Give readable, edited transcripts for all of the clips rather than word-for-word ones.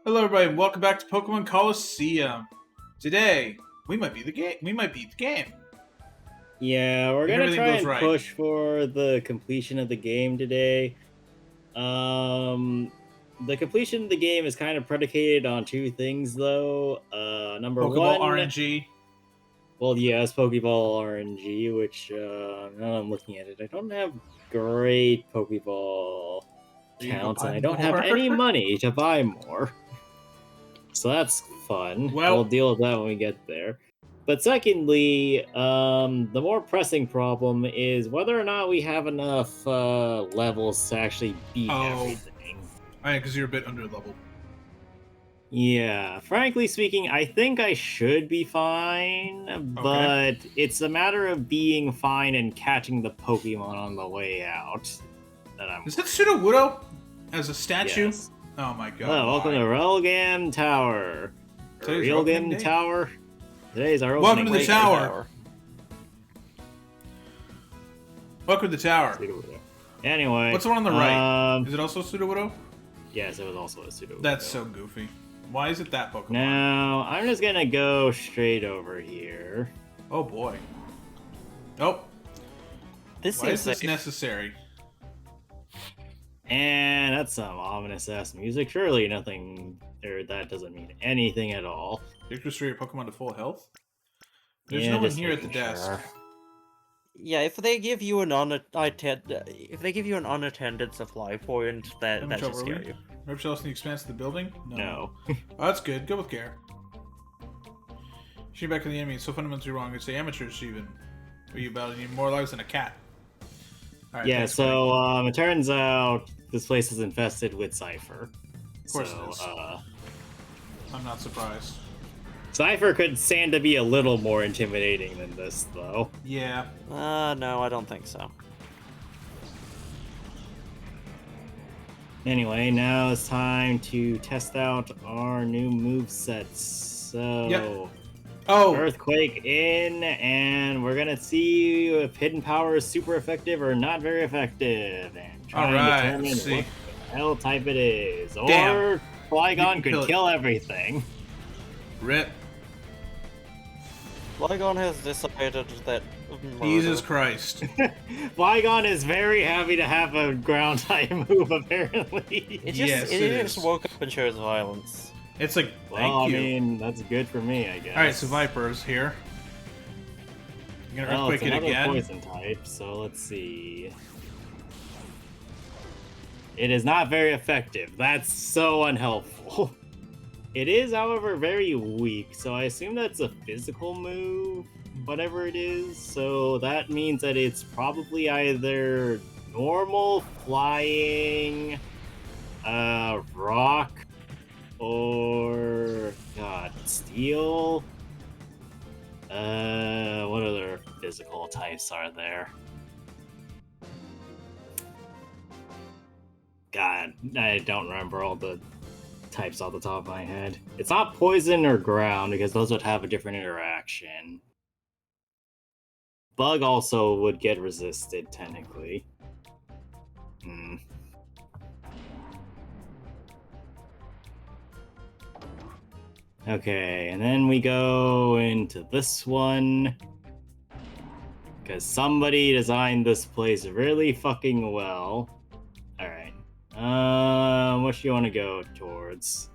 Hello, everybody, and welcome back to Pokemon Colosseum. Today, we might beat the game. Yeah, we're If gonna everything try goes and right. push for the completion of the game today. Um, the completion of the game is kind of predicated on two things, though. Number Pokeball one, RNG. well, yes, Pokeball RNG, which now I'm looking at it, I don't have great Pokeball You can go counts, and buy I don't have more. any money to buy more. So that's fun. Well- We'll deal with that when we get there. But secondly, the more pressing problem is whether or not we have enough levels to actually beat everything. Because you're a bit under leveled. Yeah, frankly speaking, I think I should be fine, but it's a matter of being fine and catching the Pokemon on the way out that I'm. Is that Sudowoodo as a statue? Yes. Oh my god. Hello, welcome to Relgam Tower. Today's our opening Relgam day. Tower. Today's our Welcome to opening the day. tower. Welcome to the tower. Anyway. What's the one on the right? Is it also Sudowoodo? Yes, it was also a Sudowoodo. That's so goofy. Why is it that Pokemon? Now, I'm just gonna go straight over here. Oh boy. Nope. Why is this necessary? And that's some ominous ass music. Surely nothing, or that doesn't mean anything at all. You can restore your Pokemon to full health? There's Yeah, no one just here at the making desk. sure. Yeah, if they give you an unattended supply point, that should scare you. Rip shells in the expanse of the building? No. Oh, that's good. Go with care. Shooting back at the enemy is so fundamentally wrong. It's the amateurs even. Are you about need more lives than a cat? All right, Yeah, thanks, so it turns out this place is infested with Cypher. Of course it is. I'm not surprised. Cypher could stand to be a little more intimidating than this, though. Yeah. No, I don't think so. Anyway, now it's time to test out our new movesets. So, Yep. Oh, Earthquake in, and we're gonna see if Hidden Power is super effective or not very effective, and try and determine what the hell type it is. Damn. Or Flygon could kill everything. Rip. Flygon has decided that. Jesus Christ. Flygon is very happy to have a ground type move, apparently. It just woke up and chose violence. It's like, thank you. I mean, that's good for me, I guess. Alright, so Viper's here. You're gonna Earthquake it again? Poison type, so let's see. It is not very effective. That's so unhelpful. It is, however, very weak, so I assume that's a physical move, whatever it is. So that means that it's probably either normal, flying, rock, or God, steel. What other physical types are there? God, I don't remember all the types off the top of my head. It's not poison or ground because those would have a different interaction. Bug also would get resisted technically. Okay, and then we go into this one. Because somebody designed this place really fucking well. Alright. What do you want to go towards?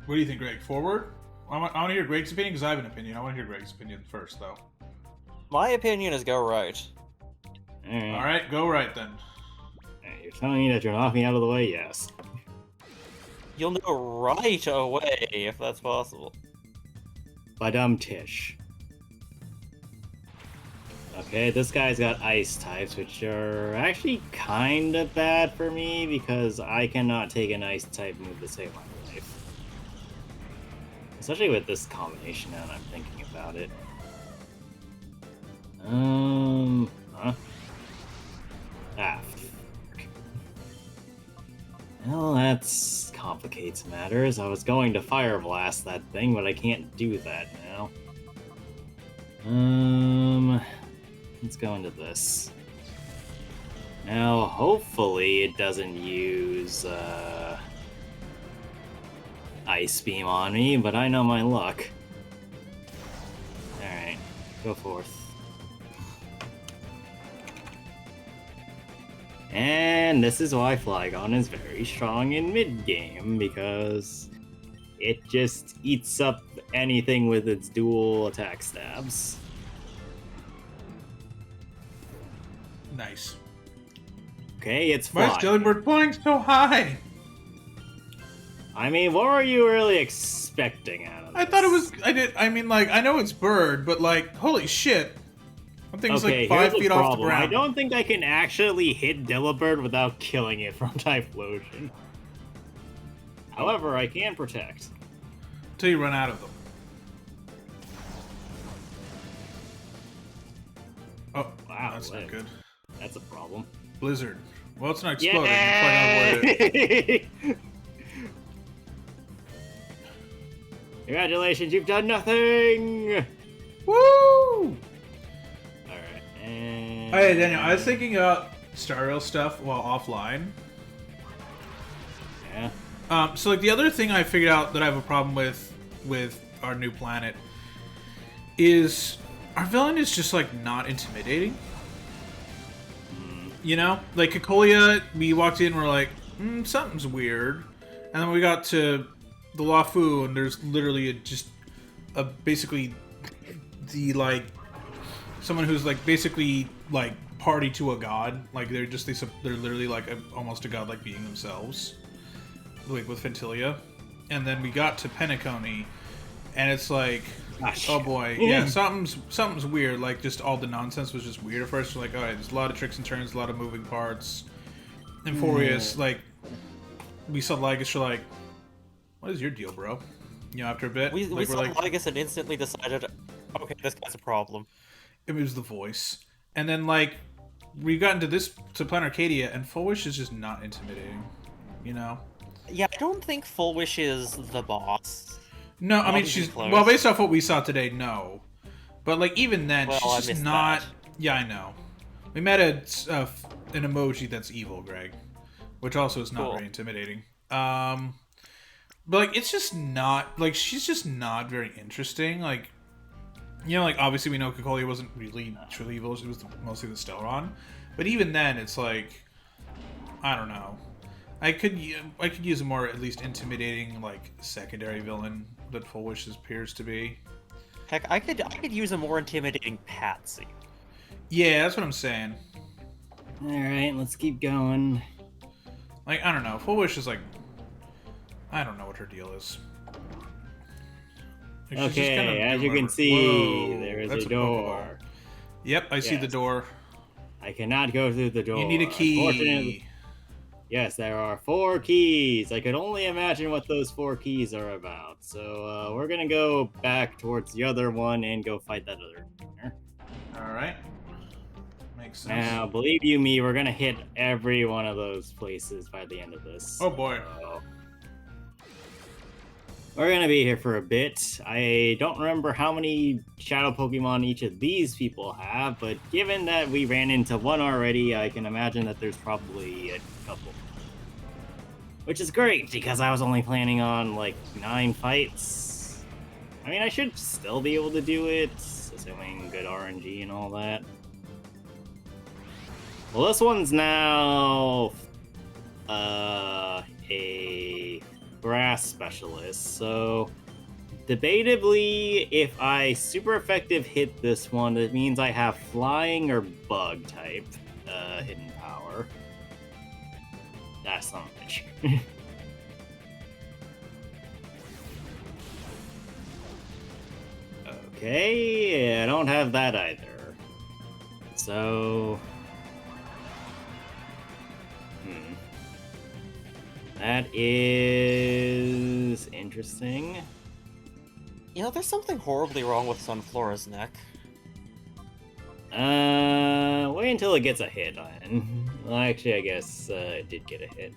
What do you think, Greg? Forward? I want to hear Greg's opinion because I have an opinion. I want to hear Greg's opinion first, though. My opinion is go right. Alright, go right then. You're telling me that you're knocking me out of the way? Yes. You'll know right away if that's possible. Badum Tish. Okay, this guy's got ice types, which are actually kind of bad for me because I cannot take an ice type move to save my life. Especially with this combination now that I'm thinking about it. Well, that complicates matters. I was going to Fire Blast that thing, but I can't do that now. Let's go into this. Now, hopefully it doesn't use, Ice Beam on me, but I know my luck. Alright, go forth. And this is why Flygon is very strong in mid-game, because it just eats up anything with its dual attack stabs. Nice. Okay, it's Why is flying. Delibird flying so high? I mean, what were you really expecting out of this? I thought it was. I mean, like, I know it's bird, but like, holy shit. That thing's Okay, like 5 here's the feet off the problem. ground. I don't think I can actually hit Delibird without killing it from Typhlosion. However, I can protect. Until you run out of them. Oh, Wow, that's not lived. good. That's a problem. Blizzard. Well, it's not exploding. It's like avoid it. Congratulations, you've done nothing! Woo! Alright, and... Hey, Daniel, I was thinking about Star Rail stuff while offline. Yeah. So like the other thing I figured out that I have a problem with our new planet is our villain is just like not intimidating. You know, like Cocolia, we walked in, we're like, something's weird, and then we got to the Lafu, and there's literally just a basically the like someone who's like basically like party to a god, like they're literally like almost a god-like being themselves, like with Fentilia, and then we got to Penacony, and it's like, oh boy, yeah, something's weird. Like just all the nonsense was just weird at first. We're like, all right, there's a lot of tricks and turns, a lot of moving parts. And Forius, like, we saw Lygus, we're like, what is your deal, bro? You know, after a bit, We like, saw Lygus and instantly decided, okay, this guy's a problem. it was the voice, and then like we got into to Planet Arcadia, and Full Wish is just not intimidating. You know? Yeah, I don't think Full Wish is the boss. No, I Not mean even she's close. well based off what we saw today. No, but like even then, Well, I she's just missed not. that. Yeah, I know. We met an emoji that's evil, Greg, which also is not Cool. very intimidating. But like it's just not like she's just not very interesting. Like, you know, like obviously we know Cocolia wasn't really truly evil. She was mostly the Stellaron, but even then, it's like I don't know. I could use a more at least intimidating like secondary villain that Full Wish appears to be. Heck, I could use a more intimidating Patsy. Yeah, that's what I'm saying. Alright, let's keep going. Like I don't know. Full Wish is like I don't know what her deal is. Like, she's just Okay, kinda as you doing can whatever. see, Whoa, there is that's a door. Pokeball. Yep, I see the Yes. door. I cannot go through the door. You need a Unfortunately- key. Yes, there are 4 keys. I could only imagine what those 4 keys are about. So we're gonna go back towards the other one and go fight that other trainer. All right. Makes sense. Now, believe you me, we're gonna hit every one of those places by the end of this. Oh boy. So, we're gonna be here for a bit. I don't remember how many shadow Pokemon each of these people have, but given that we ran into one already, I can imagine that there's probably a couple. Which is great, because I was only planning on, like, 9 fights. I mean, I should still be able to do it, assuming good RNG and all that. Well, this one's now a grass specialist, so debatably, if I super effective hit this one, it means I have flying or bug type hidden power. That's not much. Okay, I don't have that either. So... That is... interesting. You know, there's something horribly wrong with Sunflora's neck. Wait until it gets a hit on. Well, actually, I guess it did get a hit.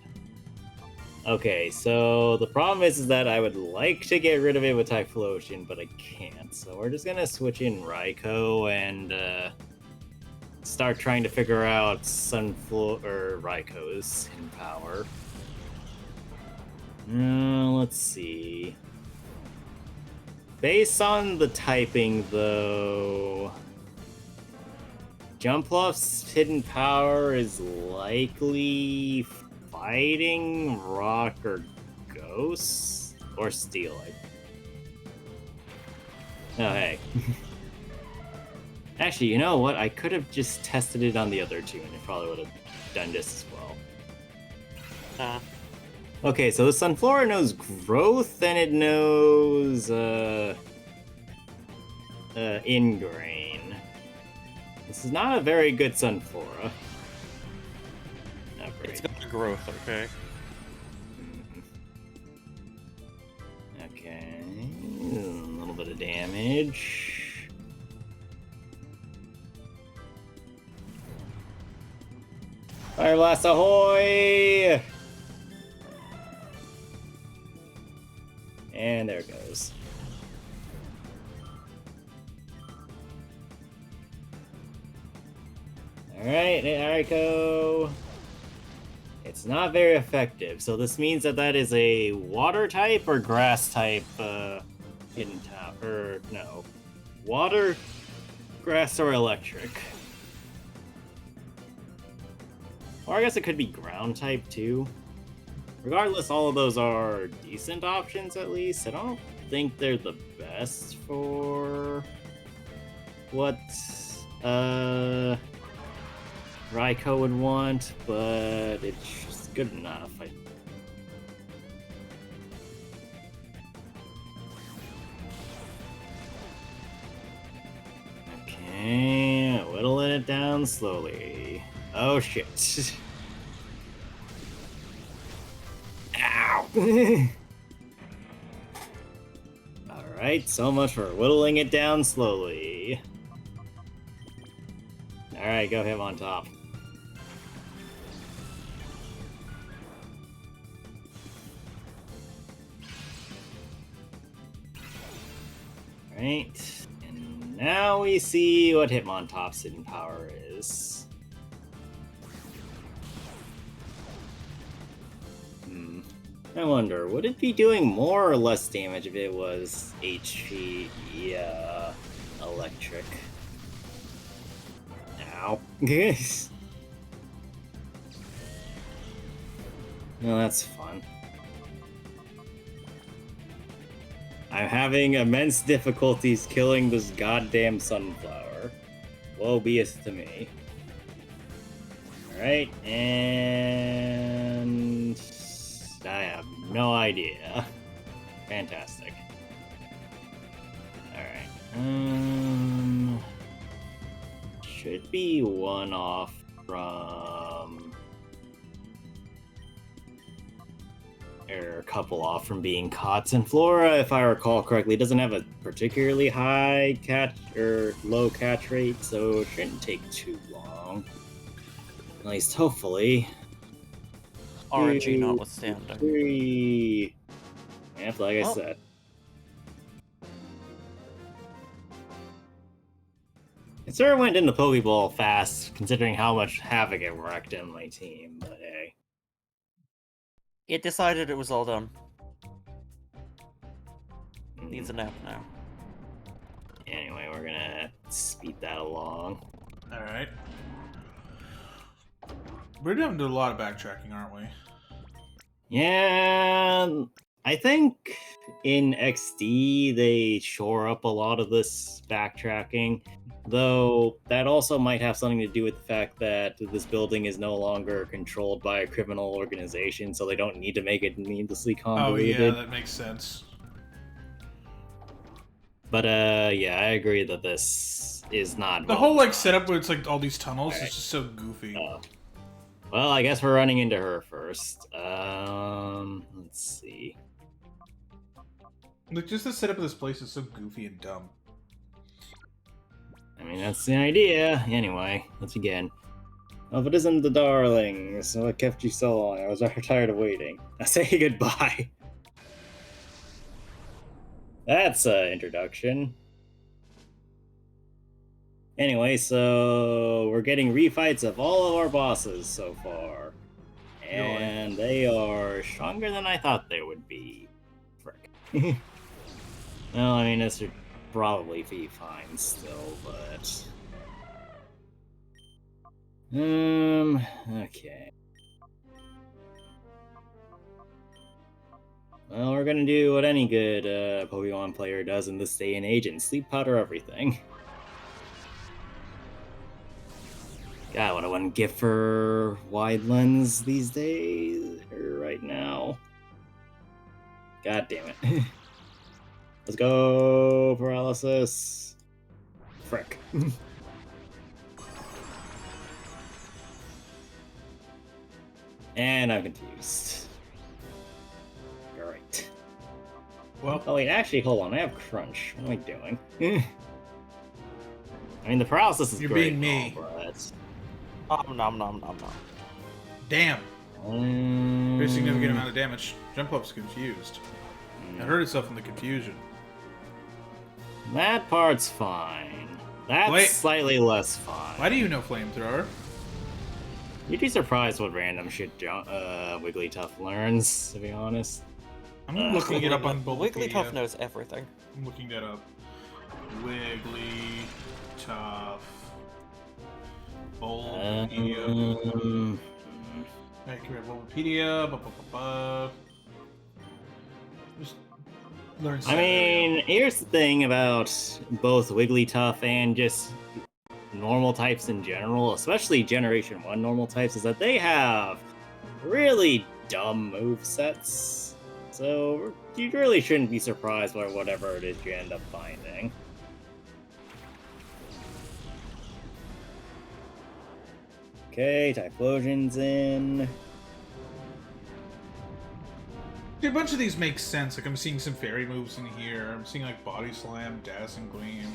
Okay, so the problem is that I would like to get rid of it with Typhlosion, but I can't. So we're just gonna switch in Raikou and start trying to figure out Raikou's hidden power. let's see. Based on the typing, though, Jumpluff's hidden power is likely fighting, rock, or ghost, or steel. Oh, hey. Actually, you know what? I could have just tested it on the other two, and it probably would have done just as well. Okay, so the Sunflora knows growth, and it knows, ingrain. This is not a very good Sunflora. Not great. It's got growth, okay? Okay, a little bit of damage. Fire Blast ahoy! And there it goes. Alright, Ariko. It's not very effective, so this means that that is a water type or grass type hidden top. Or, no. Water, grass, or electric. Or I guess it could be ground type too. Regardless, all of those are decent options at least. I don't think they're the best for what Raiko would want, but it's just good enough. Okay, whittling it down slowly. Oh shit. Ow! Alright, so much for whittling it down slowly. Alright, go him on top. Alright, and now we see what Hitmontop's hidden power is. I wonder, would it be doing more or less damage if it was HP electric? Ow. No, that's fun. I'm having immense difficulties killing this goddamn sunflower. Woe be it to me. Alright, and I have no idea. Fantastic. Alright. Should be one off from... or a couple off from being caught. Sunflora, if I recall correctly, doesn't have a particularly high catch or low catch rate, so it shouldn't take too long. At least hopefully. RNG notwithstanding. 3. Yeah, like I said. It sort of went into Pokeball fast, considering how much havoc it wrecked in my team, but hey. It decided it was all done. Needs a nap now. Anyway, we're gonna speed that along. Alright. We're doing a lot of backtracking, aren't we? Yeah, I think in XD they shore up a lot of this backtracking, though that also might have something to do with the fact that this building is no longer controlled by a criminal organization, so they don't need to make it needlessly convoluted. Oh yeah, that makes sense. But yeah, I agree that this is not The whole like setup where it's like all these tunnels is just so goofy. Well, I guess we're running into her first. Let's see. Like just the setup of this place is so goofy and dumb. I mean, that's the idea. Anyway, let's begin. Oh, if it isn't the darlings, what kept you so long? I was tired of waiting. I say goodbye. That's an introduction. Anyway, so we're getting refights of all of our bosses so far. And they are stronger than I thought they would be. frick. Well, I mean, this would probably be fine still, but... Okay. Well, we're gonna do what any good Pokemon player does in this day and age and sleep powder everything. God, what I wouldn't give for wide lens these days, or right now. God damn it. Let's go, paralysis. Frick. And I'm confused. Alright. Well, Oh wait, actually, hold on, I have crunch. What am I doing? I mean, the paralysis is You're great. being me. But... Nom nom nom nom nom. damn. Very significant amount of damage. Jump Up's confused. It hurt itself in the confusion. That part's fine. That's Wait. slightly less fine. Why do you know Flamethrower? You'd be surprised what random shit Wigglytuff learns, to be honest. I'm looking it up on Bulbapedia. Wigglytuff knows everything. I'm looking that up. Wigglytuff. Bulbapedia. Alright, come here, Bulbapedia. Just learn I something. mean, here's the thing about both Wigglytuff and just normal types in general, especially Generation 1 normal types, is that they have really dumb movesets. So you really shouldn't be surprised by whatever it is you end up finding. Okay, Typhlosion's in. Dude, a bunch of these make sense. Like, I'm seeing some fairy moves in here. I'm seeing, like, Body Slam, Dazzling Gleam.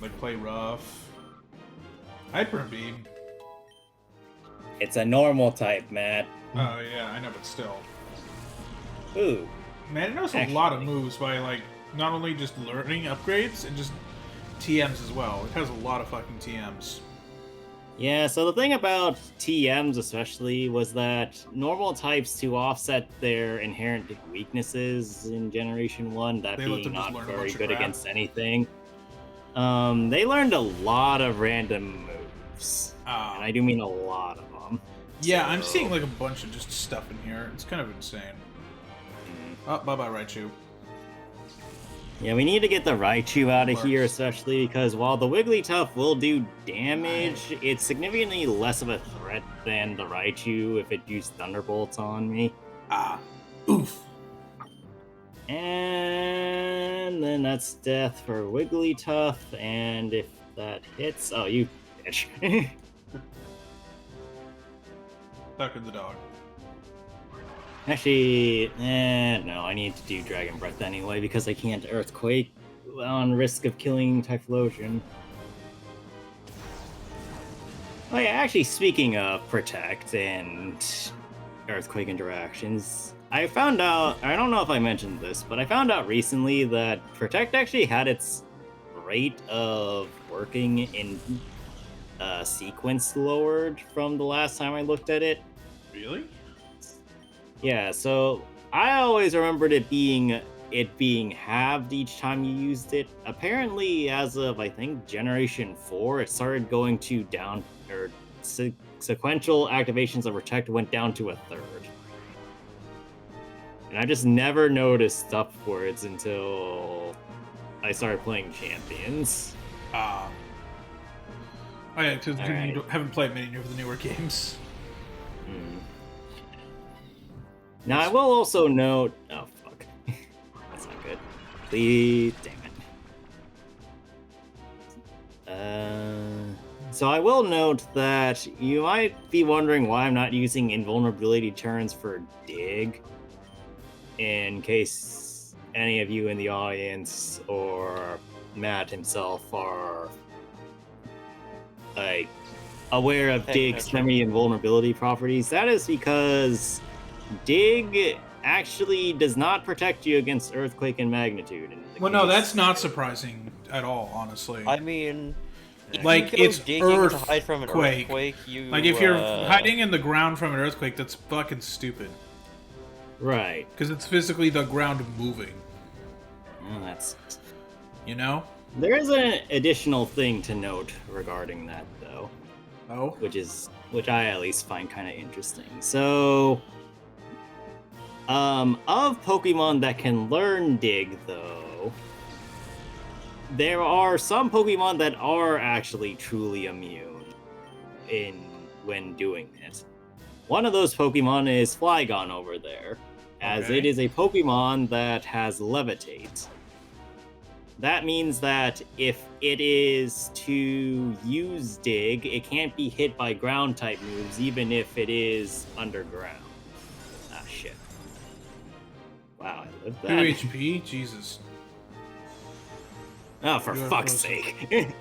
Like, Play Rough. Hyper Beam. It's a normal type, Matt. Oh, yeah, I know, but still. Ooh. Man, it knows a lot of moves by, like, not only just learning upgrades, and just TMs as well. It has a lot of fucking TMs. Yeah, so the thing about TMs especially was that normal types, to offset their inherent weaknesses in Generation 1, that They let being them just not learn a very bunch of good crap. against anything, they learned a lot of random moves. And I do mean a lot of them. Yeah, I'm So- seeing, like, a bunch of just stuff in here. It's kind of insane. Oh, bye-bye, Raichu. Yeah, we need to get the Raichu out of Works. here, especially because while the Wigglytuff will do damage, it's significantly less of a threat than the Raichu if it used Thunderbolts on me. Oof. And then that's death for Wigglytuff, and if that hits... Oh, you bitch. Stuck in the dog. Actually, no, I need to do Dragon Breath anyway, because I can't Earthquake on risk of killing Typhlosion. Oh yeah, actually, speaking of Protect and Earthquake interactions, I found out, I don't know if I mentioned this, but I found out recently that Protect actually had its rate of working in sequence lowered from the last time I looked at it. Really? Yeah, so I always remembered it being halved each time you used it. Apparently, as of I think Generation 4, it started going to down, or sequential activations of Protect went down to a third. And I just never noticed upwards until I started playing Champions. Oh yeah, because you Alright. haven't played many of the newer games. Now, I will also note... Oh, fuck. That's not good. Please, damn it. So I will note that you might be wondering why I'm not using invulnerability turns for Dig, in case any of you in the audience or Matt himself are like aware of Dig's semi-invulnerability properties. That is because Dig actually does not protect you against Earthquake and Magnitude. Well, no, that's not surprising at all, honestly. I mean, if Like, you go it's digging to hide from an Earthquake. earthquake, you Like, if you're hiding in the ground from an earthquake, that's fucking stupid. Right. Because it's physically the ground moving. Well, that's... You know? There is an additional thing to note regarding that, though. Oh? Which I at least find kind of interesting. So, of Pokemon that can learn Dig, though, there are some Pokemon that are actually truly immune when doing it. One of those Pokemon is Flygon over there, as Okay. it is a Pokemon that has Levitate. That means that if it is to use Dig, it can't be hit by ground-type moves, even if it is underground. Ah, shit. Wow, I lived 2 that. HP? Jesus. Oh, for You are fuck's frozen. sake.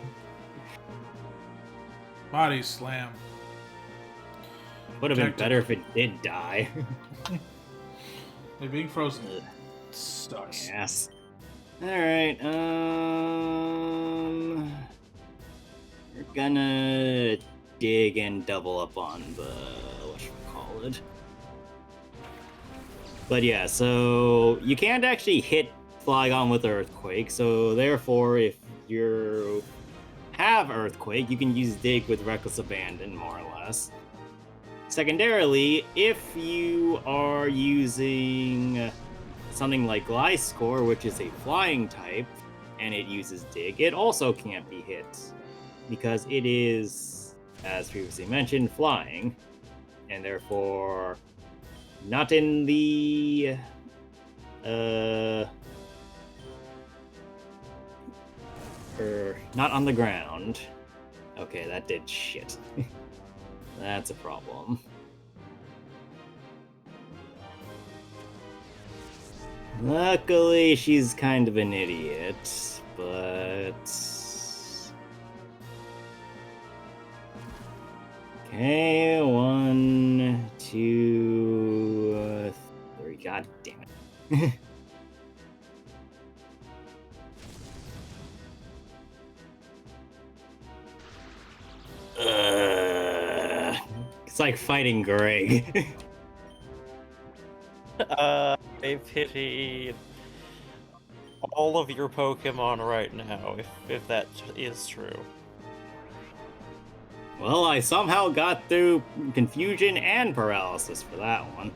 Body slam. Would have been Protected. better if it did die. They're being frozen. Ugh. Sucks. Yes. Alright, we're gonna dig and double up on the whatchamacallit. But yeah, so you can't actually hit Flygon with Earthquake, so therefore if you have Earthquake, you can use Dig with Reckless Abandon, more or less. Secondarily, if you are using something like Gliscor, which is a flying type, and it uses Dig, it also can't be hit, because it is, as previously mentioned, flying, and therefore not in the not on the ground. Okay, that did shit. That's a problem. Luckily, she's kind of an idiot, but... Okay, 1, 2, 3. God damn it. It's like fighting Greg. I pity all of your Pokemon right now, if that is true. Well, I somehow got through confusion and paralysis for that one.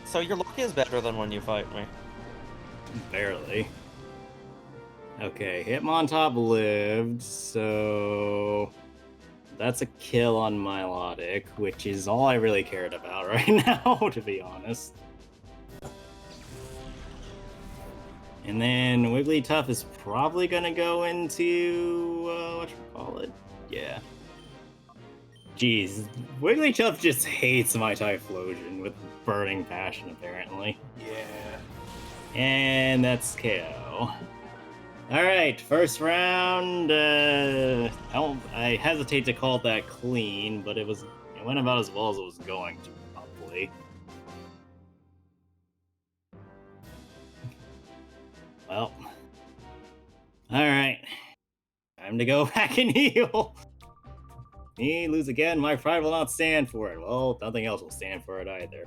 So your luck is better than when you fight me. Barely. Okay, Hitmontop lived, so that's a kill on Milotic, which is all I really cared about right now, to be honest. And then Wigglytuff is probably gonna go into whatchamacallit? Yeah. Jeez, Wigglytuff just hates my Typhlosion with burning passion, apparently. Yeah. And that's KO. Alright, first round, I hesitate to call that clean, but it went about as well as it was going to, probably. Well. Alright. Time to go back and heal! Me lose again, my pride will not stand for it. Well, nothing else will stand for it either.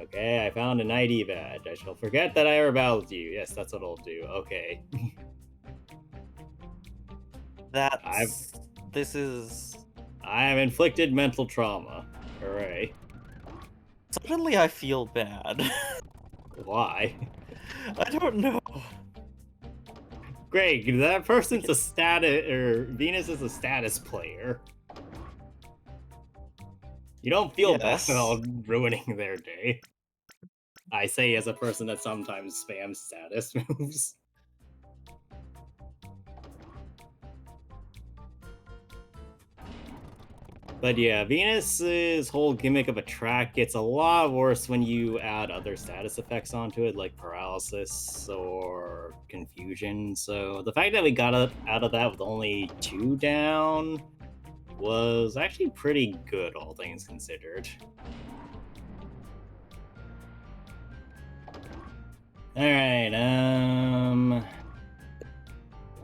Okay, I found an ID badge. I shall forget that I ever battled you. Yes, that's what I'll do. Okay. I have inflicted mental trauma. Hooray. Suddenly I feel bad. Why? I don't know. Greg, that person's a status, or Venus is a status player. You don't feel bad Yes. about ruining their day. I say as a person that sometimes spams status moves. But yeah, Venus's whole gimmick of a track gets a lot worse when you add other status effects onto it, like paralysis or confusion. So the fact that we got out of that with only 2 down was actually pretty good, all things considered. Alright, do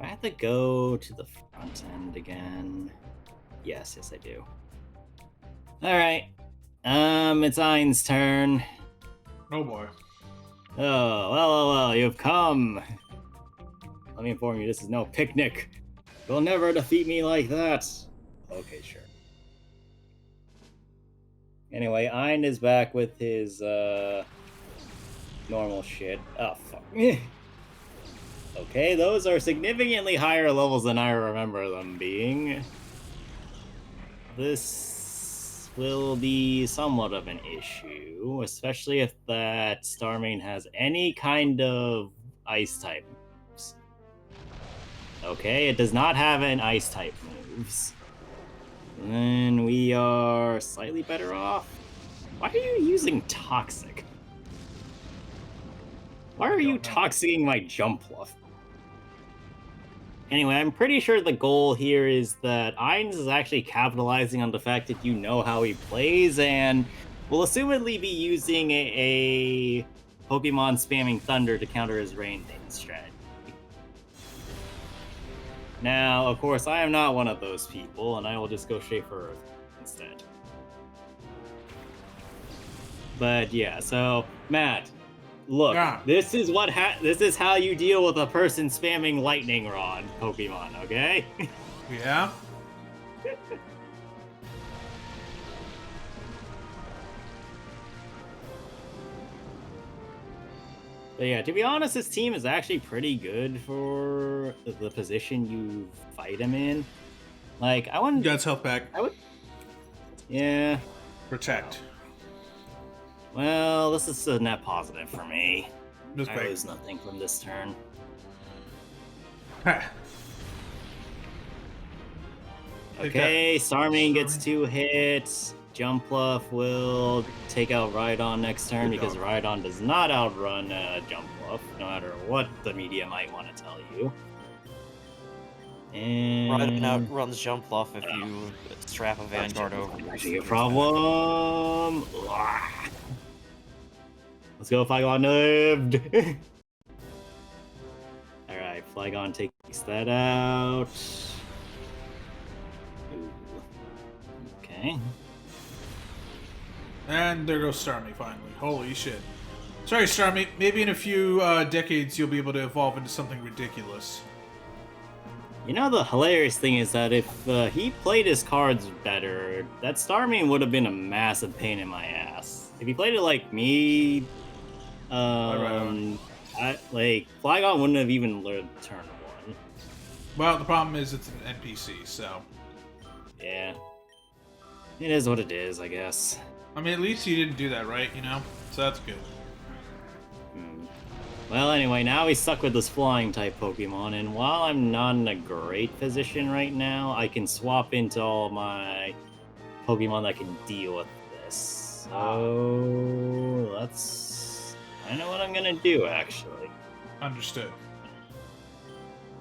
I have to go to the front end again? Yes, I do. Alright. It's Ein's turn. Oh boy. Oh, well, you've come. Let me inform you, this is no picnic. You'll never defeat me like that. Okay, sure. Anyway, Ein is back with his, normal shit. Oh, fuck. Okay, those are significantly higher levels than I remember them being. This will be somewhat of an issue, especially if that Starmane has any kind of ice type moves. Okay, it does not have an ice type moves. Then we are slightly better off. Why are you using Toxic? Why are you don't know. toxicking my jump fluff? Anyway, I'm pretty sure the goal here is that Ainz is actually capitalizing on the fact that you know how he plays and will assumedly be using a Pokemon spamming Thunder to counter his rain dance strategy. Now, of course, I am not one of those people, and I will just go straight for Earth instead. But yeah, so Matt, look, Yeah. this is how you deal with a person spamming Lightning Rod Pokemon, okay? Yeah. But yeah, to be honest, this team is actually pretty good for the position you fight him in. Like, I wouldn't. Got its health back. Yeah. Protect. Well, this is a net positive for me. Just I big. lose nothing from this turn. Ha. Okay, Starmane gets 2 hits. Jumpluff will take out Rhydon next turn Good because dog. Rhydon does not outrun Jumpluff, no matter what the media might want to tell you. And Rhydon outruns Jumpluff if you strap a Vanguard over. actually a problem. Let's go, Flygon lived. Alright, Flygon takes that out. Ooh. Okay. And there goes Starmie finally. Holy shit. Sorry, Starmie. Maybe in a few decades you'll be able to evolve into something ridiculous. You know, the hilarious thing is that if he played his cards better, that Starmie would have been a massive pain in my ass. If he played it like me, Flygon wouldn't have even learned turn 1. Well, the problem is it's an NPC, so... Yeah. It is what it is, I guess. I mean, at least he didn't do that, right? You know? So that's good. Well, anyway, now he's stuck with this flying type Pokemon, and while I'm not in a great position right now, I can swap into all my Pokemon that can deal with this. So that's kind of what I'm gonna do, actually. Understood.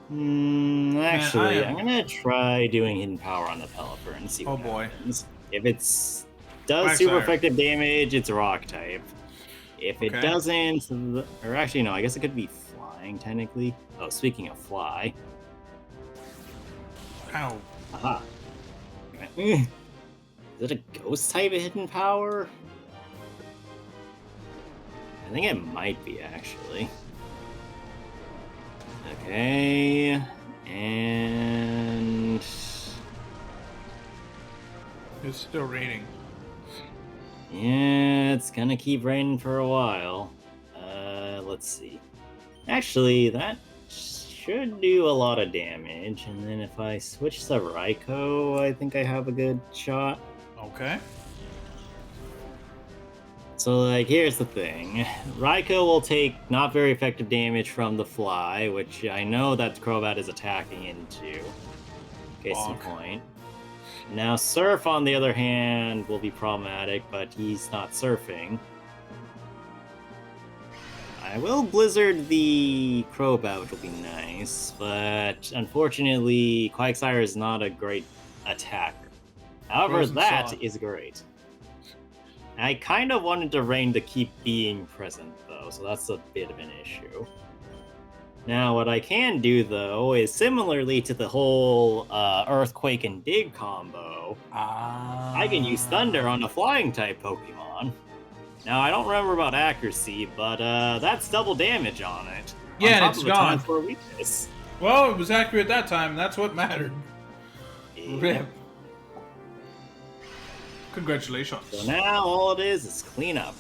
Actually, Man, I'm gonna try doing Hidden Power on the Pelipper and see what happens. If it's does super effective damage, it's Rock type. If it doesn't, or actually no, I guess it could be flying technically. Oh, speaking of fly. Ow. Aha. Is it a ghost type of Hidden Power? I think it might be actually. Okay, and It's still raining. yeah, it's gonna keep raining for a while. Let's see. Actually, that should do a lot of damage, and then if I switch to Raikou, I think I have a good shot. Okay. So, like, here's the thing. Raikou will take not very effective damage from the fly, which I know that Crobat is attacking into. Case in point. Now, Surf, on the other hand, will be problematic, but he's not surfing. I will Blizzard the Crobat, which will be nice, but unfortunately, Quagsire is not a great attacker. However, Frozen that Solid. is great. I kind of wanted to Rain to keep being present, though, so that's a bit of an issue. Now, what I can do, though, is similarly to the whole Earthquake and Dig combo, I can use Thunder on a Flying-type Pokemon. Now, I don't remember about accuracy, but that's double damage on it. Yeah, on and top it's of a gone. for weakness. Well, it was accurate that time, and that's what mattered. Rip. Congratulations. So now all it is cleanup.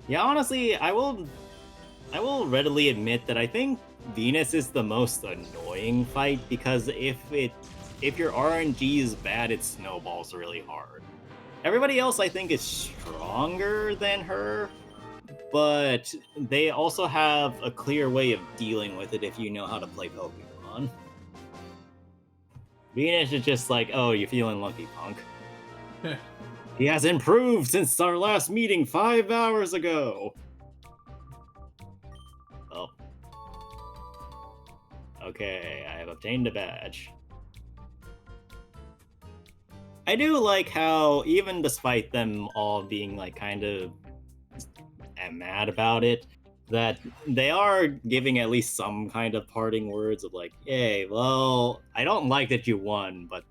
Yeah, honestly, I will readily admit that I think Venus is the most annoying fight because if your RNG is bad, it snowballs really hard. Everybody else I think is stronger than her, but they also have a clear way of dealing with it if you know how to play Pokemon. Venus is just like, oh, you're feeling lucky, punk. He has improved since our last meeting 5 hours ago. Oh. Okay, I have obtained a badge. I do like how, even despite them all being like kind of mad about it, that they are giving at least some kind of parting words of like, hey, well, I don't like that you won, but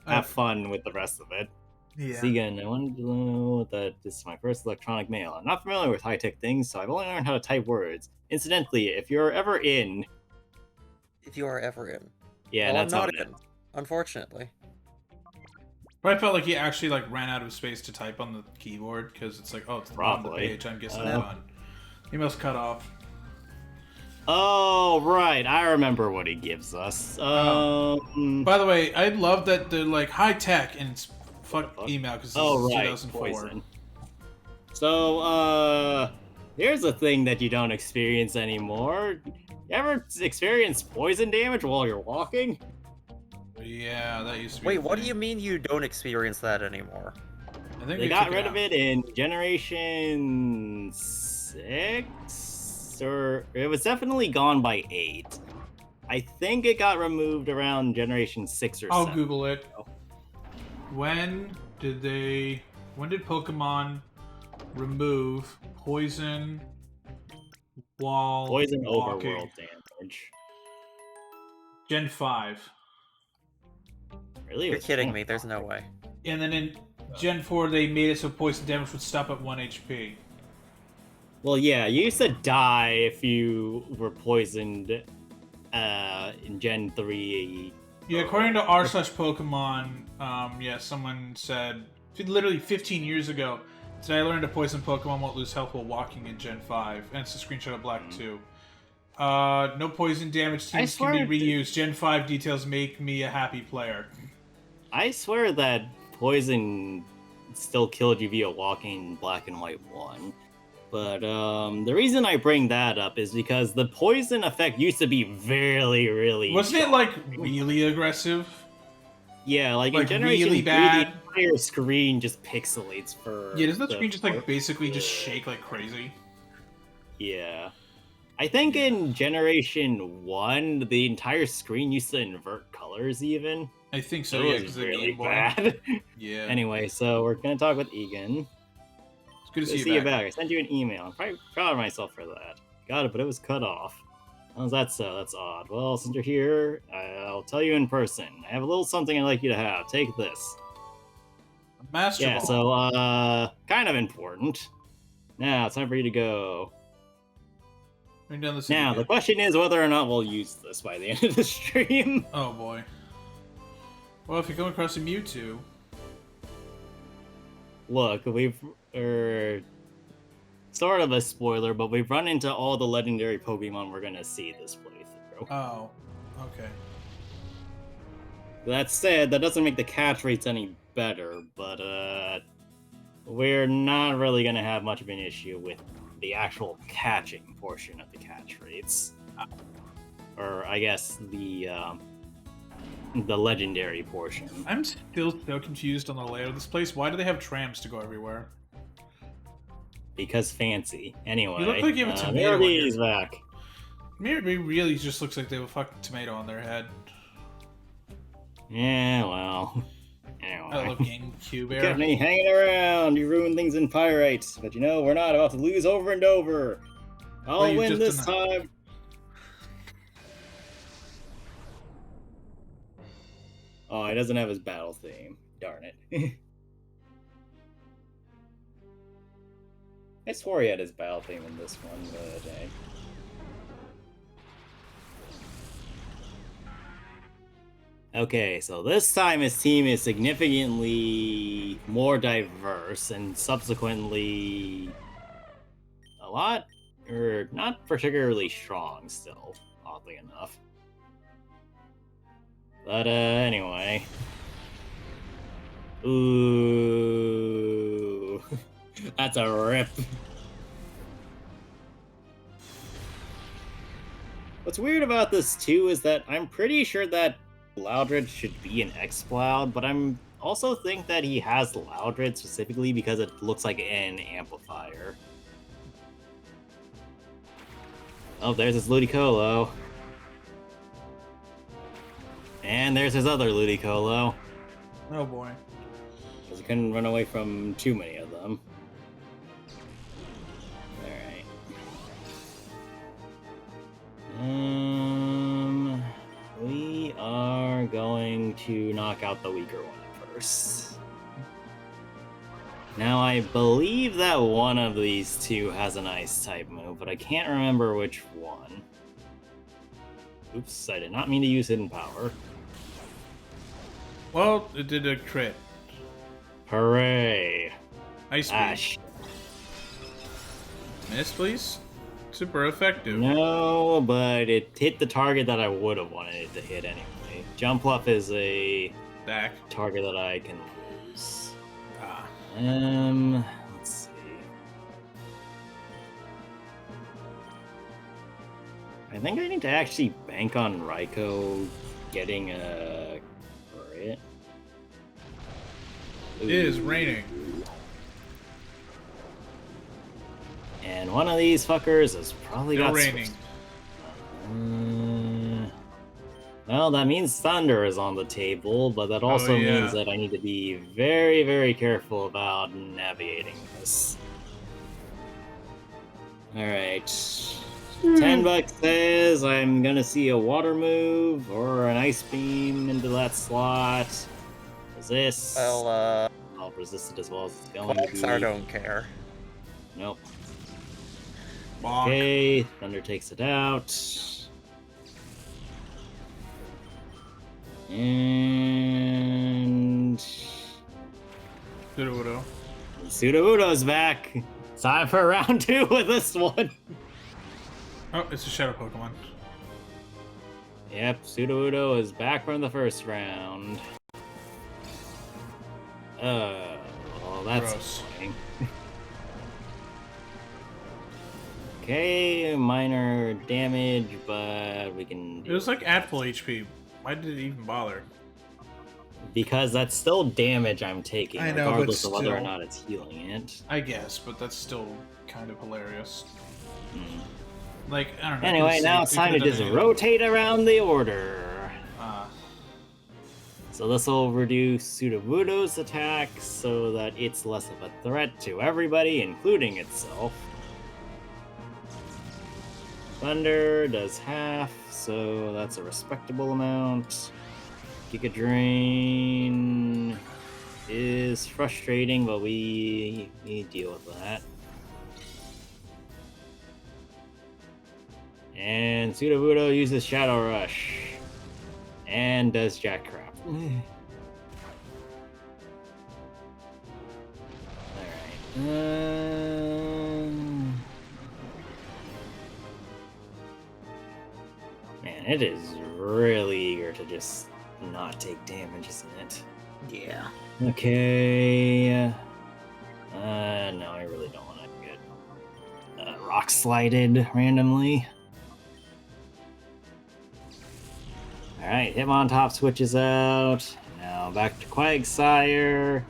have fun with the rest of it. Yeah. Segan, I wanted to know that this is my first electronic mail. I'm not familiar with high-tech things, so I've only learned how to type words. Incidentally, if you're ever in... If you are ever in. Yeah, well, that's I'm how not it in, ends. unfortunately. But I felt like he actually like ran out of space to type on the keyboard because it's like, oh, it's the bottom of the page. I'm guessing done. He must cut off. Oh, right. I remember what he gives us. By the way, I love that they're like high tech and it's fuck email because this is 2004. Poison. So, here's a thing that you don't experience anymore. You ever experience poison damage while you're walking? Yeah, that used to be. Wait, what do you mean you don't experience that anymore? I think they got rid of it in Generation 6? Or it was definitely gone by 8. I think it got removed around Generation 6 or 7. I'll Google it. When did Pokemon remove poison while poison walking? overworld damage? Gen 5. Really? You're kidding me, there's no way. And then in Gen 4 they made it so poison damage would stop at 1 HP. Well, yeah, you used to die if you were poisoned in Gen 3. Yeah, according to r/Pokemon, yeah, someone said, literally 15 years ago, today I learned a poison Pokemon won't lose health while walking in Gen 5. And it's a screenshot of Black 2. No poison damage teams can be reused. Gen 5 details make me a happy player. I swear that poison still killed you via walking in Black and White 1. But the reason I bring that up is because the poison effect used to be really Wasn't it like really aggressive? Yeah, like in Generation really 3, bad. the entire screen just pixelates for... Yeah, doesn't the screen just like basically just shake like crazy? Yeah. I think in Generation 1, the entire screen used to invert colors even. I think so, it yeah, was because really Game Boy. bad. Yeah. Anyway, so we're gonna talk with Egan. It's good to see you you back. I sent you an email. I'm probably proud of myself for that. Got it, but it was cut off. How's that so? That's odd. Well, since you're here, I'll tell you in person. I have a little something I'd like you to have. Take this. Master Yeah, Ball. so, kind of important. Now, it's time for you to go. Now, the question is whether or not we'll use this by the end of the stream. Oh boy. Well, if you come across a Mewtwo... Look, sort of a spoiler, but we've run into all the legendary Pokemon we're gonna see this playthrough. Oh, okay. That said, that doesn't make the catch rates any better, but we're not really gonna have much of an issue with the actual catching portion of the catch rates. Or, I guess, the legendary portion. I'm still so confused on the layout of this place. Why do they have trams to go everywhere? Because fancy. Anyway, You look like you have a tomato on Mirabelle's your... back. Mirabelle really just looks like they have a fucking tomato on their head. Yeah, well. I love GameCube You era. kept me hanging around. You ruined things in Pyrite. But you know, we're not about to lose over and over. I'll you win just this deny- time. Oh, he doesn't have his battle theme. Darn it. I swore he had his battle theme in this one, but okay, so this time his team is significantly more diverse and subsequently a lot, or not particularly strong still, oddly enough. But anyway. Ooh. That's a rip. What's weird about this too is that I'm pretty sure that Loudred should be an X-Cloud, but I'm also think that he has Loudred specifically because it looks like an amplifier. Oh, there's his Ludicolo. And there's his other Ludicolo. Oh boy. Because he couldn't run away from too many of them. Alright. We are going to knock out the weaker one first. Now, I believe that one of these two has an ice type move, but I can't remember which one. Oops, I did not mean to use hidden power. Well, it did a crit. Hooray! Ice Beam. Ash. Miss, please. Super effective. No, but it hit the target that I would have wanted it to hit anyway. Jump Up is a Back. target that I can lose. Ah. Let's see. I think I need to actually bank on Raikou getting a crit. It is raining. And one of these fuckers has probably Still got raining. Well, that means thunder is on the table, but that also yeah. means that I need to be very, very careful about navigating this. Alright. $10 says I'm gonna see a water move or an ice beam into that slot. Resist. Well, I'll resist it as well as it's going to Quagsire be. don't care. Nope. Bonk. Okay, Thunder takes it out. And Sudowoodo. Sudowoodo's back. Time for round 2 with this one. Oh, it's a shadow Pokemon. Yep, Sudowoodo is back from the first round. Well, that's Gross. annoying. Okay, minor damage, but we can. It was like at full HP. Why did it even bother? Because that's still damage I'm taking, I know, but regardless of whether or still. not it's healing it. I guess, but that's still kind of hilarious. Hmm. Like, I don't know. Anyway, now it's time to just rotate around the order. So this will reduce Sudowoodo's attack so that it's less of a threat to everybody, including itself. Thunder does half, so that's a respectable amount. Giga Drain is frustrating, but we deal with that. And Sudowoodo uses Shadow Rush and does jack crap. Man, it is really eager to just not take damage, isn't it? Yeah. Okay. No, I really don't want to get rock slided randomly. Alright, Hitmontop switches out. Now back to Quagsire.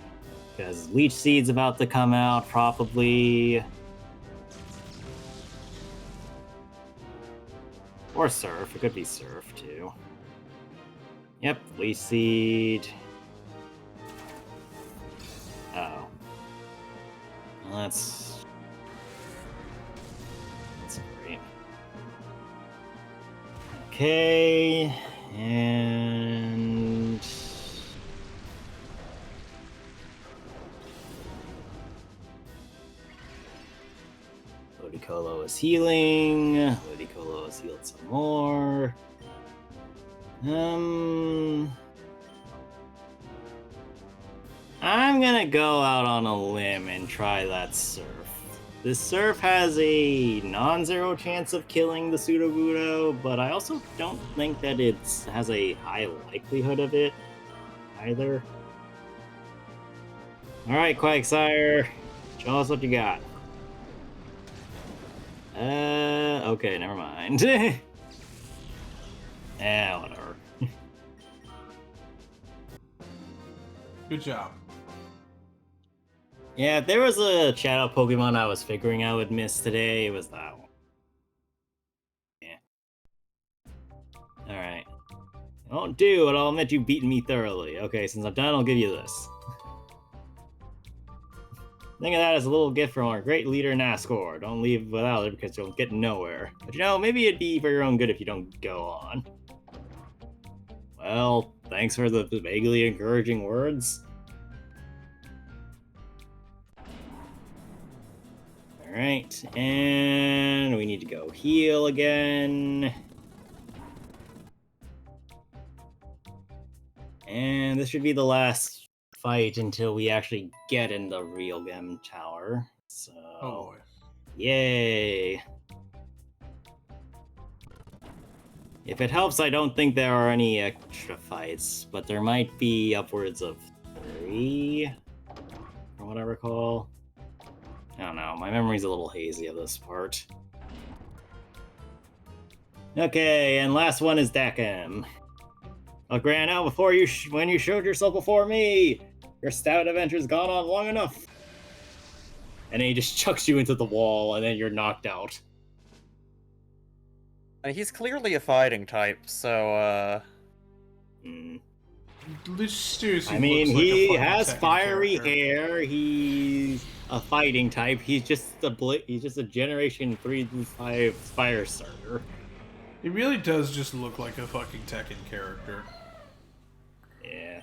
Because Leech Seed's about to come out, probably. Or Surf. It could be Surf, too. Yep, Leech Seed. That's great. Okay, and Ludicolo is healing. Ludicolo is healed some more. I'm gonna go out on a limb and try that surf. This surf has a non-zero chance of killing the Sudowoodo, but I also don't think that it has a high likelihood of it either. Alright, Quagsire, show us what you got. Okay, never mind. Whatever. Good job. Yeah, if there was a shadow Pokemon I was figuring I would miss today, it was that one. Yeah. Alright. I won't do it, I'll admit you've beaten me thoroughly. Okay, since I'm done, I'll give you this. Think of that as a little gift from our great leader, Nascor. Don't leave without it because you'll get nowhere. But you know, maybe it'd be for your own good if you don't go on. Well, thanks for the vaguely encouraging words. Alright, and we need to go heal again. And this should be the last fight until we actually get in the real Gem Tower. So, Oh boy. yay! If it helps, I don't think there are any extra fights, but there might be upwards of 3, from what I recall. I don't know, my memory's a little hazy of this part. Okay, and last one is Dakim. Look, ran out before you when you showed yourself before me! Your stout adventure's gone on long enough! And then he just chucks you into the wall, and then you're knocked out. He's clearly a fighting type, so, This seriously I mean, looks like a he fucking has Tekken fiery character. hair, he's a fighting type, he's just a Generation 3 through 5 fire starter. It really does just look like a fucking Tekken character. Yeah.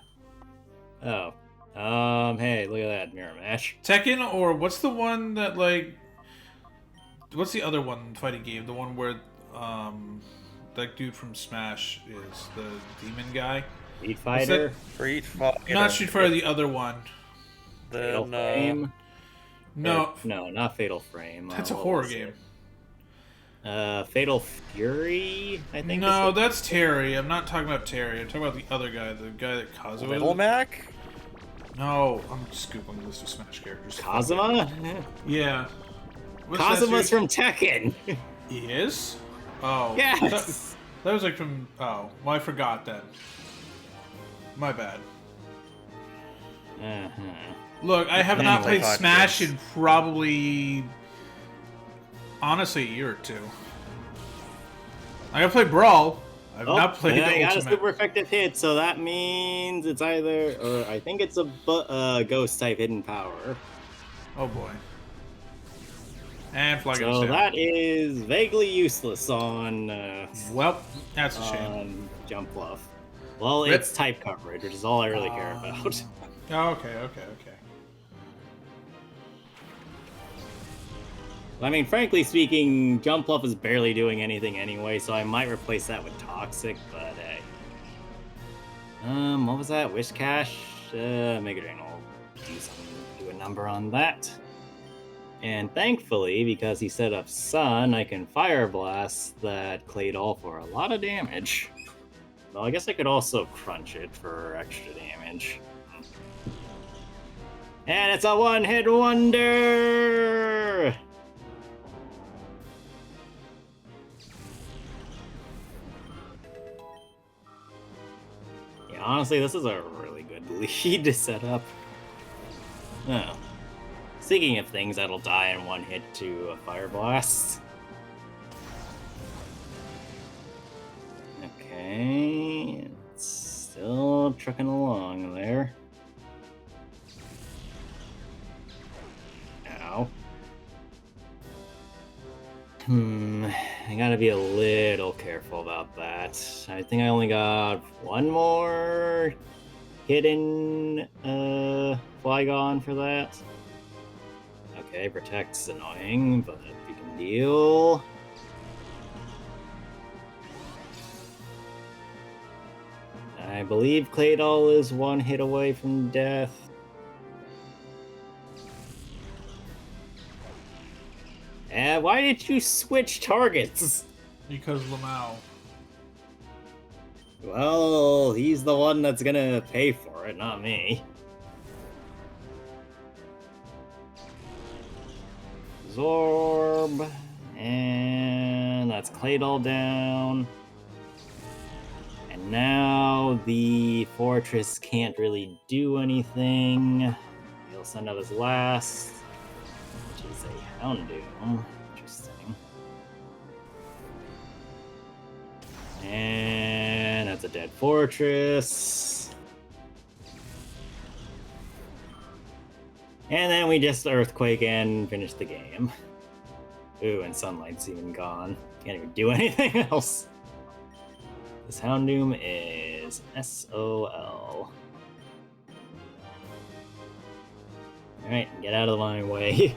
Oh. Hey, look at that mirror match. Tekken, or what's the one that, like... What's the other one fighting game? The one where, that dude from Smash is the demon guy? Street Fighter? Street Fighter. Not Street Fighter, the other one. Fatal Then, Frame? No. No, not Fatal Frame. That's a what horror was game. it? Fatal Fury, I think. No, that's Terry. I'm not talking about Terry. I'm talking about the other guy, the guy that Kazuha... Little Mac? No, I'm just googling a list of Smash characters. Kazuma? Yeah. What's that Kazuma's series? from Tekken! He is? Oh. Yes! That was like from... Oh. Well, I forgot then. My bad. Uh-huh. Look, I have not Anyway, played Smash in probably... Honestly, a year or two. I gotta play Brawl. I've not played I the got a Ultimate. super effective hit, so that means it's either... Or I think it's a ghost-type hidden power. Oh boy. And Flying So down. that is vaguely useless on Well, that's a shame. Jump Bluff. Well, Rip. it's type coverage, which is all I really care about. Oh, okay. I mean, frankly speaking, Jump Bluff is barely doing anything anyway, so I might replace that with Toxic, but hey. What was that? Wish Cash? Mega Drain will do something, do a number on that. And thankfully, because he set up Sun, I can Fire Blast that Claydol for a lot of damage. Well, I guess I could also Crunch it for extra damage. And it's a one-hit wonder! Yeah, honestly, this is a really good lead to set up. Oh. Speaking of things that'll die in one hit to a Fire Blast. Okay, it's still trucking along there. Ow. be a little careful about that. I think I only got one more hidden Flygon for that. Okay, Protect's annoying, but we can deal. I believe Claydol is one hit away from death. Why did you switch targets? Because Lamau. Well, he's the one that's gonna pay for it, not me. Zorb. And that's Claydol down. And now the fortress can't really do anything. He'll send out his last, which is a Houndoom. Interesting. And that's a dead fortress. And then we just Earthquake and finish the game. Ooh, and Sunlight's even gone. Can't even do anything else. This Houndoom is SOL. Alright, get out of my way.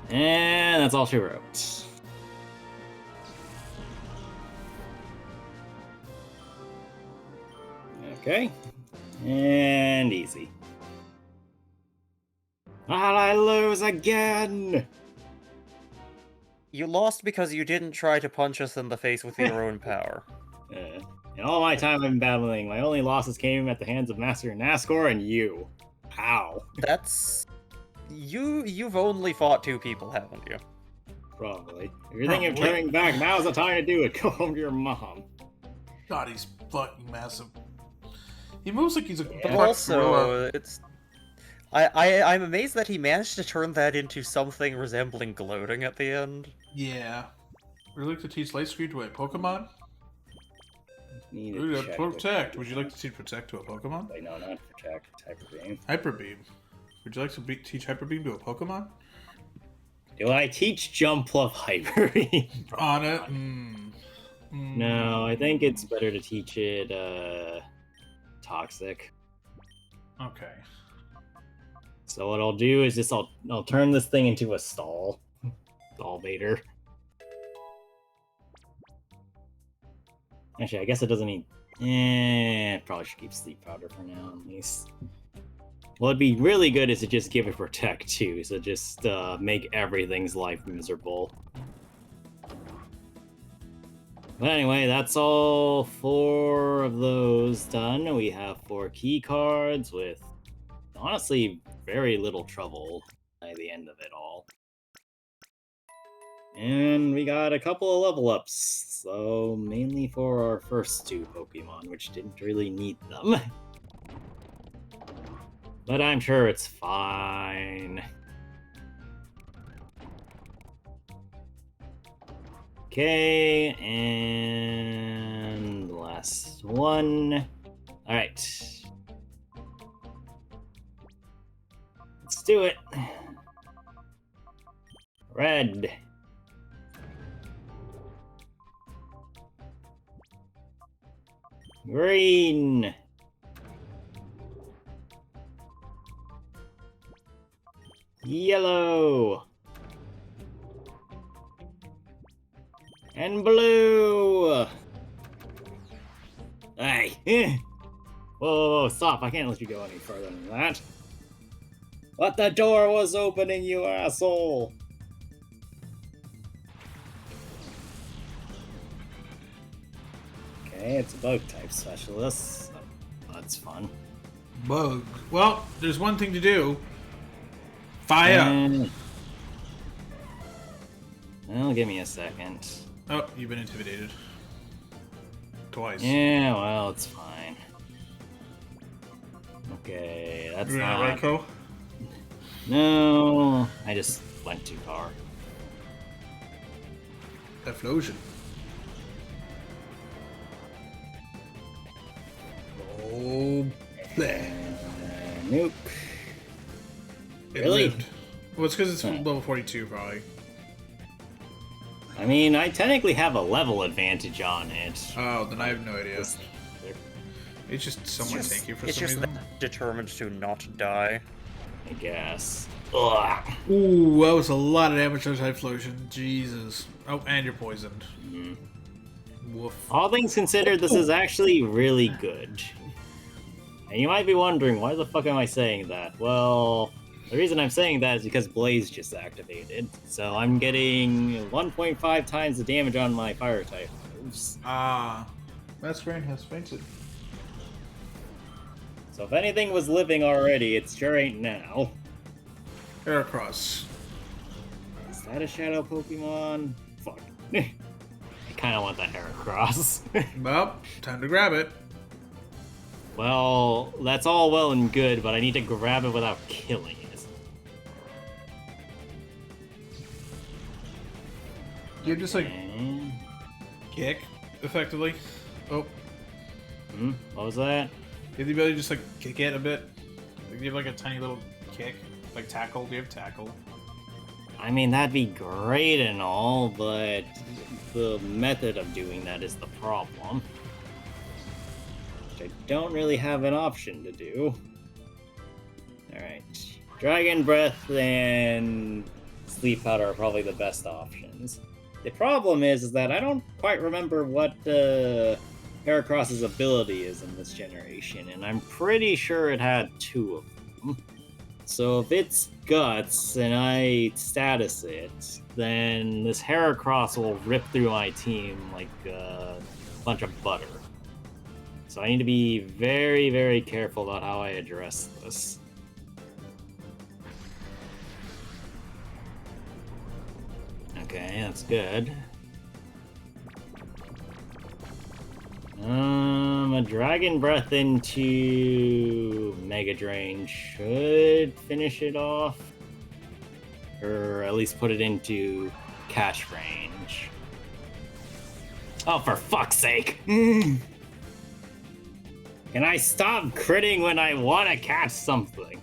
And that's all she wrote. Okay. And easy. How'd I lose again? You lost because you didn't try to punch us in the face with your own power. In all my time in battling, my only losses came at the hands of Master Nascor and you. How? That's... You've only fought 2 people, haven't you? Probably. If you're thinking of turning back, now's the time to do it. Go home to your mom. God, he's fucking massive. He moves like he's a But also, it's... I'm amazed that he managed to turn that into something resembling gloating at the end. Yeah. Would you like to teach Light Screen to a Pokemon? Need Ooh, to check Protect. Would you like to teach Protect to a Pokemon? Wait, no, not Protect. Hyper Beam. Hyper Beam. Would you like to teach Hyper Beam to a Pokemon? Do I teach Jump Plus Hyper Beam? On it? No, I think it's better to teach it Toxic. Okay. So what I'll do is just I'll turn this thing into a stall baiter. Actually, I guess it doesn't need. Probably should keep Sleep Powder for now at least. What'd be really good is to just give it Protect too, so just make everything's life miserable. But anyway, that's all 4 of those done. We have 4 key cards with honestly very little trouble by the end of it all. And we got a couple of level ups, so mainly for our first 2 Pokemon, which didn't really need them. But I'm sure it's fine. Okay, and the last one. Alright. Let's do it. Red. Green. Yellow. And blue. Hey. Whoa, stop. I can't let you go any further than that. But the door was opening, you asshole. Okay, it's a bug type specialist. So that's fun. Bug. Well, there's one thing to do. Fire! Well, give me a second. Oh, you've been intimidated. Twice. Yeah, well, it's fine. Okay, that's You're not... right, Ko? No, I just went too far. Explosion. Oh, bleh. Nuke. It Really? lived. Well, it's because it's level 42, probably. I mean, I technically have a level advantage on it. Oh, then I have no idea. Just- It's just somewhat tanky for It's some just reason. determined to not die. I guess. Ugh. Ooh, that was a lot of damage to that explosion. Jesus. Oh, and you're poisoned. Mhm. Woof. All things considered, this is actually really good. And you might be wondering, why the fuck am I saying that? Well, the reason I'm saying that is because Blaze just activated. So I'm getting 1.5 times the damage on my fire type moves. Ah. That's Grain has fainted. So if anything was living already, it sure ain't now. Heracross. Is that a shadow Pokemon? Fuck. I kinda want that Heracross. Well, time to grab it. Well, that's all well and good, but I need to grab it without killing it. You just like Okay. kick, effectively. Oh, What was that? you have the ability to just like kick it a bit. Like, you have like a tiny little kick, like tackle. Do you have tackle? I mean, that'd be great and all, but the method of doing that is the problem. Which I don't really have an option to do. Alright. Dragon Breath and Sleep Powder are probably the best options. The problem is that I don't quite remember what Heracross's ability is in this generation, and I'm pretty sure it had 2 of them. So if it's Guts and I status it, then this Heracross will rip through my team like a bunch of butter. So I need to be very, very careful about how I address this. Okay, that's good. A Dragon Breath into Mega Drain should finish it off. Or at least put it into catch range. Oh, for fuck's sake! Can I stop critting when I want to catch something?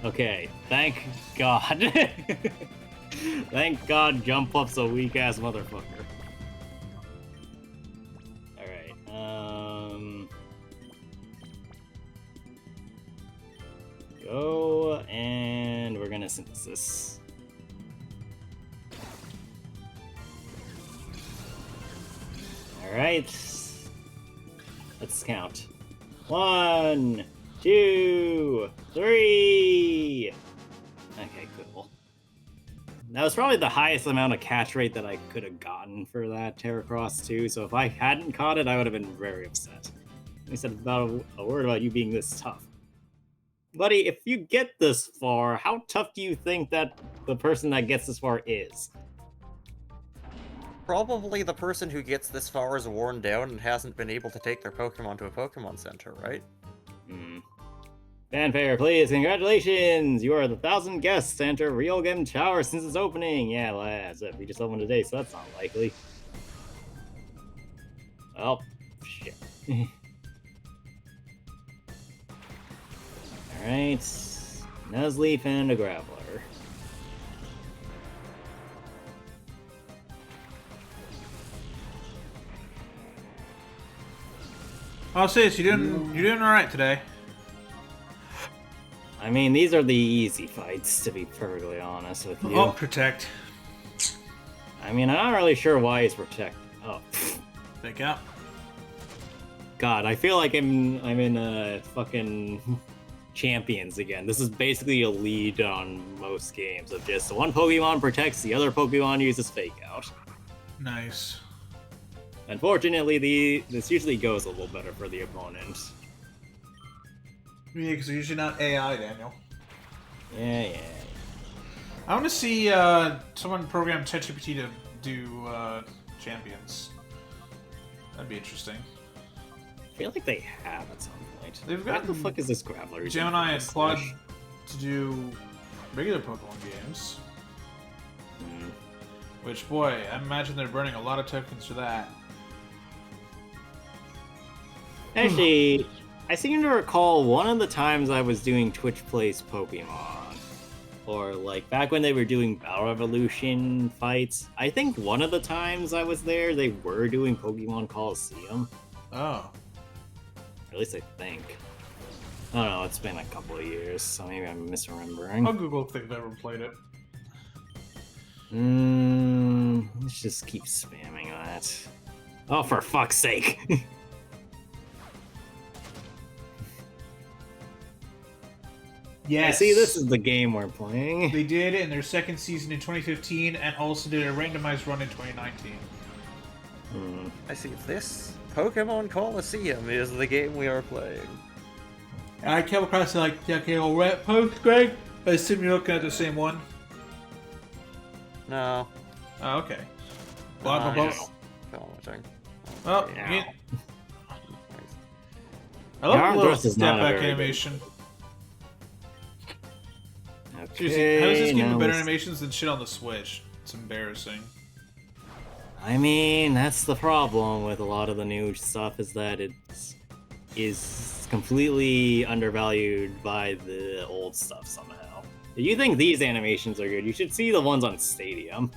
Okay, thank God. Thank God Jump Up's a weak-ass motherfucker. Go, and we're gonna synthesis. Alright. Let's count. 1, 2, 3! Okay, cool. That was probably the highest amount of catch rate that I could have gotten for that Heracross too, so if I hadn't caught it, I would have been very upset. I said about a word about you being this tough. Buddy, if you get this far, how tough do you think that the person that gets this far is? Probably the person who gets this far is worn down and hasn't been able to take their Pokemon to a Pokemon Center, right? Fanfare, please, congratulations! You are the 1,000th guest to enter Real Game Tower since its opening! Yeah, lads, we just opened today, so that's not likely. Well, shit. Alright, Nuzleaf and a Graveler. I'll say this, you're doing all right today. I mean, these are the easy fights, to be perfectly honest with you. Oh, protect. I mean, I'm not really sure why he's protected. Oh, Pick out. God, I feel like I'm in fucking Champions again. This is basically a lead on most games of just one Pokemon protects, the other Pokemon uses Fake Out. Nice. Unfortunately, this usually goes a little better for the opponent. Yeah, because they're usually not AI, Daniel. Yeah. I want to see someone program ChatGPT to do champions. That'd be interesting. I feel like they have at some point. They've What gotten the fuck is this Graveler? using Gemini for and this Claude fish? to do regular Pokemon games. Which, boy, I imagine they're burning a lot of tokens for that. Actually, I seem to recall one of the times I was doing Twitch Plays Pokemon. or like back when they were doing Battle Revolution fights. I think one of the times I was there, they were doing Pokemon Colosseum. Oh. At least I think. I don't know, it's been a couple of years, so maybe I'm misremembering. I'll Google if they've ever played it. Let's just keep spamming that. Oh, for fuck's sake! Yes. I see, this is the game we're playing. They did it in their second season in 2015 and also did a randomized run in 2019. I see. This Pokemon Colosseum is the game we are playing. I came across it like decade old red post, Greg. I assume you're looking at the same one. No. Oh, okay. No, Well, I'm well, just commenting. well, Yeah. yeah. I love Yarn the little Thrust is step not a back very good- animation. Okay, Seriously, how does this game now have better let's- animations than shit on the Switch? It's embarrassing. I mean, that's the problem with a lot of the new stuff, is that it is completely undervalued by the old stuff somehow. If you think these animations are good, you should see the ones on Stadium.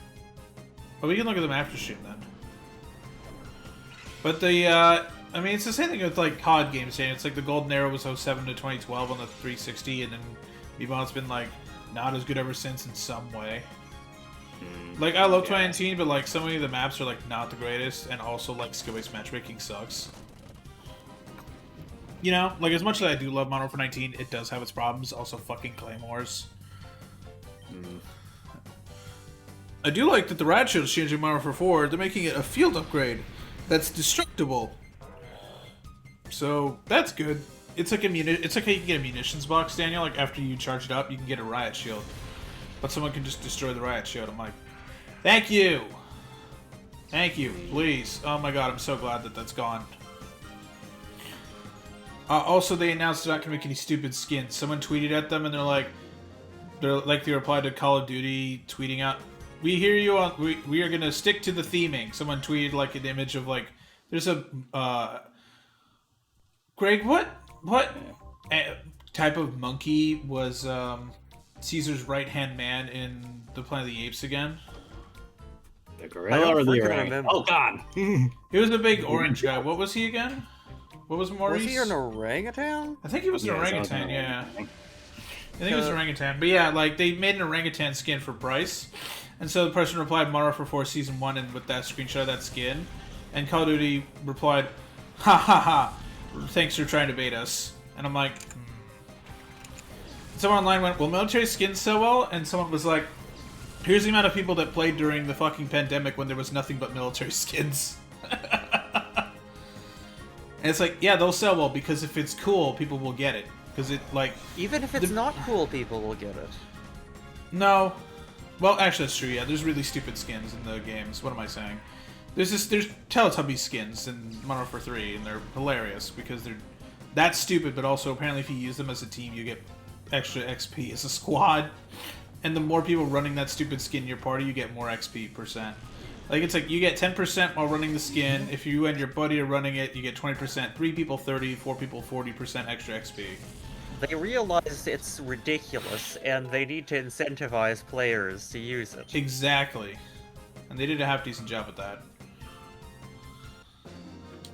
But we can look at them after stream then. But the, I mean, it's the same thing with like COD games. It's like the golden era was 07 to 2012 on the 360, and then Evo's been like not as good ever since in some way. Like, I love 2019, but like so many of the maps are like not the greatest, and also like skill-based matchmaking sucks. You know, like as much as I do love Modern Warfare 19, it does have its problems. Also, fucking claymores. I do like that the Rad Shield's changing Modern Warfare 4. They're making it a field upgrade that's destructible. So that's good. It's like it's like how you can get a munitions box, Daniel. Like after you charge it up, you can get a riot shield, but someone can just destroy the riot shield. I'm like, thank you, please. Oh my god, I'm so glad that that's gone. Also, they announced they're not gonna make any stupid skins. Someone tweeted at them, and they replied to Call of Duty tweeting out, "We hear you on. We are gonna stick to the theming." Someone tweeted like an image of like there's a Greg, what type of monkey was Caesar's right-hand man in the Planet of the Apes again? The gorilla or the freaking orangutan? remember. Oh god! He was a big orange guy. What was he again? What was Maurice? Was he an orangutan? I think he was an Yeah, sounds orangutan, like yeah. orangutan. I think it was an orangutan. But yeah, like, they made an orangutan skin for price. And so the person replied, Modern Warfare 4 Season 1, and with that screenshot of that skin. And Call of Duty replied, ha ha ha, thanks for trying to bait us. And I'm like, Someone online went, will military skins sell well? And someone was like, here's the amount of people that played during the fucking pandemic when there was nothing but military skins. And it's like, yeah, they'll sell well, because if it's cool, people will get it. Because it, like... Even if it's not cool, people will get it. No. Well, actually, that's true, yeah. There's really stupid skins in the games. What am I saying? There's Teletubby skins in Modern Warfare 3, and they're hilarious, because they're that stupid, but also, apparently, if you use them as a team, you get extra XP as a squad. And the more people running that stupid skin in your party, you get more XP %. Like, it's like, you get 10% while running the skin. If you and your buddy are running it, you get 20%. 3 people 30, 4 people 40% extra XP. They realize it's ridiculous, and they need to incentivize players to use it. Exactly. And they did a half-decent job with that.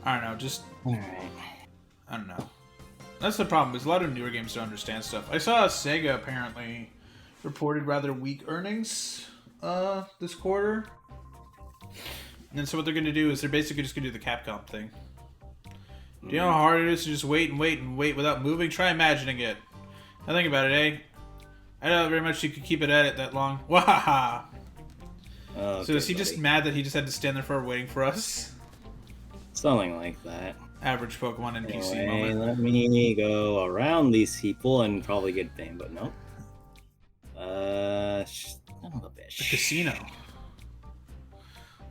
I don't know, just... Alright. I don't know. That's the problem, is a lot of newer games don't understand stuff. I saw Sega, apparently, reported rather weak earnings this quarter. And so what they're going to do is they're basically just going to do the Capcom thing. Do you know how hard it is to just wait and wait and wait without moving? Try imagining it. Now think about it, eh? I doubt very much you could keep it at it that long. Wahaha! So is he just mad that he just had to stand there for waiting for us? Something like that. Average Pokemon NPC Anyway, moment. let me go around these people and probably get banned, but no. Son of a bitch. The casino.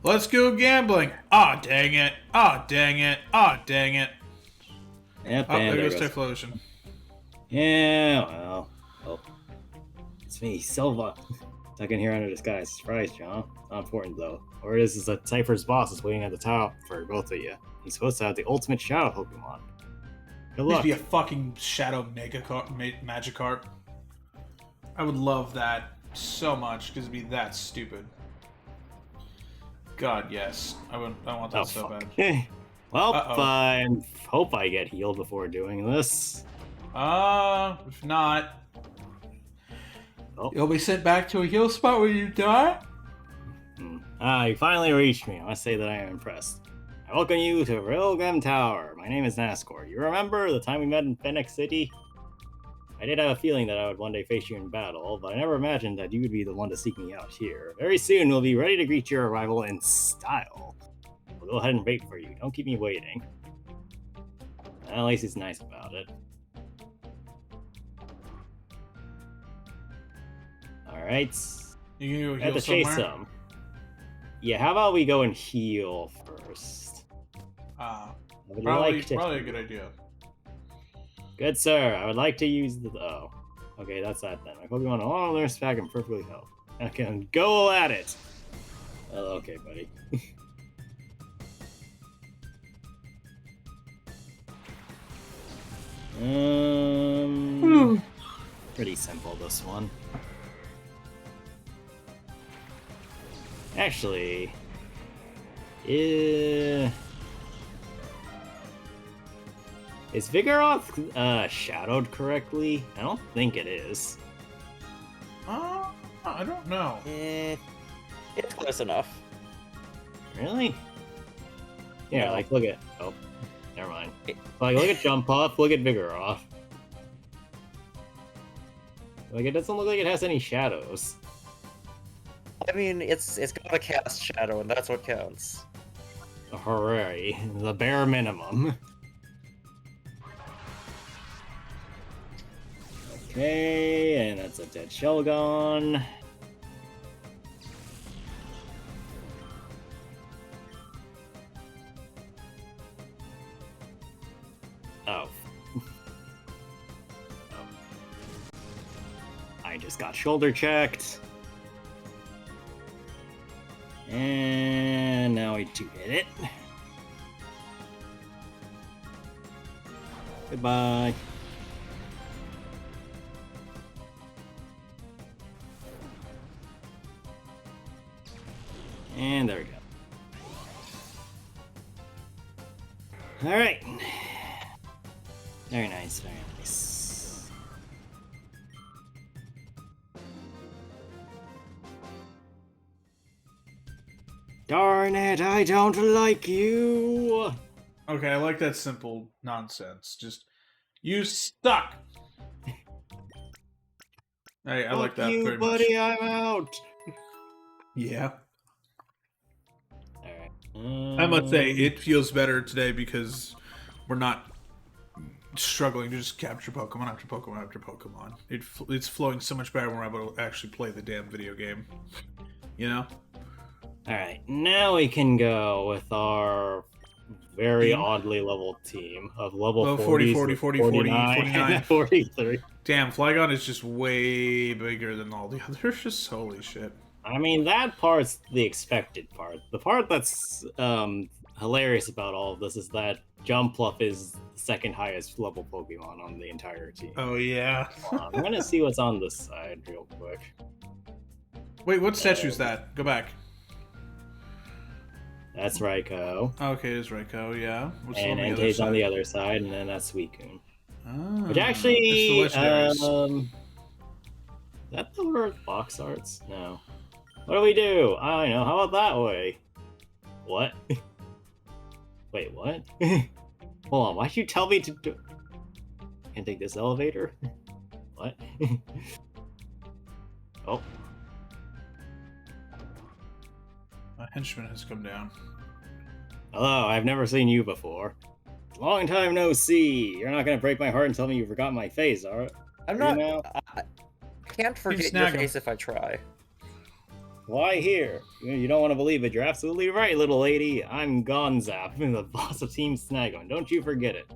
Let's go gambling! Aw, dang it! Aw, dang it! Aw, dang it! Yep, Oh, and there goes Typhlosion. Yeah, well. Oh. It's me, Silva. Stuck in here under disguise. Surprise, John. Not important, though. Or is the Cypher's boss is waiting at the top for both of you. He's supposed to have the ultimate shadow Pokemon. Good Please luck. be a fucking Shadow Magikarp. I would love that so much because it'd be that stupid. God, yes. I want that so fuck. bad. Well, Uh-oh. I hope I get healed before doing this. If not, Oh. you'll be sent back to a heal spot where you die? You finally reached me. I must say that I am impressed. I welcome you to Railgun Tower. My name is Nascor. You remember the time we met in Fennec City? I did have a feeling that I would one day face you in battle, but I never imagined that you would be the one to seek me out here. Very soon, we'll be ready to greet your arrival in style. We'll go ahead and wait for you. Don't keep me waiting. At least he's nice about it. Alright. You can go I have heal to chase somewhere? him. Yeah, how about we go and heal first? I would like to Probably a good idea. Good sir, I would like to use the... Oh. Okay, that's that then. My Pokemon all learn back and perfectly healthy. I can go at it! Oh, okay, buddy. Pretty simple, this one. Actually... Is Vigoroth shadowed correctly? I don't think it is. I don't know. It's close enough. Really? Yeah, No. like look at... Oh, never mind. Like look at Jump Off, look at Vigoroth. Like it doesn't look like it has any shadows. I mean, it's got a cast shadow, and that's what counts. Hooray, the bare minimum. Okay, and that's a dead Shelgon. Oh. I just got shoulder checked. And now we two-hit it. Goodbye. And there we go. Alright. Very nice, very nice. Darn it, I don't like you! Okay, I like that simple nonsense. Just, you suck! I like that you, very buddy, much. I'm out! Yeah. Alright. I must say, it feels better today because we're not struggling to just capture Pokemon after Pokemon after Pokemon. It's flowing so much better when we're able to actually play the damn video game. You know? Alright, now we can go with our very Team? oddly leveled team of level 40, 40, 40, 49. 43. Damn, Flygon is just way bigger than all the others. Just holy shit. I mean, that part's the expected part. The part that's hilarious about all of this is that Jumpluff is the second highest level Pokemon on the entire team. Oh, yeah. I'm gonna see what's on this side real quick. Wait, what statue's that? Go back. That's Raikou. Okay, it's Raikou, yeah. What's And on the other Entei's on side? the other side, and then that's Suicune. Ah, Which actually, it's the legendaries. is that the word box arts? No. What do we do? I know. How about that way? What? Wait, what? Hold on. Why'd you tell me to do? Can't take this elevator. What? Oh. A henchman has come down. Hello. I've never seen you before. Long time no see. You're not gonna break my heart and tell me you forgot my face, are you? I'm not. now? I can't forget snag your 'em. face if I try. Why here? You don't want to believe it. You're absolutely right, little lady. I'm Gonzap, the boss of Team Snagman. Don't you forget it.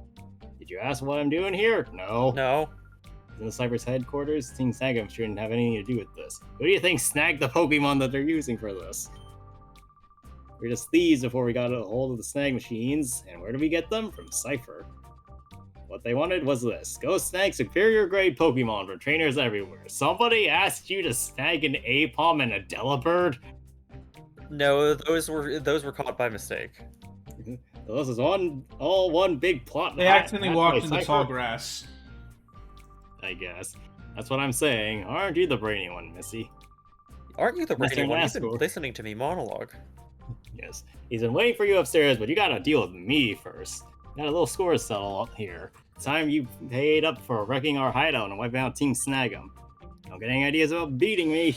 Did you ask what I'm doing here? No. No. In the Cyber's headquarters, Team Snagman shouldn't have anything to do with this. Who do you think snagged the Pokemon that they're using for this? We're just thieves before we got a hold of the snag machines. And where do we get them? From Cypher. What they wanted was this. Go snag superior grade Pokemon for trainers everywhere. Somebody asked you to snag an Apom and a Delibird? No, those were caught by mistake. This is all one big plot. They accidentally walked in the tall grass. I guess. That's what I'm saying. Aren't you the brainy one, Missy? Aren't you the brainy Mr. one? You've been Mascot. listening to me monologue. Yes. He's been waiting for you upstairs, but you gotta deal with me first. Got a little score to settle up here. It's time you paid up for wrecking our hideout and wiping out Team Snag'em. Don't get any ideas about beating me.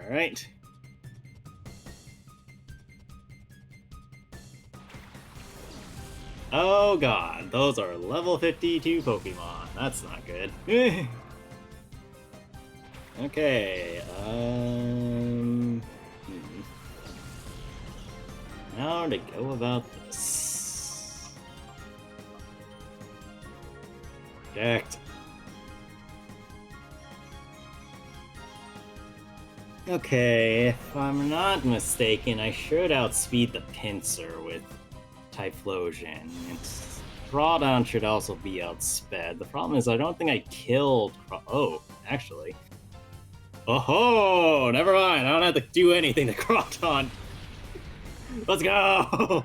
Alright. Oh god, those are level 52 Pokemon. That's not good. Okay, How to go about this? Jacked. Okay, if I'm not mistaken, I should outspeed the Pinsir with Typhlosion. And Groudon should also be outsped. The problem is I don't think I killed... Oh, actually. Oh, never mind. I don't have to do anything to Groudon. Let's go!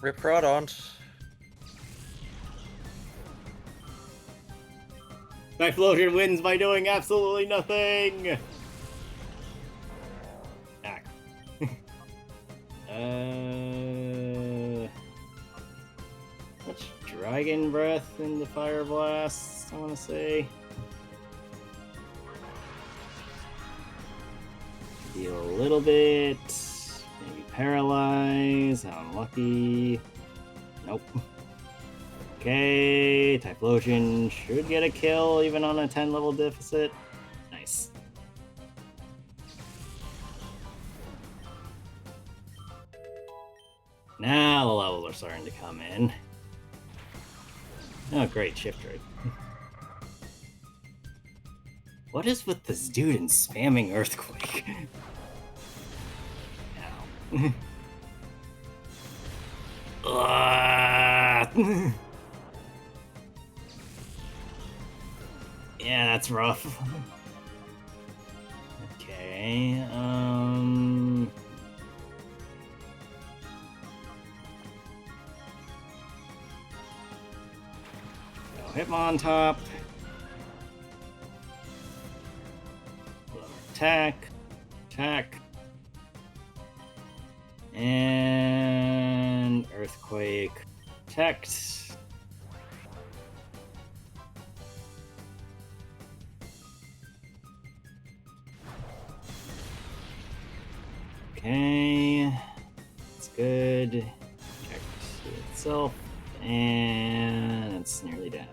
Rip Groudon. Typhlosion wins by doing absolutely nothing! Ack. Much Dragon Breath in the Fire Blast, I want to say. Deal a little bit. Maybe Paralyze. Unlucky. Nope. Okay, Typhlosion should get a kill even on a 10 level deficit. Nice. Now the levels are starting to come in. Oh, great, Shift Rate. What is with this dude and spamming Earthquake? Ow. Yeah, that's rough. Okay, Hitmontop. Attack. And Earthquake. Protect. Okay. That's good. Check itself. And it's nearly down.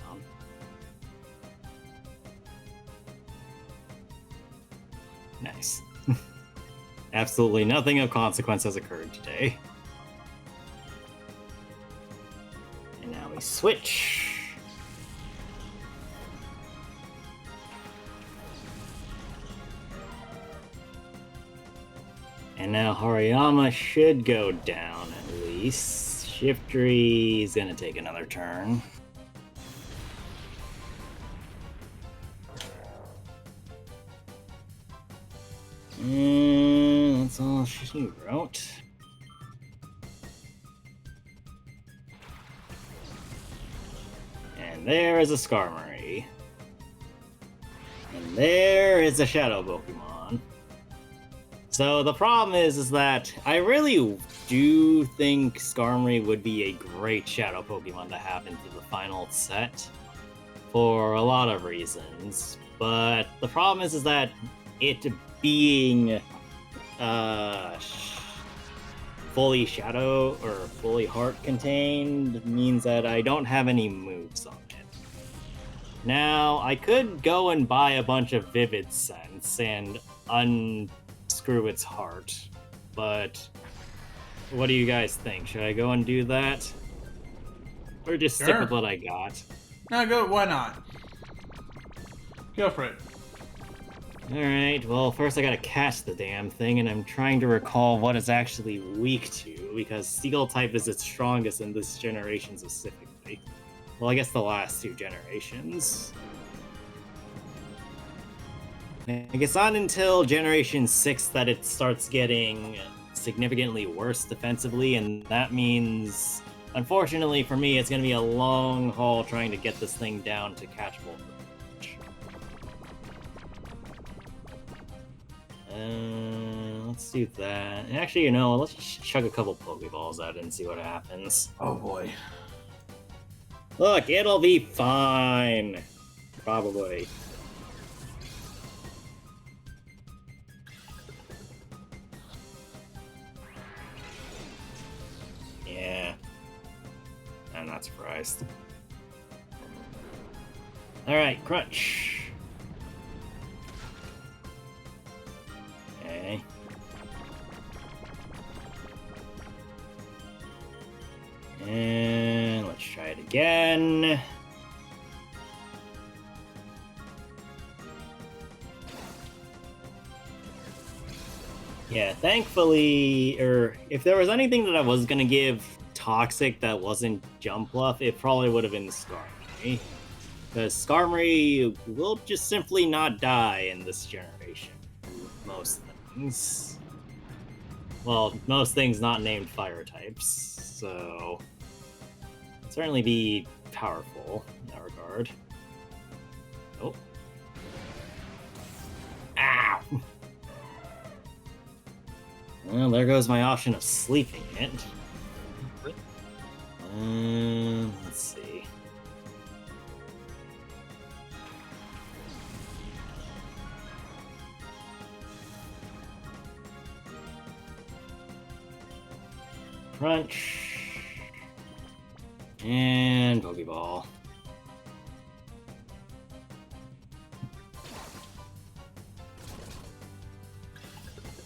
Nice. Absolutely nothing of consequence has occurred today. And now we switch. And now Hariyama should go down at least. Shiftry is gonna take another turn. And that's all she wrote. And there is a Skarmory. And there is a Shadow Pokemon. So the problem is that I really do think Skarmory would be a great Shadow Pokemon to have into the final set for a lot of reasons. But the problem is that it being fully Shadow or fully Heart contained means that I don't have any moves on it. Now, I could go and buy a bunch of Vivid Sense and unscrew its heart, but what do you guys think? Should I go and do that? Or just stick Sure. with what I got? No, go. Why not? Go for it. Alright, well, first I gotta catch the damn thing, and I'm trying to recall what it's actually weak to, because Steel type is its strongest in this generation specifically. Well, I guess the last 2 generations. I think it's not until Generation 6 that it starts getting significantly worse defensively, and that means, unfortunately for me, it's gonna be a long haul trying to get this thing down to catchable. Let's do that. Actually, you know, let's just chuck a couple Pokeballs at it and see what happens. Oh boy. Look, it'll be fine. Probably. Yeah. I'm not surprised. Alright, Crunch. Okay. And let's try it again. Yeah, thankfully, if there was anything that I was gonna give Toxic that wasn't Jump Bluff, it probably would have been Skarmory. Because Skarmory will just simply not die in this generation. Most things. Well, most things not named fire types, so certainly be powerful in that regard. Oh. Ow! Well, there goes my option of sleeping it. Let's see. Crunch. And Pokeball.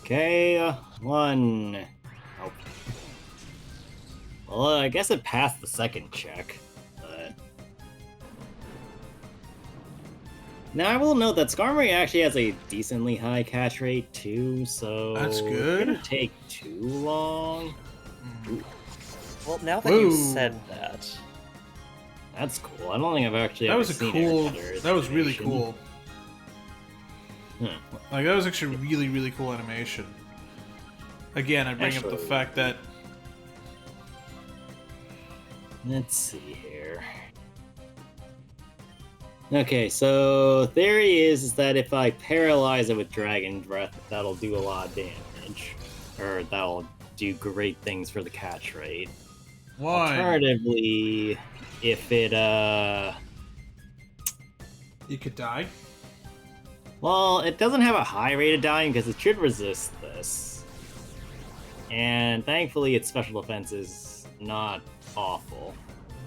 Okay, 1. Oh. Well, I guess it passed the second check, but... Now, I will note that Skarmory actually has a decently high catch rate, too, so... That's good. It didn't take too long. Well, now that you said that... That's cool. I don't think I've actually That ever was a seen cool. it. That was really cool. Huh. Like, that was actually really, really cool animation. Again, I bring up the Actually- fact that... Let's see here. Okay, so theory is that if I paralyze it with Dragon Breath, that'll do a lot of damage. Or that'll do great things for the catch rate. Why? Alternatively, if it, You could die? well, it doesn't have a high rate of dying because it should resist this. And thankfully, its special defense is not awful.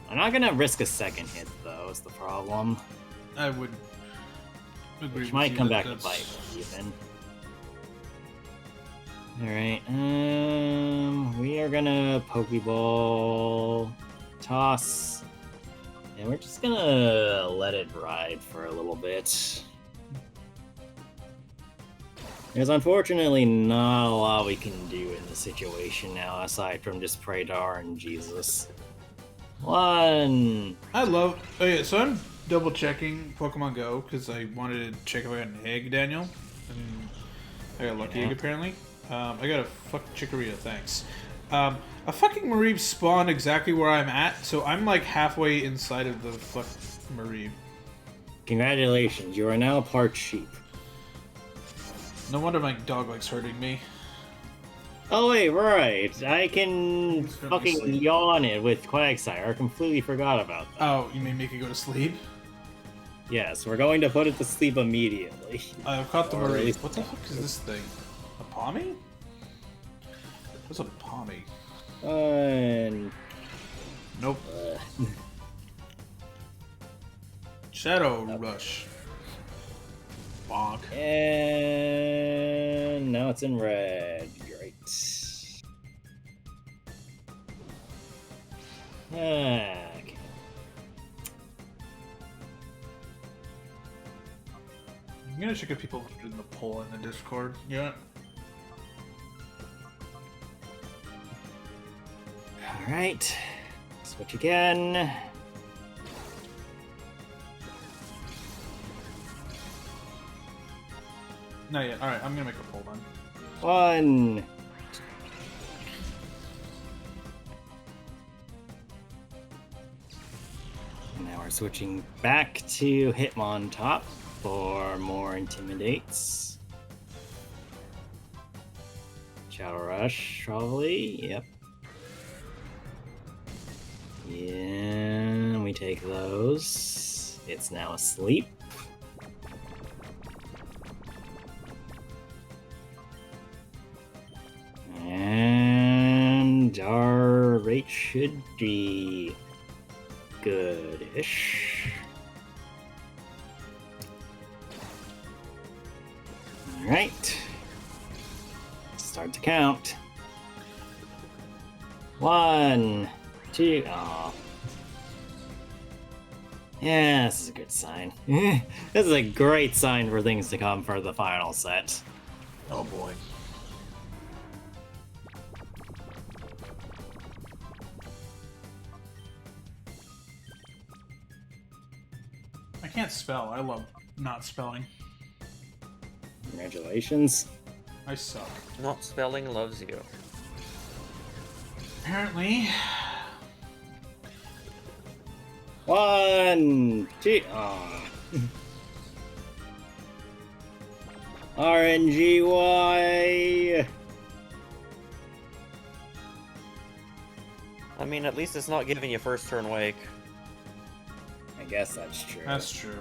I'm not gonna risk a second hit, though, is the problem. I would agree Which with might you come that back to that's- bite me, even. Alright, we are gonna Pokeball toss. And we're just gonna let it ride for a little bit. There's unfortunately not a lot we can do in this situation now, aside from just pray to RNGesus. 1. I love... Oh yeah, so I'm double checking Pokemon Go because I wanted to check if I got an egg, Daniel. And I got a lucky Yeah. egg, apparently. I got a fuck Chikorita, thanks. A fucking Mareep spawned exactly where I'm at, so I'm like halfway inside of the fuck Mareep. Congratulations, you are now part sheep. No wonder my dog likes hurting me. Oh wait, right. I can He's gonna be fucking asleep. yawn it with Quagsire. I completely forgot about that. Oh, you mean make it go to sleep? Yes, we're going to put it to sleep immediately. I've caught the Or at Mareep. least- What the fuck is this thing? A Pommy? What's a Pommy? And Nope. Shadow Rush. Bonk. and now it's in red. Great. Okay. I'm gonna check if people are doing the poll in the Discord. Yeah. Alright. Switch again. Not yet. Alright, I'm gonna make a poll then. 1. Now we're switching back to Hitmontop for more intimidates. Shadow Rush, probably. Yep. Yeah, we take those. It's now asleep. And our rate should be good-ish. Alright. Start to count. 1, 2. Aw. Yeah, this is a good sign. This is a great sign for things to come for the final set. Oh boy. I can't spell. I love not spelling. Congratulations. I suck. Not spelling loves you. Apparently. 1, 2. Aw. RNGY. I mean, at least it's not giving you first turn wake. I guess that's true. That's true.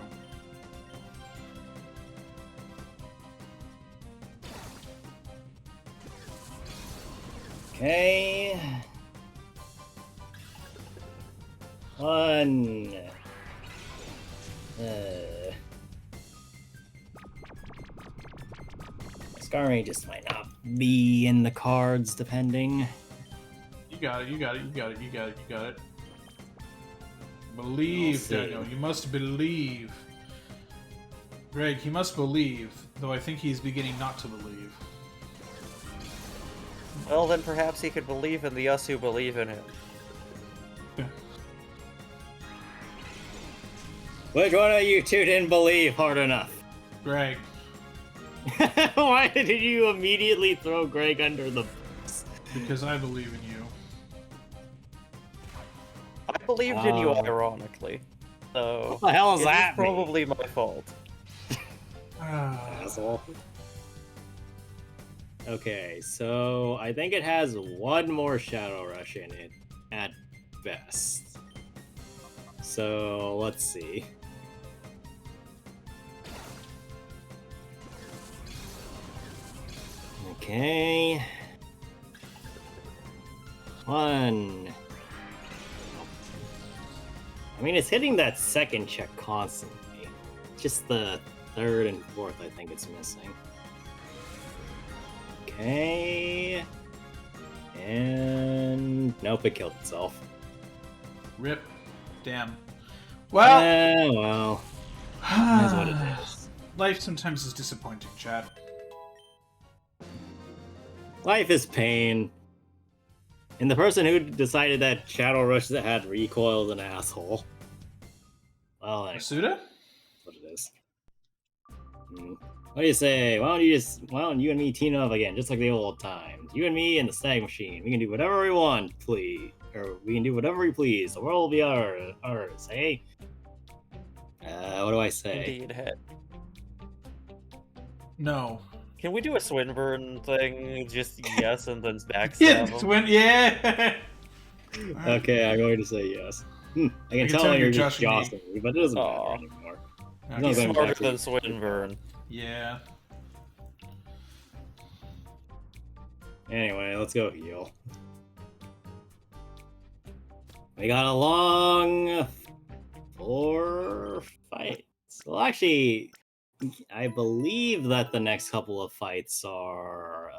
Okay. 1. Scar just might not be in the cards, depending. You got it, you got it, you got it, you got it, you got it. Believe, Daniel. You must believe. Greg, he must believe, though I think he's beginning not to believe. Well, then perhaps he could believe in the us who believe in him. Which one of you two didn't believe hard enough? Greg. Why did you immediately throw Greg under the bus? Because I believe in you. I believed in you, ironically. So What the hell does it that is probably my fault. Asshole. Okay, so I think it has one more Shadow Rush in it, at best. So, let's see. Okay. 1. I mean, it's hitting that second check constantly. Just the third and fourth, I think it's missing. Okay. And nope, it killed itself. Rip. Damn. Well. Well. That's what it is. Life sometimes is disappointing, chat. Life is pain. And the person who decided that Shadow Rush that had recoil is an asshole. Well, anyway, Masuda? that's what it is. What do you say? Why don't you and me team up again, just like the old times? You and me and the Stag Machine. We can do whatever we want, please. Or we can do whatever we please. The world will be ours, hey? What do I say? Indeed, head. No. Can we do a Swinburne thing? Just yes, and then backstab Yeah, him? twin. Yeah. Okay, I'm going to say yes. I can can tell you're just joshing me. jostling me, but it doesn't matter Aw. anymore. Okay. He's going smarter back to than you. Swinburne. Yeah. Anyway, let's go heal. We got a long 4 fights. Well, actually, I believe that the next couple of fights are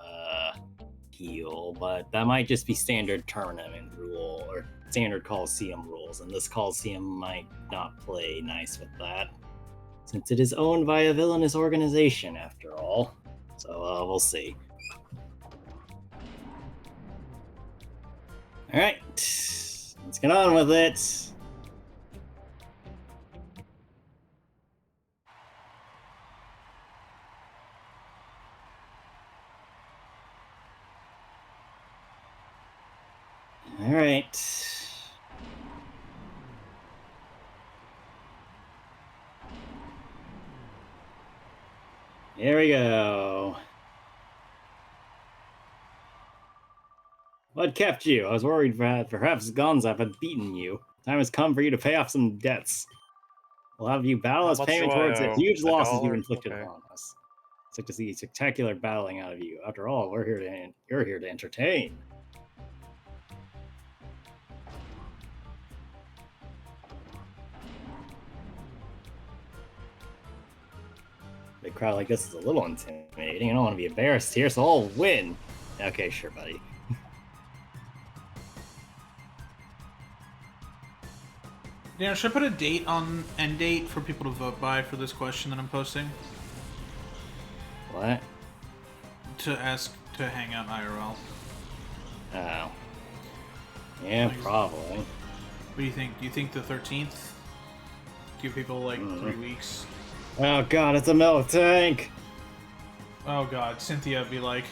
heal, but that might just be standard tournament rule or standard Colosseum rules, and this Colosseum might not play nice with that. since it is owned by a villainous organization, after all. So we'll see. All right, let's get on with it. All right. Here we go. What kept you? I was worried that perhaps Gonzap had beaten you. Time has come for you to pay off some debts. We'll have you battle How as much payment do I towards the owe? huge A losses you've dollar? inflicted Okay. upon us. It's like to see spectacular battling out of you. After all, you're here to entertain. A big crowd like this is a little intimidating. I don't want to be embarrassed here, so I'll win. Okay, sure, buddy. Yeah, should I put a date on end date for people to vote by for this question that I'm posting? What? To ask to hang out IRL. Oh. Yeah, Like- probably. What do you think? Do you think the 13th? Give people like 3 weeks. Oh god, it's a milk tank! Oh god, Cynthia would be like,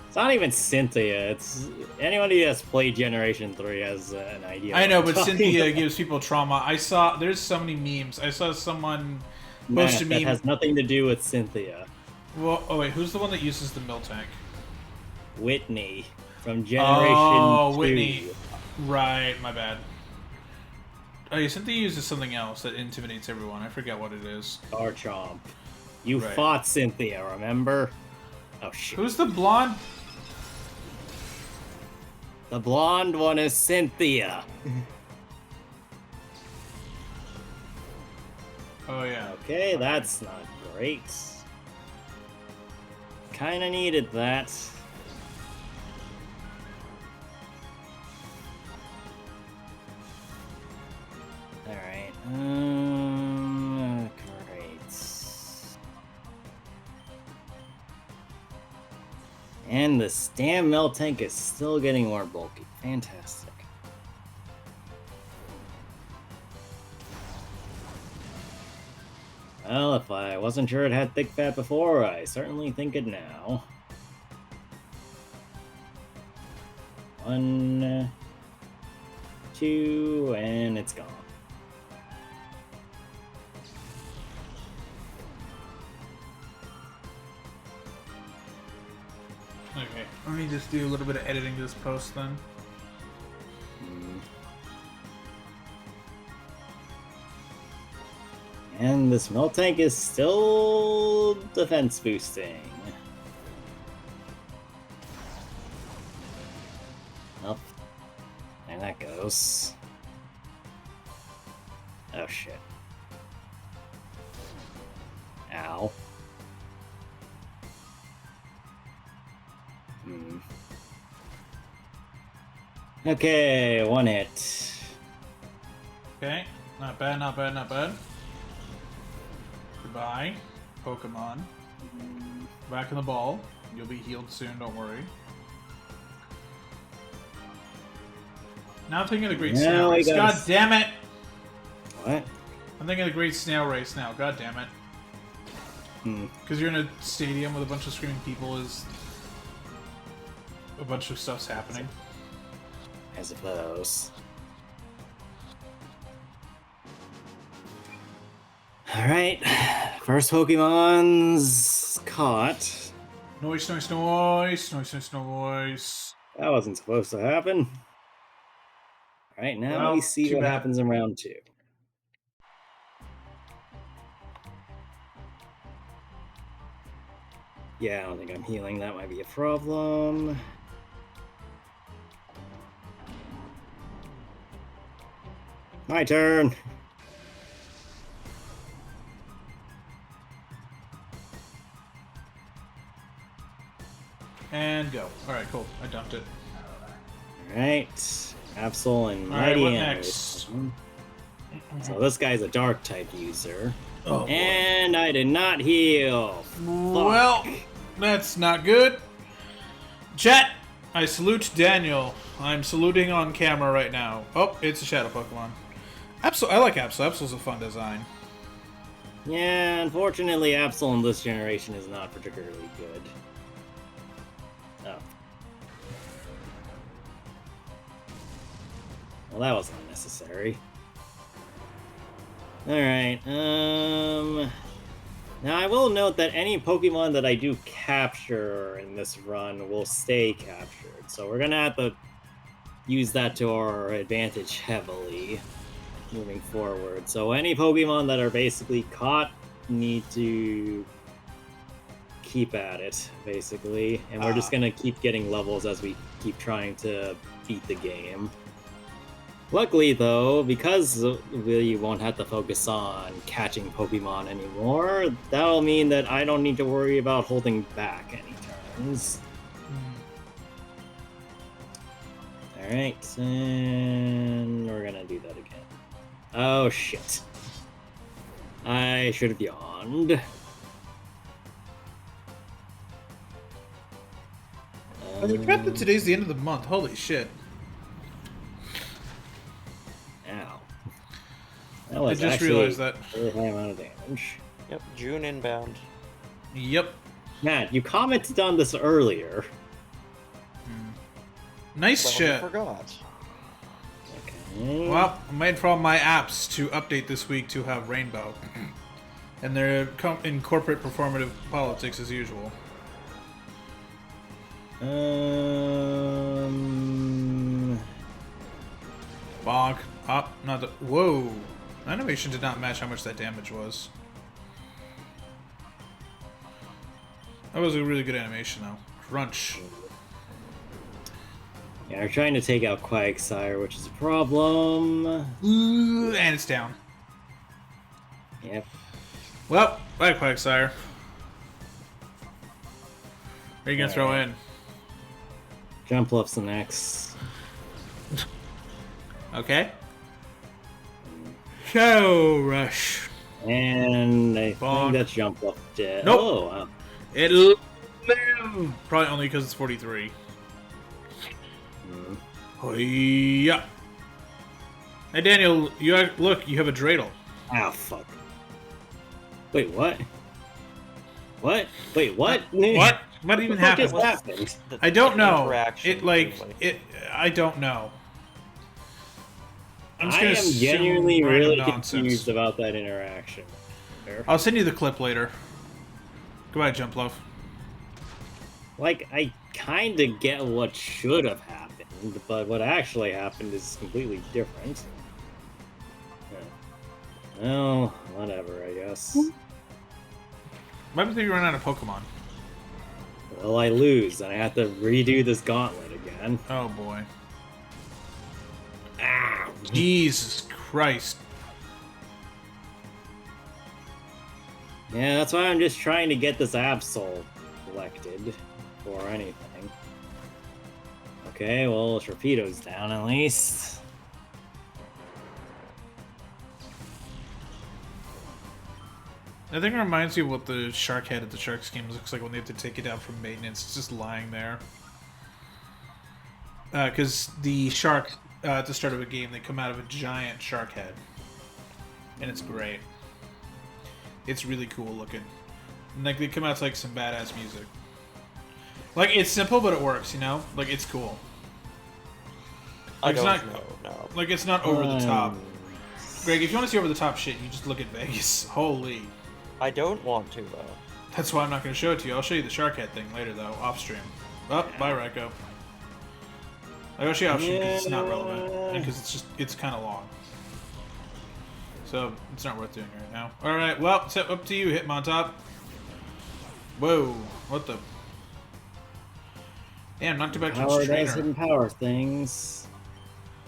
It's not even Cynthia, it's... Anybody that's played Generation 3 has an idea. I know, what I'm but talking Cynthia about. gives people trauma. There's so many memes. I saw someone Matt, post a that meme. has nothing to do with Cynthia. Well, oh wait, who's the one that uses the mill tank? Whitney, from Generation 2. Whitney. Right, my bad. Oh yeah, Cynthia uses something else that intimidates everyone. I forget what it is. Garchomp. You Right. fought Cynthia, remember? Oh shit. Who's the blonde? The blonde one is Cynthia. Oh yeah. Okay, that's not great. Kinda needed that. Alright, great. And the Stam Melt Tank is still getting more bulky. Fantastic. Well, if I wasn't sure it had thick fat before, I certainly think it now. 1, 2, and it's gone. Okay. Let me just do a little bit of editing to this post then. And this melt tank is still defense boosting. Up. There that goes. Oh shit. Ow. Okay, one hit. Okay. Not bad, not bad, not bad. Goodbye, Pokemon. Back in the ball. You'll be healed soon, don't worry. Now I'm thinking of the Great Snail Now we Race. gotta God damn it! What? I'm thinking of the Great Snail Race now. God damn it. Because you're in a stadium with a bunch of screaming people is... a bunch of stuff's happening. I suppose. Alright, first Pokemon's caught. Noise, noise, noise, noise, noise, noise. That wasn't supposed to happen. Alright, now Well, we see too what bad. happens in round 2. Yeah, I don't think I'm healing. That might be a problem. My turn. And go. Alright, cool. I dumped it. Alright. Absol and Alright, Mighty what Animal. next? So this guy's a dark type user. Oh, boy. And I did not heal. Well, Fuck. that's not good. Chat, I salute Daniel. I'm saluting on camera right now. Oh, it's a shadow Pokemon. Absol, I like Absol. Absol's a fun design. Yeah, unfortunately, Absol in this generation is not particularly good. Oh. Well, that was unnecessary. Alright, now I will note that any Pokemon that I do capture in this run will stay captured, so we're gonna have to use that to our advantage heavily moving forward. So any Pokemon that are basically caught need to keep at it, basically, and we're just gonna keep getting levels as we keep trying to beat the game. Luckily, though, because we won't have to focus on catching Pokemon anymore, that'll mean that I don't need to worry about holding back any turns. Alright, and we're gonna do that again. Oh, shit. I should have yawned. I forgot that today's the end of the month. Holy shit. Ow. That I was just actually realized that. a really high amount of damage. Yep, June inbound. Yep. Matt, you commented on this earlier. Nice Well, shit. I forgot. Okay. Well, I made for all my apps to update this week to have Rainbow. And they're in corporate performative politics as usual. Bonk. Up. Not the. Whoa. Animation did not match how much that damage was. That was a really good animation, though. Crunch. Yeah, we're trying to take out Quagsire, which is a problem. Ooh, and it's down. Yep. Well, bye, Quagsire. What are you gonna throw in? Jumpluff's next. Okay. Shadow Rush. And I Bonk. think that's Jumpluff dead. Nope. Oh, wow. It'll live. Probably only because it's 43. Yeah. Hey Daniel, look, you have a dreidel. Ah, fuck. Wait, what? What? Wait, what? What? What even What happened? just happened? I don't know. Interaction It like between, it. I don't know. I'm just I gonna am assume genuinely random really nonsense. confused about that interaction. There. I'll send you the clip later. Goodbye, Jumpluff. Like, I kind of get what should have happened, but what actually happened is completely different. Yeah. Well, whatever, I guess. What happens if you run out of Pokemon? Well, I lose, and I have to redo this gauntlet again. Oh boy. Ah! Jesus Christ. Yeah, that's why I'm just trying to get this Absol collected for anything. Okay, well, Sharpedo's down at least. I think it reminds me of what the shark head at the Sharks game looks like when they have to take it down from maintenance. It's just lying there. Because the shark, at the start of a game, they come out of a giant shark head. And it's great. It's really cool looking. And, like, they come out to, like, some badass music. Like, it's simple, but it works, you know? Like, it's cool. I Like, don't it's not, know. No. like, it's not over the top. Greg, if you want to see over the top shit, you just look at Vegas. Holy. I don't want to though. That's why I'm not going to show it to you. I'll show you the shark head thing later, though, off stream. Oh, bye, Raiko. I'll show you off stream because it's not relevant. And because it's kind of long. So, it's not worth doing right now. Alright, well, it's up to you, Hitmontop. Whoa, what the... Damn, not too bad Power does trainer. hidden power things.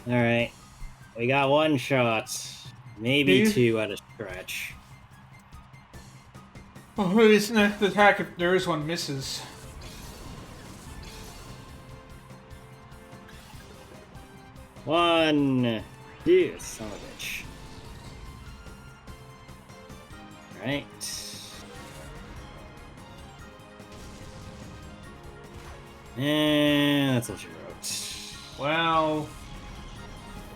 Alright. We got one shot. Maybe Please? two at a stretch. Oh, maybe it's not the attack if there is one misses. One, two, son of a bitch. Alright. And that's what you wrote. Well,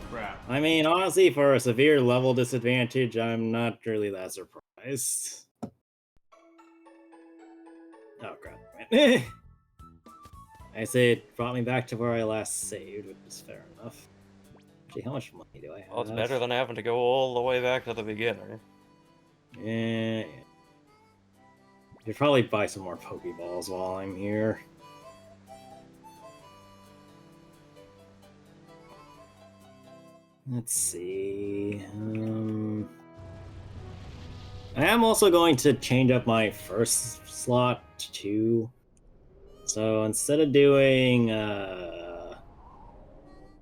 crap. I mean, honestly, for a severe level disadvantage, I'm not really that surprised. Oh, crap. I say it brought me back to where I last saved, which is fair enough. Actually, how much money do I have? Well, it's better than having to go all the way back to the beginning. Yeah. Should probably buy some more Pokeballs while I'm here. Let's see. I am also going to change up my first slot to 2. So instead of doing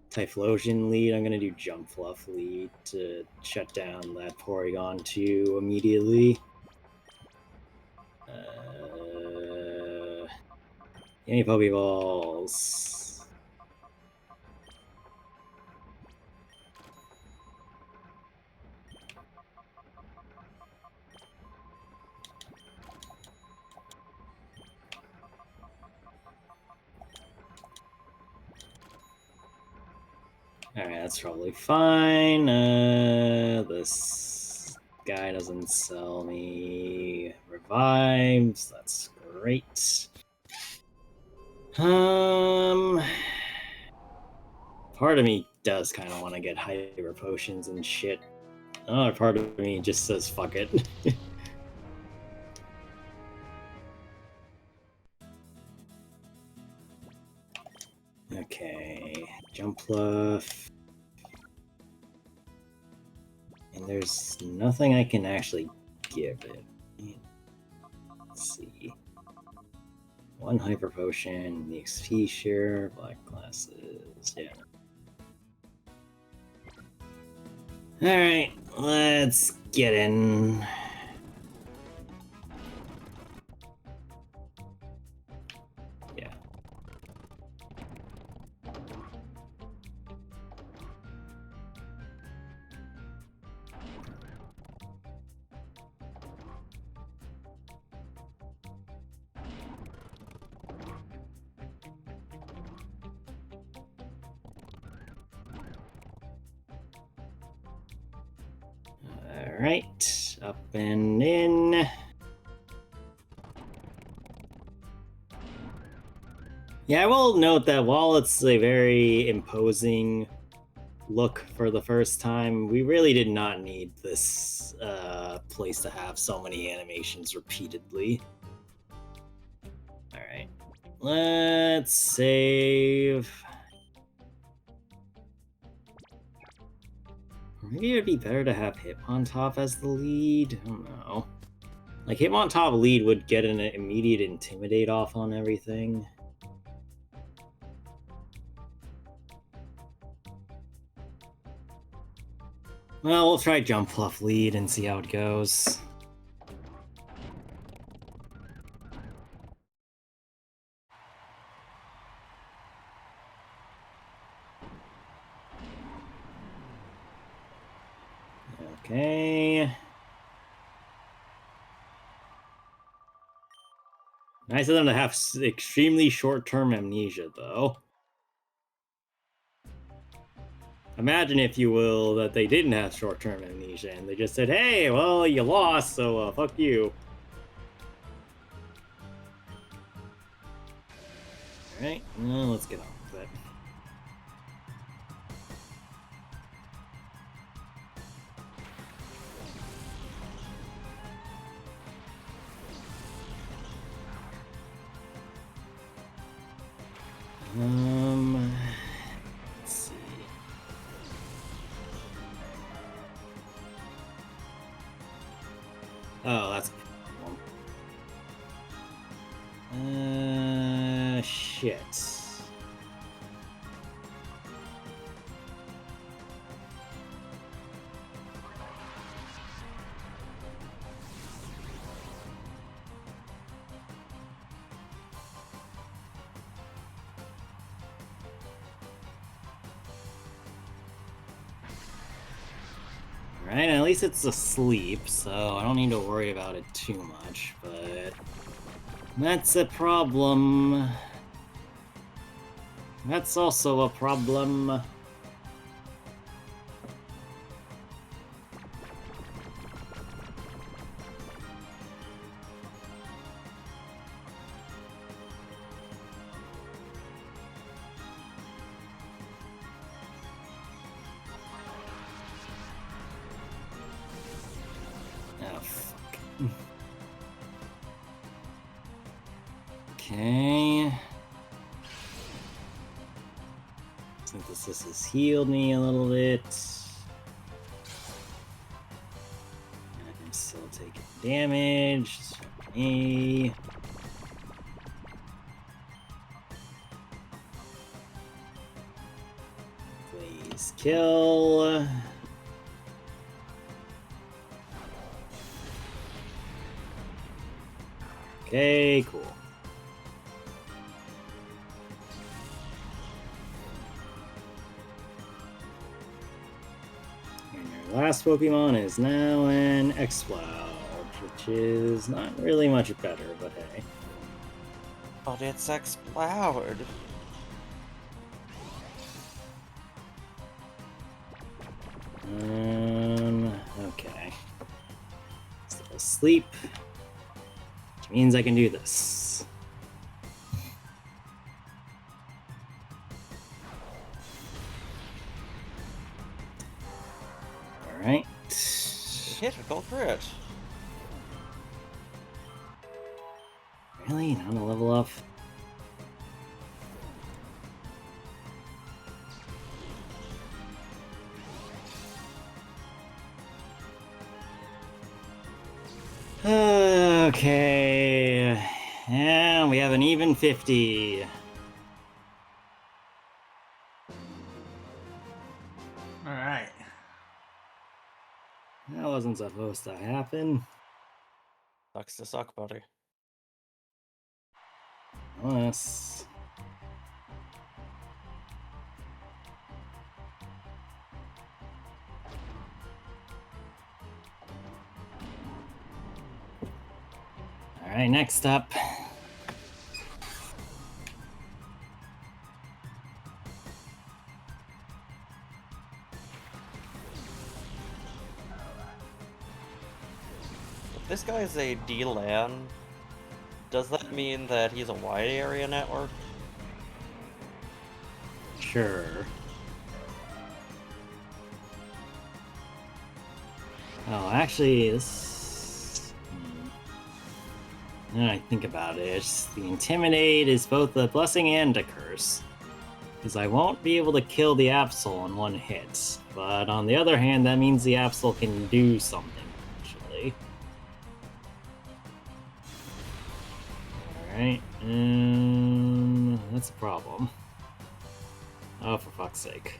Typhlosion lead, I'm going to do Jump Fluff lead to shut down that Porygon 2 immediately. Any Pokeballs? Alright, that's probably fine. This guy doesn't sell me revives. That's great. Part of me does kind of want to get hyper potions and shit. Another part of me just says fuck it. Okay, Jump Fluff. And there's nothing I can actually give it. Let's see. 1 Hyper Potion, the XP share, black glasses, yeah. Alright, let's get in. Yeah. Alright, up and in. Yeah, I will note that while it's a very imposing look for the first time, we really did not need this place to have so many animations repeatedly. Alright, let's save. Maybe it'd be better to have Hitmontop as the lead? I don't know. Like, Hitmontop lead would get an immediate Intimidate off on everything. Well, we'll try Jump Fluff lead and see how it goes. Okay. Nice of them to have extremely short-term amnesia, though. Imagine, if you will, that they didn't have short-term amnesia, and they just said, hey, well, you lost, so fuck you. Alright, well, let's get on with it. Let's see. Oh, that's a problem. Shit. Alright, at least it's asleep, so I don't need to worry about it too much, but that's a problem. That's also a problem. Oh, fuck. Okay. Synthesis has healed me a little bit. I'm still taking damage. Me. Please kill. Okay, cool. And your last Pokemon is now an Exploud, which is not really much better, but hey. But it's Exploud. Okay. Still asleep, which means I can do this. Alright. Critical crit. Really? Not a level up? Okay. And we have an even 50. Alright. That wasn't supposed to happen. Sucks to suck, buddy. Unless... Alright, next up. If this guy is a D-LAN, does that mean that he's a wide area network? Sure. Oh, actually, this... Now that I think about it, the Intimidate is both a blessing and a curse. Because I won't be able to kill the Absol in one hit. But on the other hand, that means the Absol can do something, actually. Alright, that's a problem. Oh, for fuck's sake.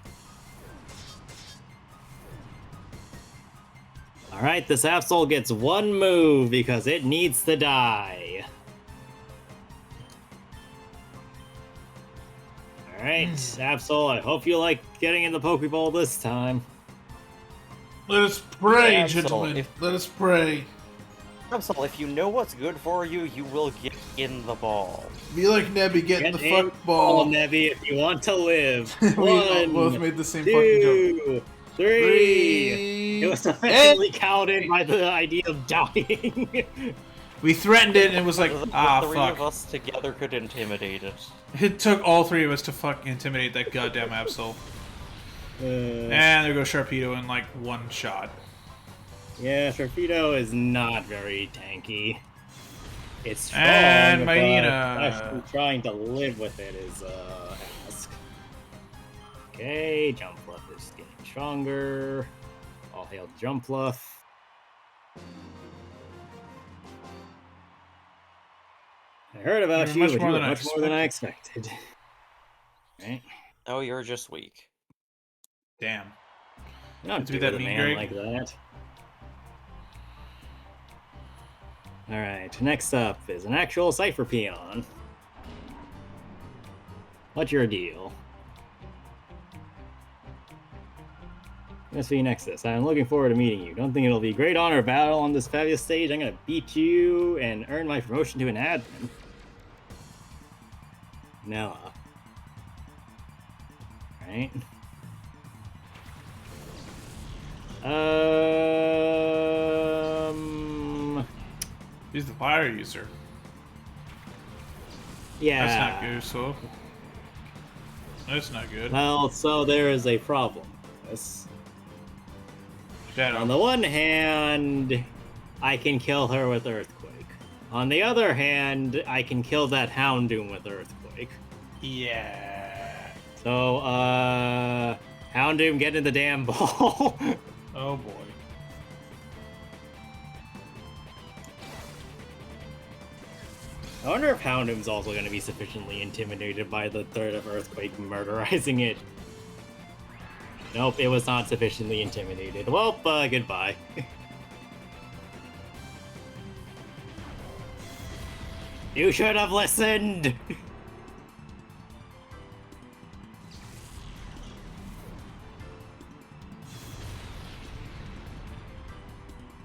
Alright, this Absol gets one move because it needs to die. Alright, Absol, I hope you like getting in the Pokeball this time. Let us pray, Yeah, gentlemen. if- Let us pray. Absol, if you know what's good for you, you will get in the ball. Be like Nebby, get in the in fuck ball. Nebby, if you want to live. We One, both made the same fucking joke. 2, 3. It was effectively counted by the idea of dying. We threatened it and it was like, The ah, three fuck. of us together could intimidate it. It took all three of us to fucking intimidate that goddamn Absol. And there goes Sharpedo in like one shot. Yeah, Sharpedo is not very tanky. It's strong, And but Mightyena. actually trying to live with it is a task. Okay, Jumpluff is getting stronger. All hail Jumpluff. I heard about You were you, much but more you were than I much more than I expected. Right? Oh, you're just weak. Damn. You don't To be do that the mean, man Greg? like that. Alright, next up is an actual Cypher Peon. What's your deal? Miss Nexus, I'm looking forward to meeting you. Don't think it'll be a great honor battle on this fabulous stage. I'm gonna beat you and earn my promotion to an admin. Noah. Right? He's the fire user. Yeah. That's not good, so. That's not good. Well, so there is a problem. Yes. Shadow. On the one hand, I can kill her with Earthquake. On the other hand, I can kill that Houndoom with Earthquake. Yeah. So, Houndoom, get in the damn ball. Oh boy. I wonder if Houndoom's also going to be sufficiently intimidated by the threat of Earthquake murderizing it. Nope, it was not sufficiently intimidated. Well, goodbye. You should have listened!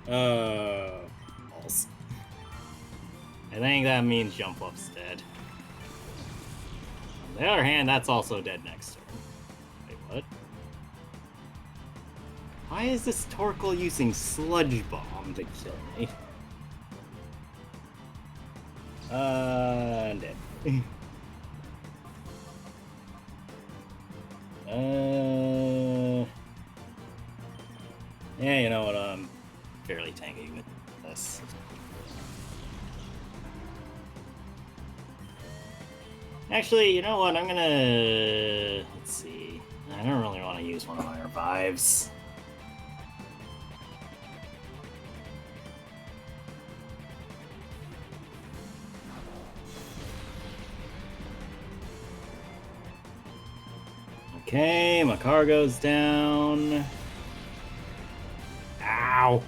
Balls. I think that means Jump Up's dead. On the other hand, that's also dead next turn. Wait, what? Why is this Torkoal using Sludge Bomb to kill me? I'm dead. Yeah, you know what, I'm fairly tanky with this. Actually, you know what, I'm gonna... Let's see. I don't really want to use one of my revives. Okay, my car goes down. Ow!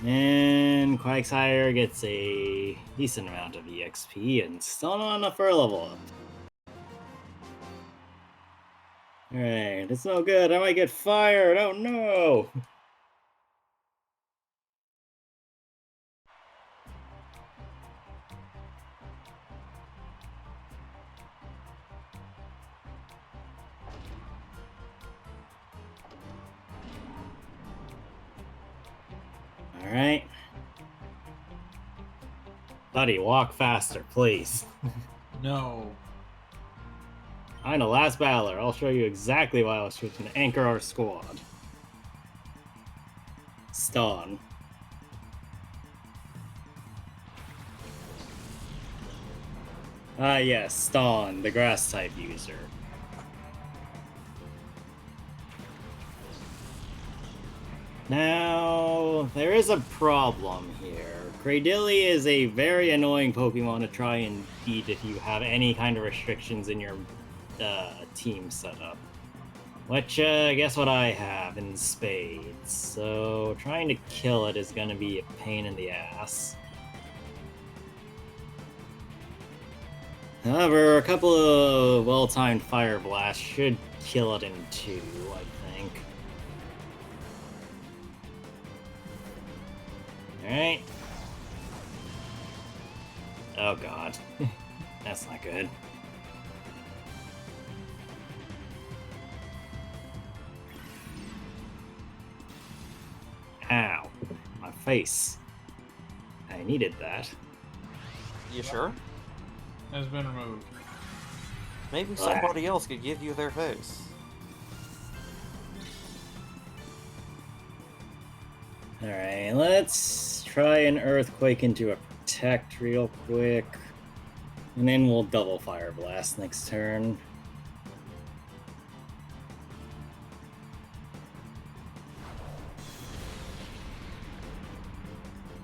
And Quagsire gets a decent amount of EXP and still not enough for a level up. Alright, it's no good. I might get fired. Oh no! Alright. Buddy, walk faster, please. No. I'm the last battler. I'll show you exactly why I was choosing to anchor our squad. Stun. Yes, Ston, the grass type user. Now, there is a problem here. Cradilly is a very annoying Pokemon to try and beat if you have any kind of restrictions in your team setup. Which, guess what I have in spades. So, trying to kill it is going to be a pain in the ass. However, a couple of well-timed Fire Blasts should kill it in 2, I think. Alright. Oh god. That's not good. Ow. My face. I needed that. You sure? Has been removed. Maybe somebody else could give you their face. Alright, let's try an Earthquake into a Protect real quick. And then we'll double Fire Blast next turn.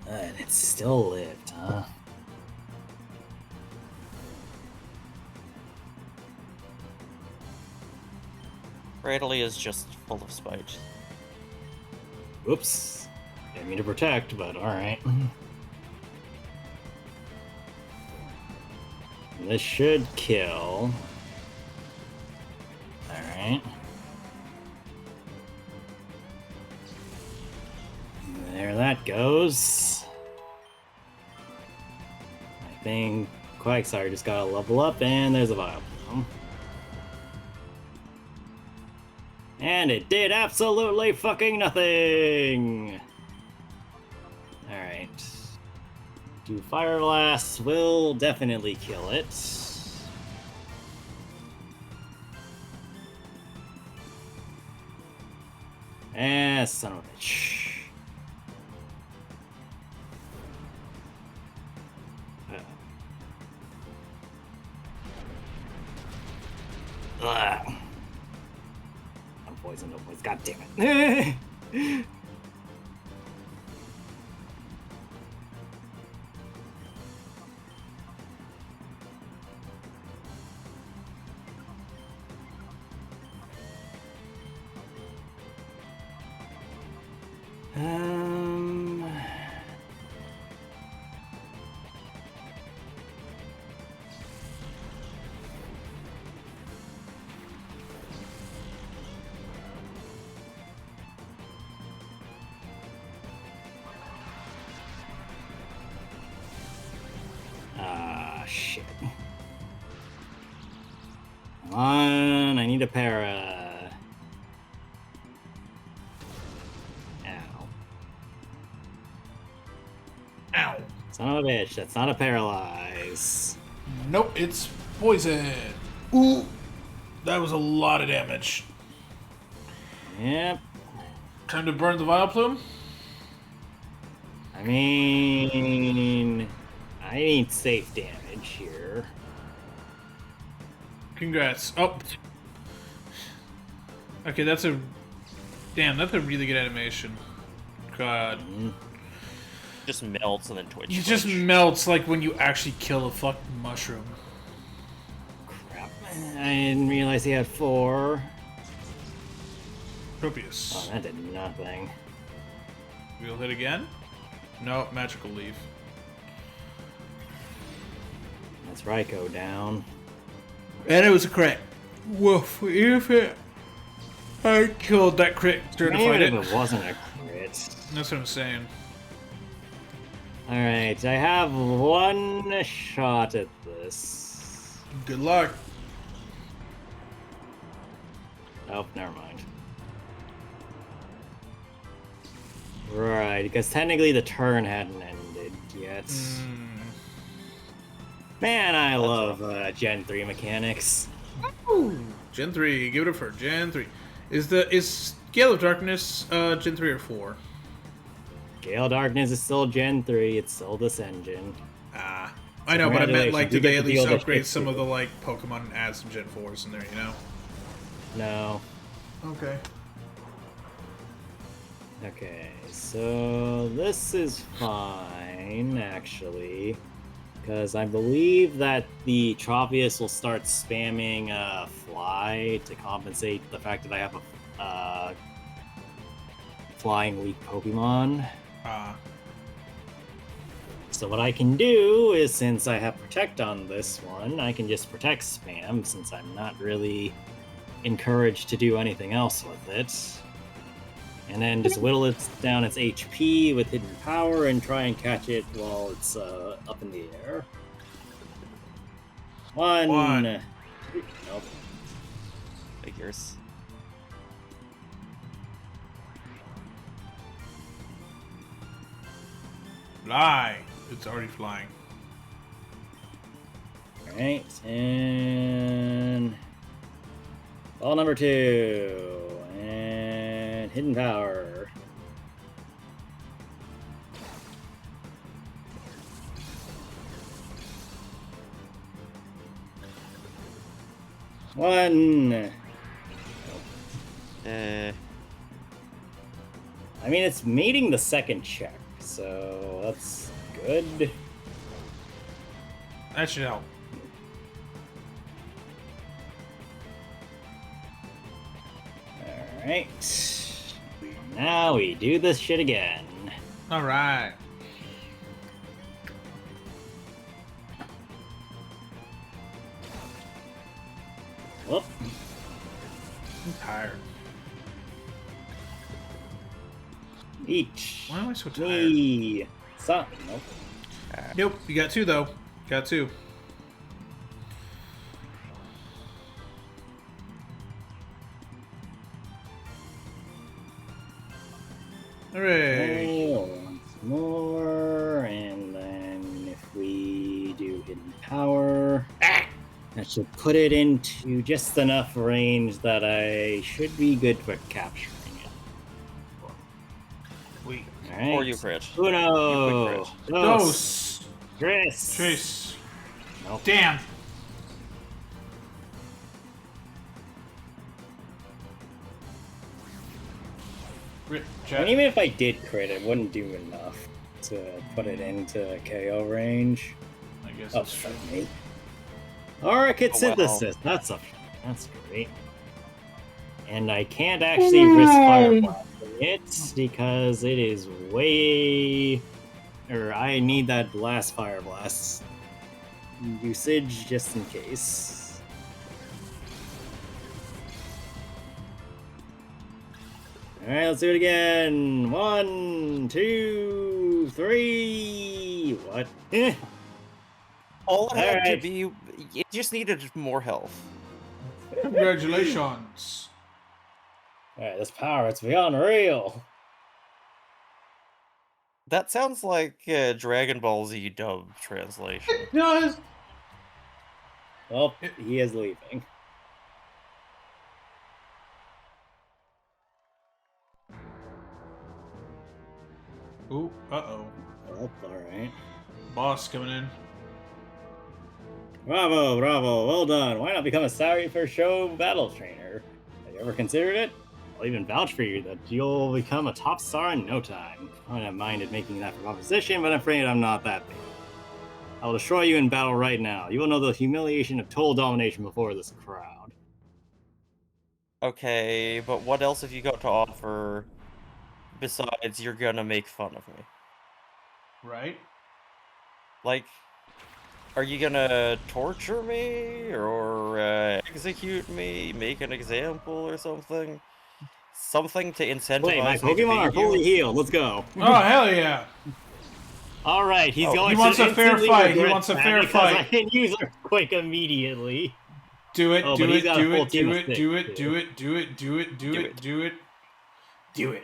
And it still lived, huh? Bradley is just full of spite. Whoops. Didn't mean to protect, but alright. This should kill. Alright. There that goes. I think Quagsire just gotta level up, and there's a Vileplume. And it did absolutely fucking nothing! Alright. Do Fire Blast will definitely kill it. Son of a bitch. I'm poisoned, no poison. God damn it. Shit. Come on, I need a para. Ow. Ow. Son of a bitch, that's not a paralyze. Nope, it's poison. Ooh, that was a lot of damage. Yep. Time to burn the Vileplume. I mean, I need safe damage here. Congrats. Oh. Okay, that's a... Damn, that's a really good animation. God. Just melts and then twitch. He just melts like when you actually kill a fucking mushroom. Crap. I didn't realize he had 4. Tropius. Oh, that did nothing. We'll hit again? No, magical leaf. That's Raikou down. And it was a crit. Woof. If it... I killed that crit during the fight. Even if it wasn't a crit. That's what I'm saying. Alright, I have 1 shot at this. Good luck. Oh, never mind. Right, because technically the turn hadn't ended yet. Man, I love Gen 3 mechanics. Ooh, Gen 3, give it a for Gen 3. Is Gale of Darkness Gen 3 or 4? Gale Darkness is still Gen 3, it's still this engine. Ah. I know, but I meant like, Congratulations, you did they get at to least deal with upgrade shit some of too. the like Pokemon and add some Gen 4s in there, you know? No. Okay. Okay, so this is fine, actually. Because I believe that the Tropius will start spamming Fly to compensate the fact that I have a flying weak Pokemon. So what I can do is, since I have Protect on this one, I can just Protect spam, since I'm not really encouraged to do anything else with it. And then just whittle it down its HP with Hidden Power and try and catch it while it's up in the air. One. Nope. Figures. Fly. It's already flying. Alright, and... Ball number 2. And Hidden Power. One. Eh. I mean, it's meeting the second check, so that's good. That should help. Alright. Now we do this shit again. Alright. Oh, I'm tired. each. Why am I so tired? Me. Something. Nope. Nope, you got 2 though. Got 2. Hooray! Okay, once more, and then if we do hidden power, that should put it into just enough range that I should be good for capturing it. Wait. All right. Or you crit. Uno. You quick Dos. Tres. Trace. Nope. Damn. And even if I did crit, it wouldn't do enough to put it into KO range. I guess Oh, that's true. fuck me. Orchid Oh, synthesis. That's great. And I can't actually risk fire blasting it because it is way. Or I need that last fire blast usage just in case. Alright, let's do it again. 1, 2, 3. What? All it had to Alright. be, it just needed more health. Congratulations. Alright, this power, it's beyond real. That sounds like a Dragon Ball Z dub translation. It does. Well, he is leaving. Ooh, uh-oh. Oh, alright. Boss coming in. Bravo, bravo, well done. Why not become a salary for show battle trainer? Have you ever considered it? I'll even vouch for you that you'll become a top star in no time. I wouldn't have minded making that proposition, but I'm afraid I'm not that big. I will destroy you in battle right now. You will know the humiliation of total domination before this crowd. Okay, but what else have you got to offer besides you're gonna make fun of me? Right? Like, are you gonna torture me or execute me, make an example or something? Something to incentivize Wait, my me to Pokemon are beat you? fully healed. Let's go. Oh, hell yeah. All right, he's Oh, going he wants to a fair instantly fight. He regret wants a that fair because fight. I can use Earthquake immediately. Do it, Oh, do but he's it, got a do full it, team do of it, six, do it, too. do it, do it, do it, do Do it, it. do it. Do it.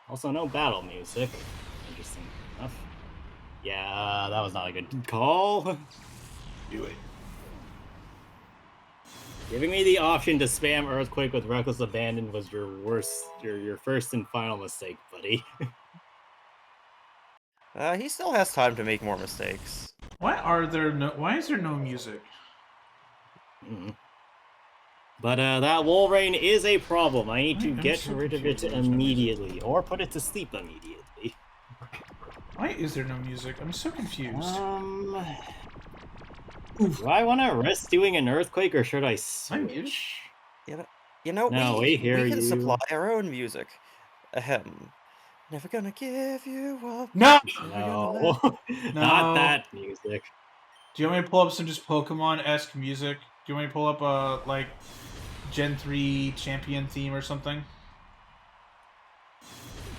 Also, no battle music. Interesting enough. Yeah, that was not a good call. Do it. Giving me the option to spam Earthquake with Reckless Abandon was your your first and final mistake, buddy. He still has time to make more mistakes. Why is there no music? But that Wolverine is a problem. I need to I'm get so rid of confused it why there's no music. immediately, or put it to sleep immediately. Why is there no music? I'm so confused. Do I want to risk doing an Earthquake, or should I I'm muted. switch? You know, No, we we hear can you. supply our own music. Ahem. Never gonna give you up. No! Never gonna No, let- not that music. Do you want me to pull up some just Pokemon-esque music? Do you want me to pull up like Gen 3 champion theme or something?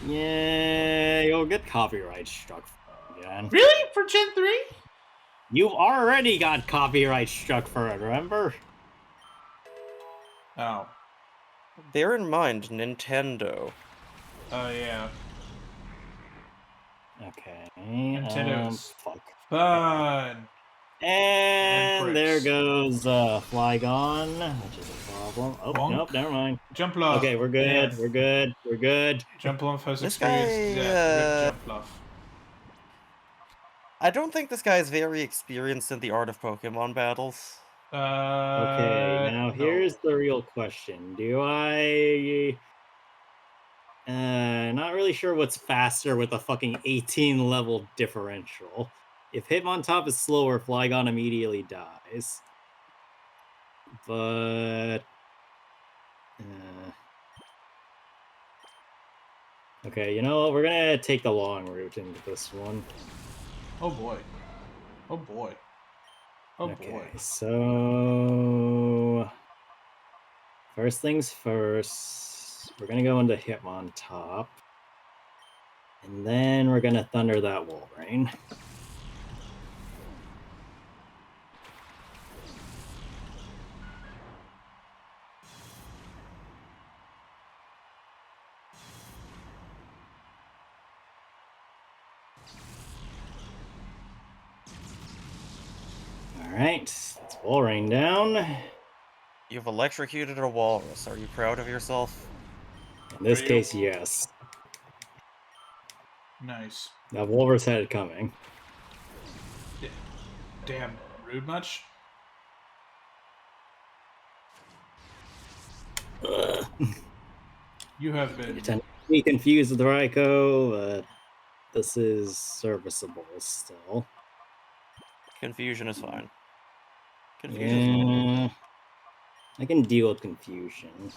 Yeah, you'll get copyright struck again. Really? For Gen 3? You've already got copyright struck for it, remember? Oh. Bear in mind, Nintendo. Oh, yeah. Okay. Nintendo's Fuck. fun. And there bricks. goes Flygon, which is a problem. Oh, Bonk. nope, never mind. Jumpluff. Okay, we're good, Death. we're good, we're good. Jumpluff has This experienced guy, death. Rip Jumpluff. I don't think this guy is very experienced in the art of Pokemon battles. Okay, now No. here's the real question. Do I... not really sure what's faster with a fucking 18 level differential. If Hitmontop is slower, Flygon immediately dies. But... okay, you know what? We're gonna take the long route into this one. Oh boy. Oh boy. Oh Okay, boy. so first things first, we're gonna go into Hitmontop, and then we're gonna thunder that Wolverine. All right, it's Wolverine down. You've electrocuted a walrus. Are you proud of yourself? In this Are you- case, yes. Nice. That Wolverine had it coming. Damn, rude much? Ugh. You have You been. tend to be confused with Raikou, but this is serviceable still. Confusion is fine. Confusion's normal. Yeah, I can deal with confusion.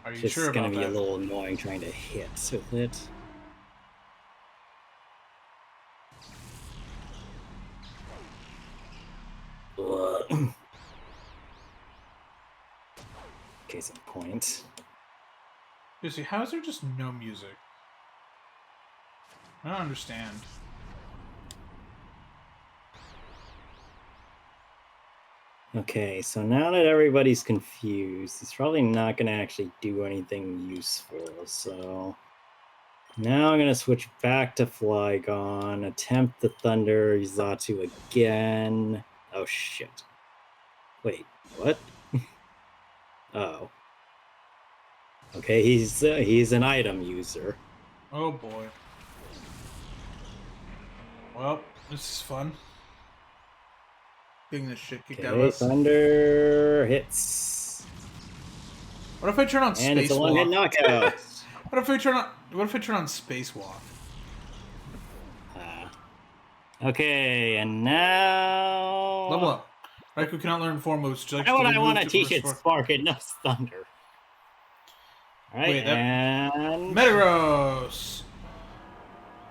Are you It's sure just gonna about be a that? little annoying trying to hit with it. Ugh. Case in point. Seriously, how is there just no music? I don't understand. Okay, so now that everybody's confused, he's probably not gonna actually do anything useful, so now I'm gonna switch back to Flygon, attempt the Thunder Izatu again. Oh shit. Wait, what? Oh. Okay, he's an item user. Oh boy. Well, this is fun. Getting this shit kicked out of Okay, us. Thunder hits. What if I turn on And it's a one-hit spacewalk? knockout. What if I turn on? What if I turn on spacewalk? Okay, and now Level up. Raikou cannot learn 4 moves. Would you like why to would I remove want to to teach it restore? Spark and no Thunder? Alright, Wait, that- and Metagross!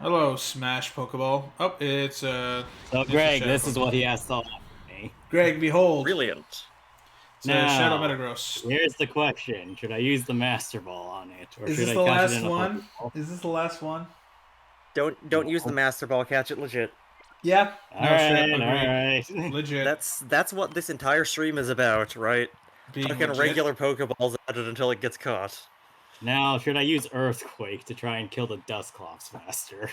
Hello, Smash Pokeball. Oh, it's so it's a Greg, Shadow this is Pokeball. what he has to offer me. Greg, behold. Brilliant. It's a Shadow Now, Metagross. here's the question: should I use the Master Ball on it, or Is should this I the catch it last in a one? Pokeball? Is this the last one? Don't use the No. Master Ball. Catch it legit. Yeah. No, straight up Alright, agree. alright. Legit. That's what this entire stream is about, right? Being Fucking legit. regular Pokeballs at it until it gets caught. Now, should I use Earthquake to try and kill the Dusclops faster?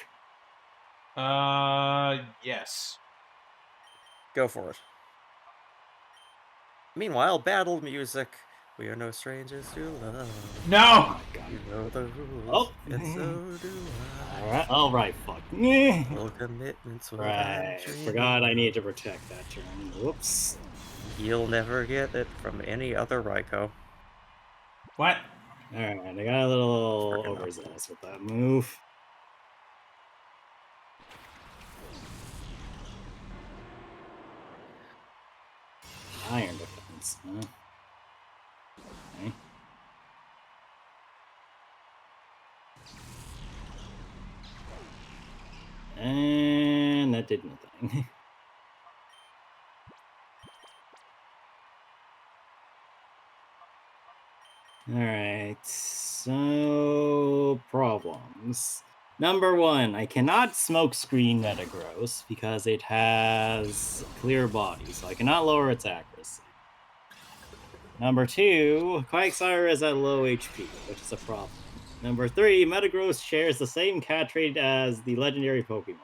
Yes. Go for it. Meanwhile, battle music. We are no strangers to love. No! Oh my god. You know the rules, Oh. and so do I. Alright, fuck. Full commitment's what Right, I'm dreaming forgot I of. need to protect that turn. Whoops. You'll never get it from any other Raikou. What? Alright, I got a little Freaking up. overzealous with that move. Iron defense, huh? Okay. And that did nothing. Alright, so problems. Number one, I cannot smoke screen Metagross because it has clear body, so I cannot lower its accuracy. Number two, Quagsire is at low HP, which is a problem. Number three, Metagross shares the same cat trait as the legendary Pokemon.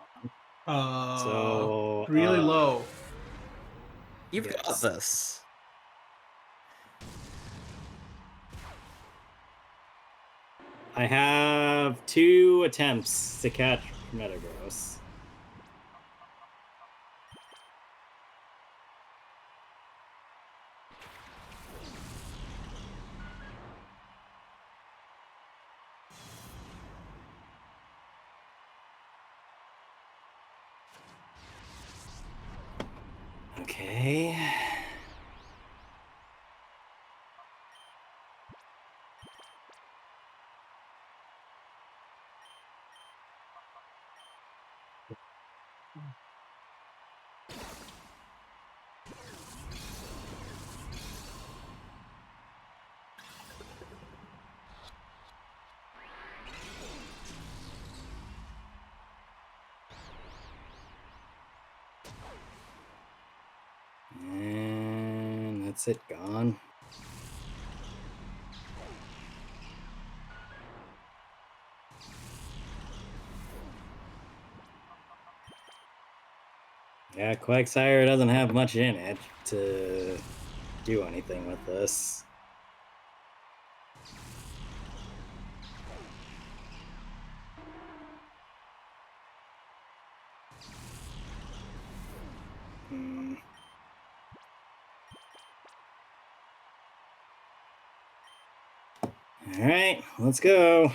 So really low. You've Yes. got this. I have 2 attempts to catch Metagross. Okay. That's it, gone. Yeah, Quagsire doesn't have much in it to do anything with this. Alright, let's go.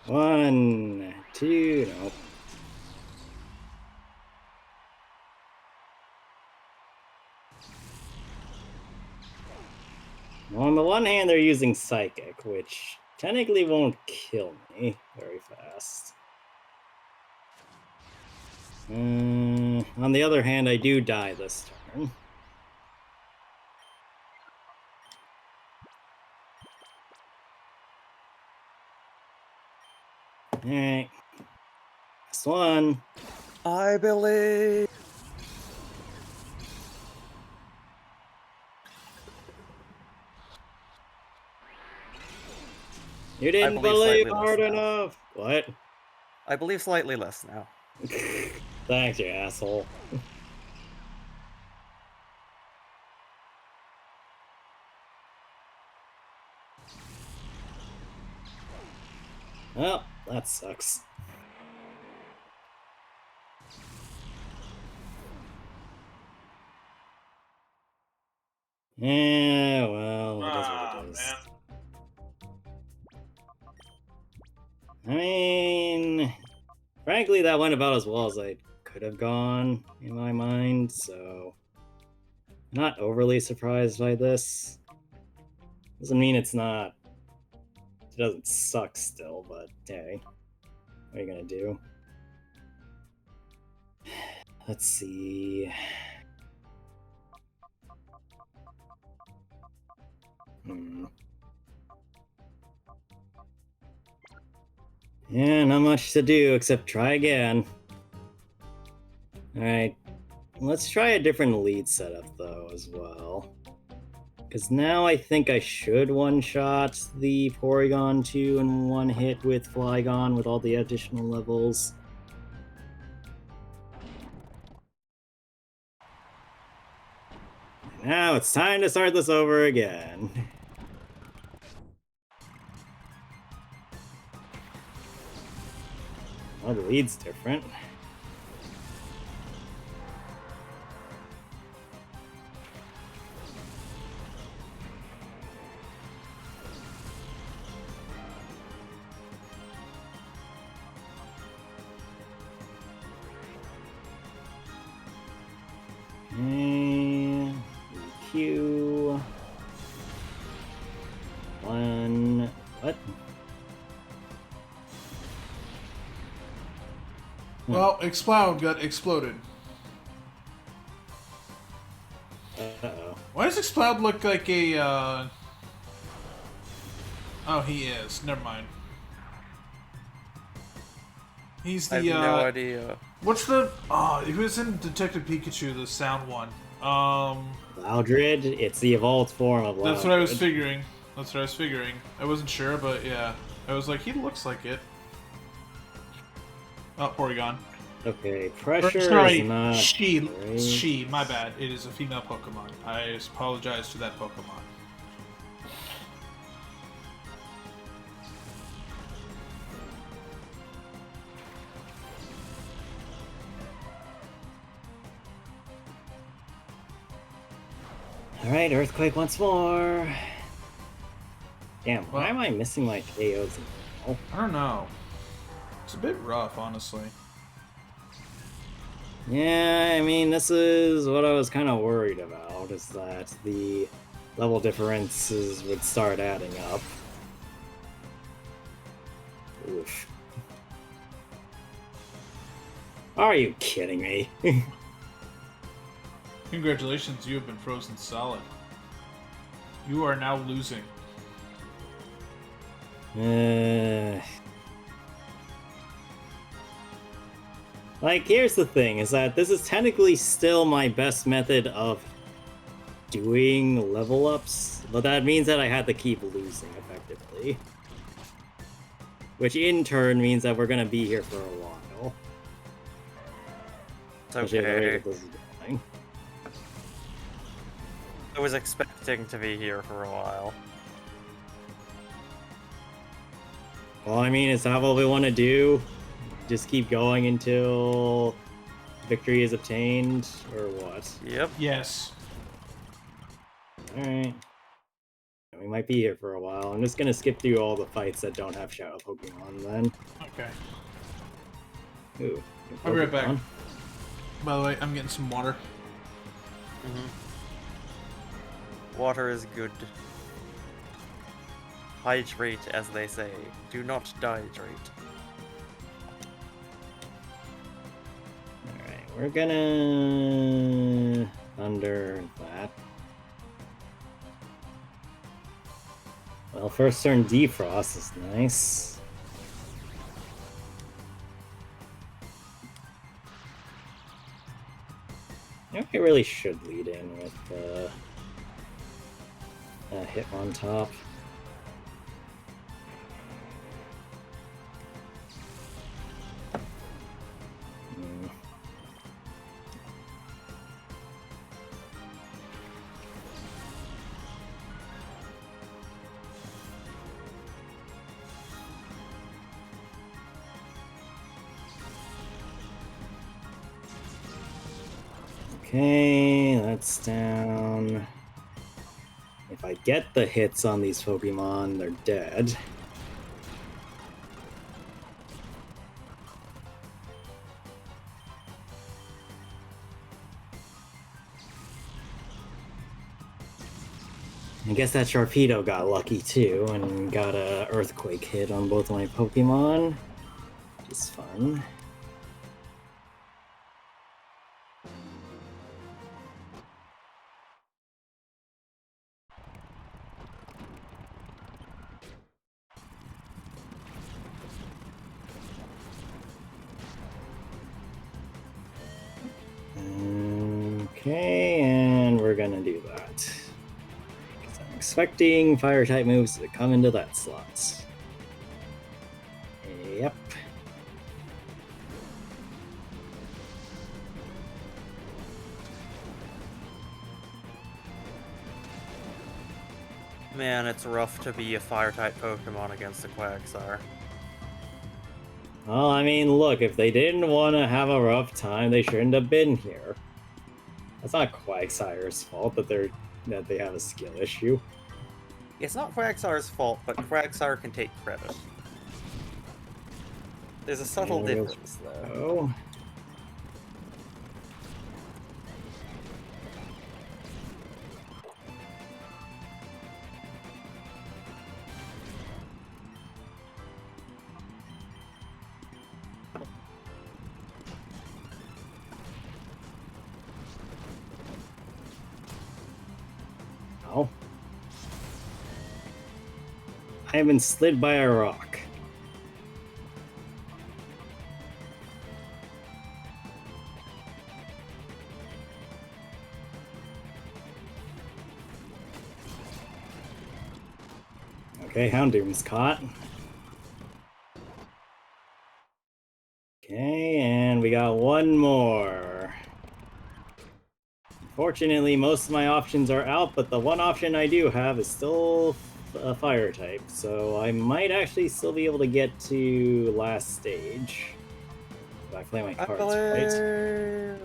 One, two, nope. Well, on the one hand, they're using Psychic, which technically won't kill me very fast. On the other hand, I do die this turn. Alright. Last one. I believe. You didn't believe believe slightly hard less now. enough. What? I believe slightly less now. Thanks, you asshole. Well, that sucks. Yeah, well, it is what it is. Man. I mean, frankly, that went about as well as I could have gone in my mind, so not overly surprised by this. Doesn't mean it's not. It doesn't suck still, but hey, what are you gonna do? Let's see. Yeah, not much to do except try again. Alright, let's try a different lead setup though as well. Because now I think I should one-shot the Porygon 2 in one hit with Flygon with all the additional levels. Now it's time to start this over again. Well, the lead's different. EQ. One. What? Well, Exploud got exploded. Uh-oh. Why does Exploud look like a, Oh, he is. Never mind. He's the, I have no idea. What's the... Oh, he was in Detective Pikachu, the sound one. Loudred? It's the evolved form of Loudred. That's what I was figuring. That's what I was figuring. I wasn't sure, but yeah. I was like, he looks like it. Oh, Porygon. Okay, pressure Sorry, is not she, my bad. It is a female Pokemon. I apologize to that Pokemon. Alright, Earthquake once more. Damn, why Well- am I missing my KOs? Oh, I don't know. It's a bit rough, honestly. yeah, I mean, this is what I was kind of worried about, is that the level differences would start adding up. Oof. Are you kidding me? Congratulations, you have been frozen solid. You are now losing. Like, here's the thing, is that this is technically still my best method of doing level ups, but that means that I had to keep losing effectively. Which in turn means that we're gonna be here for a while. It's Especially at the rate okay. that this is going. I was expecting to be here for a while. Well, I mean, is that what we want to do? Just keep going until victory is obtained, or what? Yep. Yes. Alright. We might be here for a while. I'm just gonna skip through all the fights that don't have Shadow Pokemon then. Okay. Ooh. I'll be right back. Pokemon. By the way, I'm getting some water. Water is good. Hydrate, as they say. Do not dihydrate. Alright, we're gonna Thunder that. Well, first turn Defrost is nice. I really should lead in with hit on top. Okay, that's down. If I get the hits on these Pokemon, they're dead. I guess that Sharpedo got lucky too and got a Earthquake hit on both my Pokemon, which is fun. Okay, and we're gonna do that. Because I'm expecting fire type moves to come into that slot. Yep. Man, it's rough to be a fire-type Pokemon against a Quagsire. Well, I mean, look, if they didn't want to have a rough time, they shouldn't have been here. That's not Quagsire's fault that they have a skill issue. It's not Quagsire's fault, but Quagsire can take credit. There's a subtle difference, though. Oh. Oh. I have been slid by a rock. Okay, Houndoom's caught. Okay, and we got one more. Fortunately, most of my options are out, but the one option I do have is still a fire type, so I might actually still be able to get to last stage. If I play my cards right.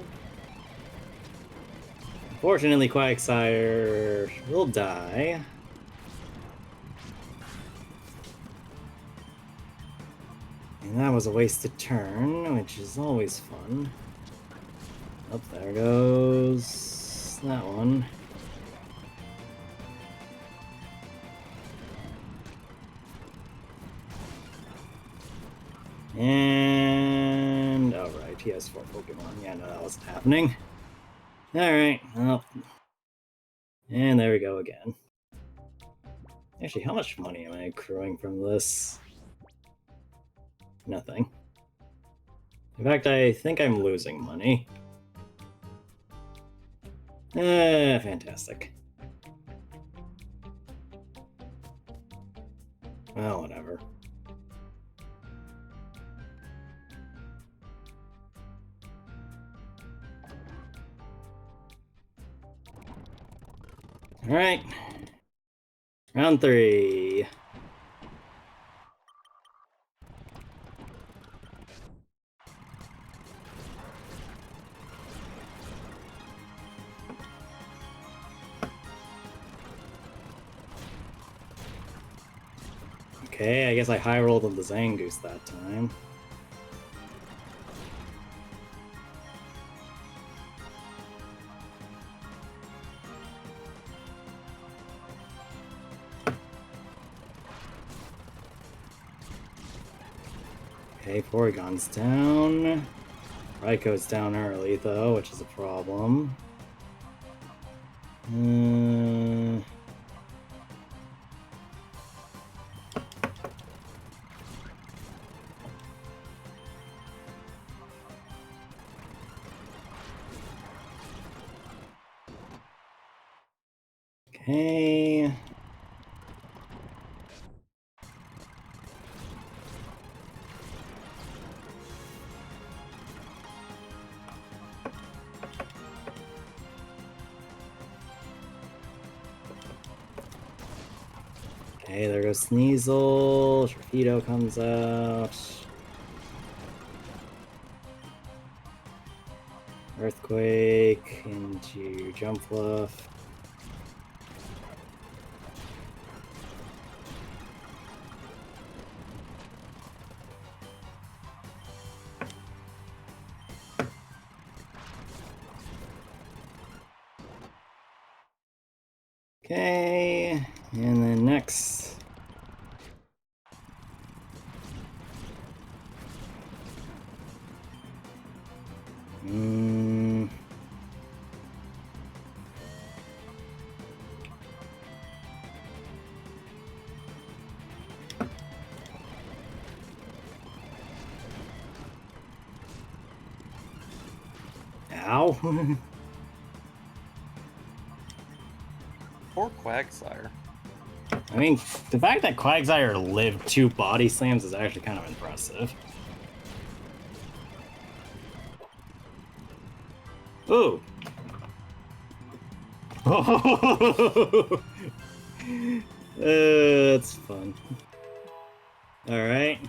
Unfortunately, Quagsire will die. And that was a wasted turn, which is always fun. Oh, there goes that one. And alright, he has 4 Pokemon. Yeah, no, that wasn't happening. Alright, well. And there we go again. Actually, how much money am I accruing from this? Nothing. In fact, I think I'm losing money. Fantastic. Well, whatever. Alright. Round 3. Okay, I guess I high rolled on the Zangoose that time. Okay, Porygon's down. Raiko's down early, though, which is a problem. Okay. Okay, there goes Sneasel. Sharpedo comes out. Earthquake into Jumpluff. Okay, and then next. Ow. Poor Quagsire. I mean, the fact that Quagsire lived 2 body slams is actually kind of impressive. Ooh. That's fun. Alright.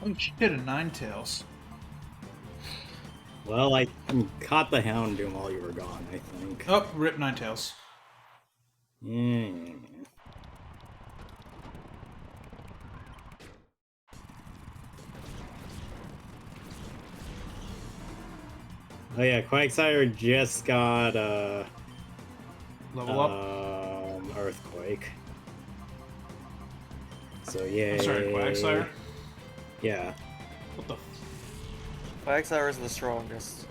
Oh shit, a Ninetales. Well, I caught the Houndoom while you were gone, I think. Oh, rip Ninetales. Yeah. Oh yeah, Quagsire just got Level up. Earthquake. So yeah. I'm sorry, Quagsire. Yeah. What the? Quagsire is the strongest.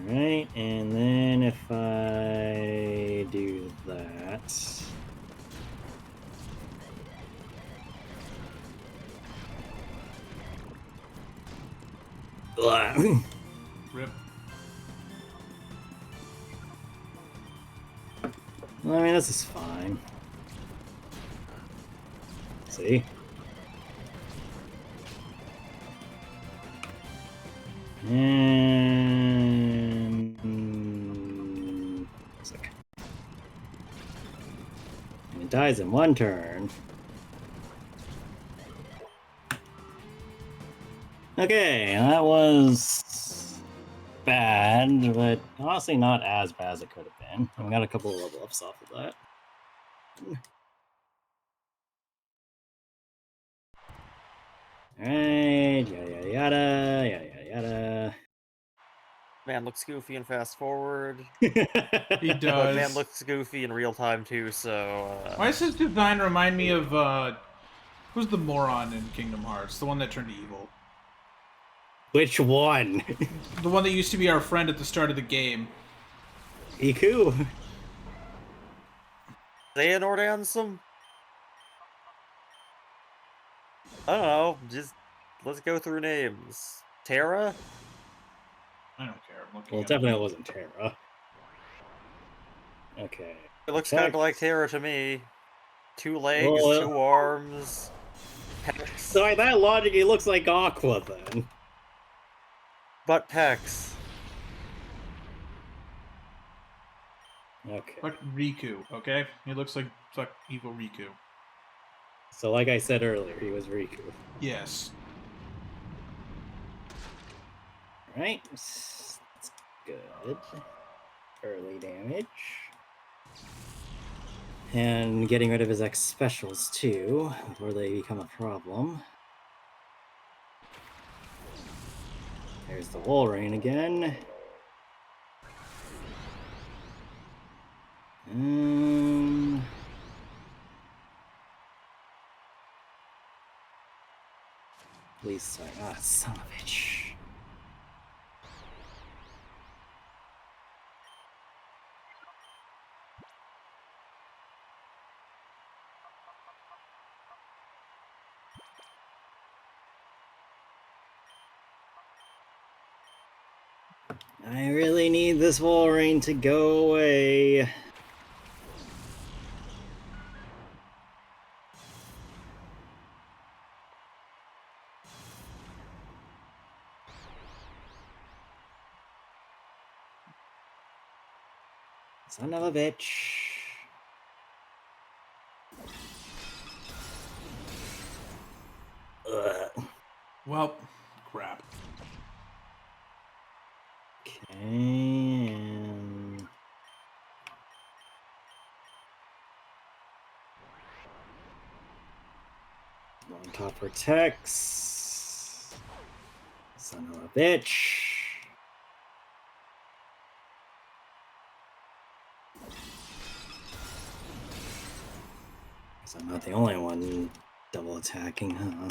Alright, and then if I do that. Rip. Well, I mean, this is fine. See? And... Sick. And it dies in 1 turn. Okay, that was bad, but honestly not as bad as it could have been. I got a couple of level ups off of that. Alright, yada yada yada yada. Man looks goofy in fast forward. He But does. man looks goofy in real time too, so... Why does his design remind me of, who's the moron in Kingdom Hearts? The one that turned evil. Which one? The one that used to be our friend at the start of the game. Iku? Xehanort Ansem? I don't know. Just let's go through names. Terra? I don't care. I'm looking Well, it at definitely wasn't Terra. Okay. It looks Attack. kind of like Terra to me. 2 legs, Well, 2 arms. Pecs. So by that logic, he looks like Aqua then. But pecs. Okay. Like Riku, okay? He looks like evil Riku. So like I said earlier, he was Riku. Yes. Right. That's good. Early damage. And getting rid of his X specials too, before they become a problem. There's the Wolverine again. Please, sorry. Ah, son of a bitch. I really need this Wolverine to go away. Son of a bitch. Ugh. Well, crap. Okay, and... On top protects. Son of a bitch. Guess I'm not the only one double attacking, huh?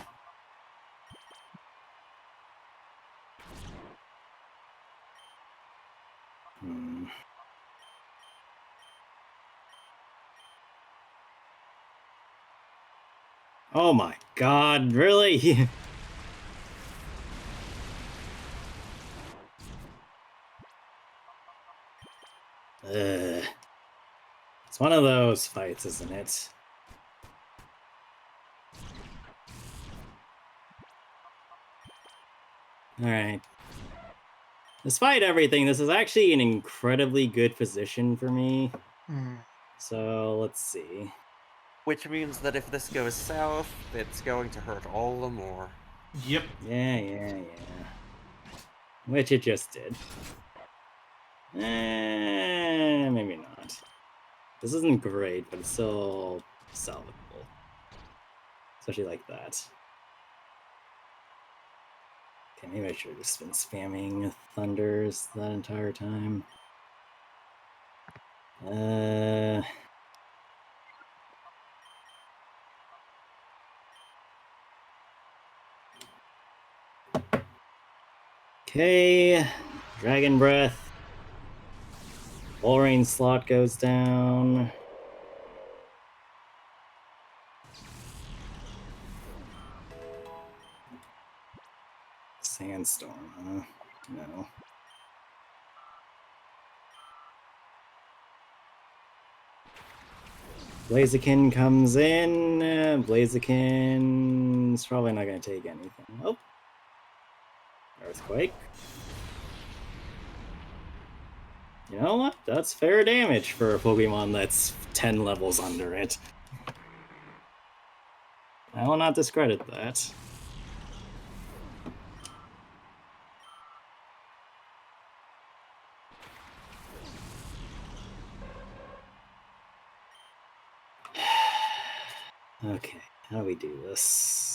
Oh my god, really? It's one of those fights, isn't it? Alright. Despite everything, this is actually an incredibly good position for me. So, let's see. Which means that if this goes south, it's going to hurt all the more. Yep. Yeah. Which it just did. Maybe not. This isn't great, but it's still salvageable. Especially like that. Okay, maybe I should have just been spamming thunders that entire time. Okay, Dragon Breath. Wolverine slot goes down. Sandstorm, huh? No. Blaziken comes in. Blaziken's probably not going to take anything. Oh. Earthquake. You know what? That's fair damage for a Pokemon that's 10 levels under it. I will not discredit that. Okay, how do we do this?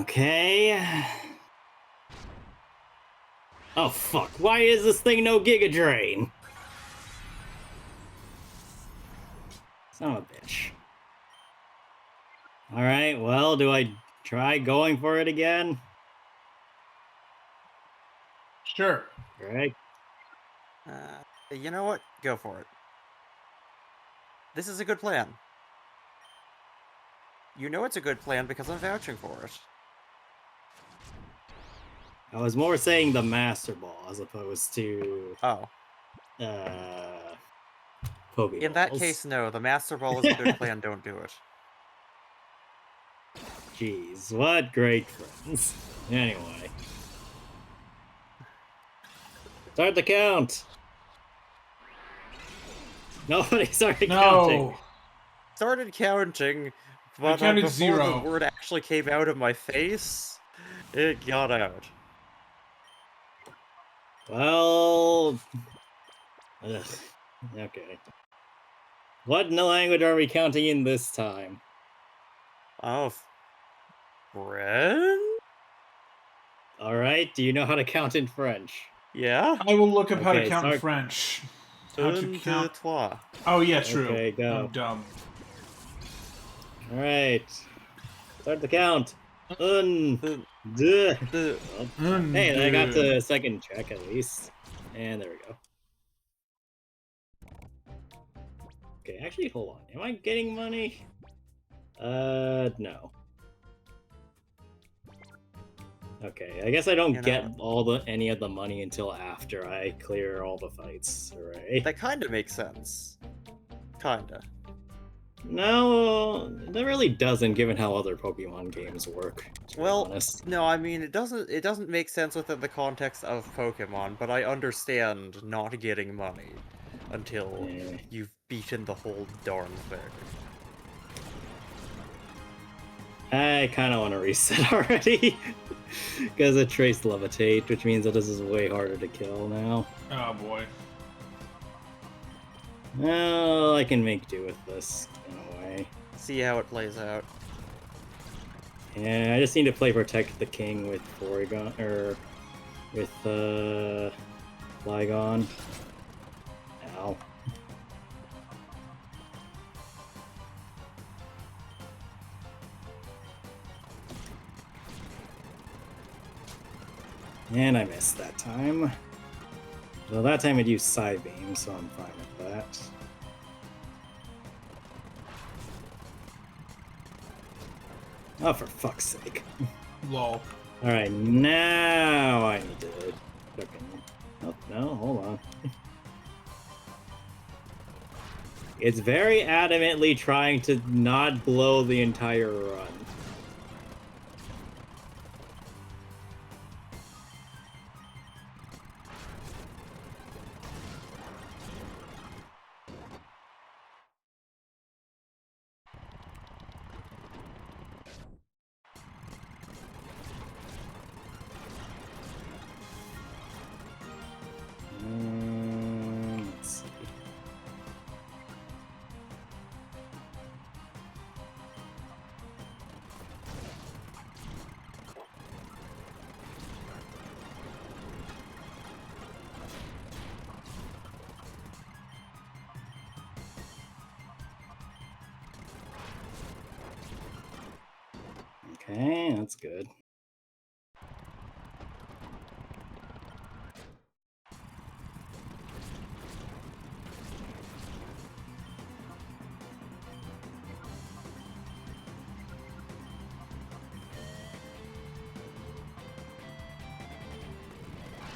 Okay. Oh fuck, why is this thing no Giga Drain? Son of a bitch. Alright, well, do I try going for it again? Sure. Right. You know what? Go for it. This is a good plan. You know it's a good plan because I'm vouching for it. I was more saying the Master Ball as opposed to Oh. Pokeballs. In that case, no. The Master Ball is a good plan. Don't do it. Jeez, what great friends. Anyway. Start the count! Nobody started counting. No. Started counting, but counted before 0. the word actually came out of my face, it got out. Well... Ugh. Okay. What language are we counting in this time? Oh, French? Alright, do you know how to count in French? Yeah? I will look up how to Okay, count in start- French. How to Un, deux, count. trois. Oh, yeah, true. Okay, go. I'm dumb. Alright. Start the count. Un, Un, deux. deux. Well, hey, I got the second check at least. And there we go. Okay, actually, hold on. Am I getting money? No. Okay, I guess I don't You get know- any of the money until after I clear all the fights. Hooray. That kinda makes sense. Kinda. No, that really doesn't, given how other Pokemon games work. To be Well, honest. no, I mean, it doesn't make sense within the context of Pokemon, but I understand not getting money until Eh. you've beaten the whole darn thing. I kind of want to reset already. Because it traced levitate, which means that this is way harder to kill now. Oh, boy. Well, I can make do with this in a way. See how it plays out. Yeah, I just need to play Protect the King with Porygon, or with Flygon. Ow. And I missed that time. Well, that time I'd use Psybeam, so I'm fine with that. Oh, for fuck's sake. Lol. Alright, now I need to fucking... Oh, no, hold on. It's very adamantly trying to not blow the entire run. Let's see. Okay, that's good.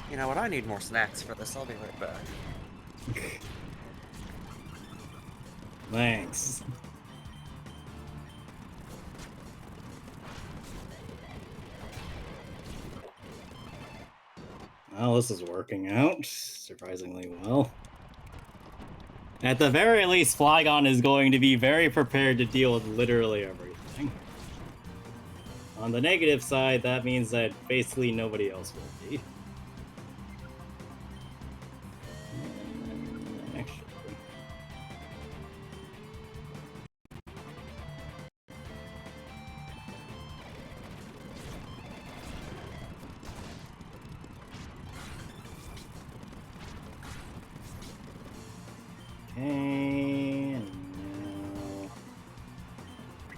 You know what? I need more snacks for this. I'll be right back. Thanks. Well, this is working out surprisingly well. At the very least, Flygon is going to be very prepared to deal with literally everything. On the negative side, that means that basically nobody else will be. Actually,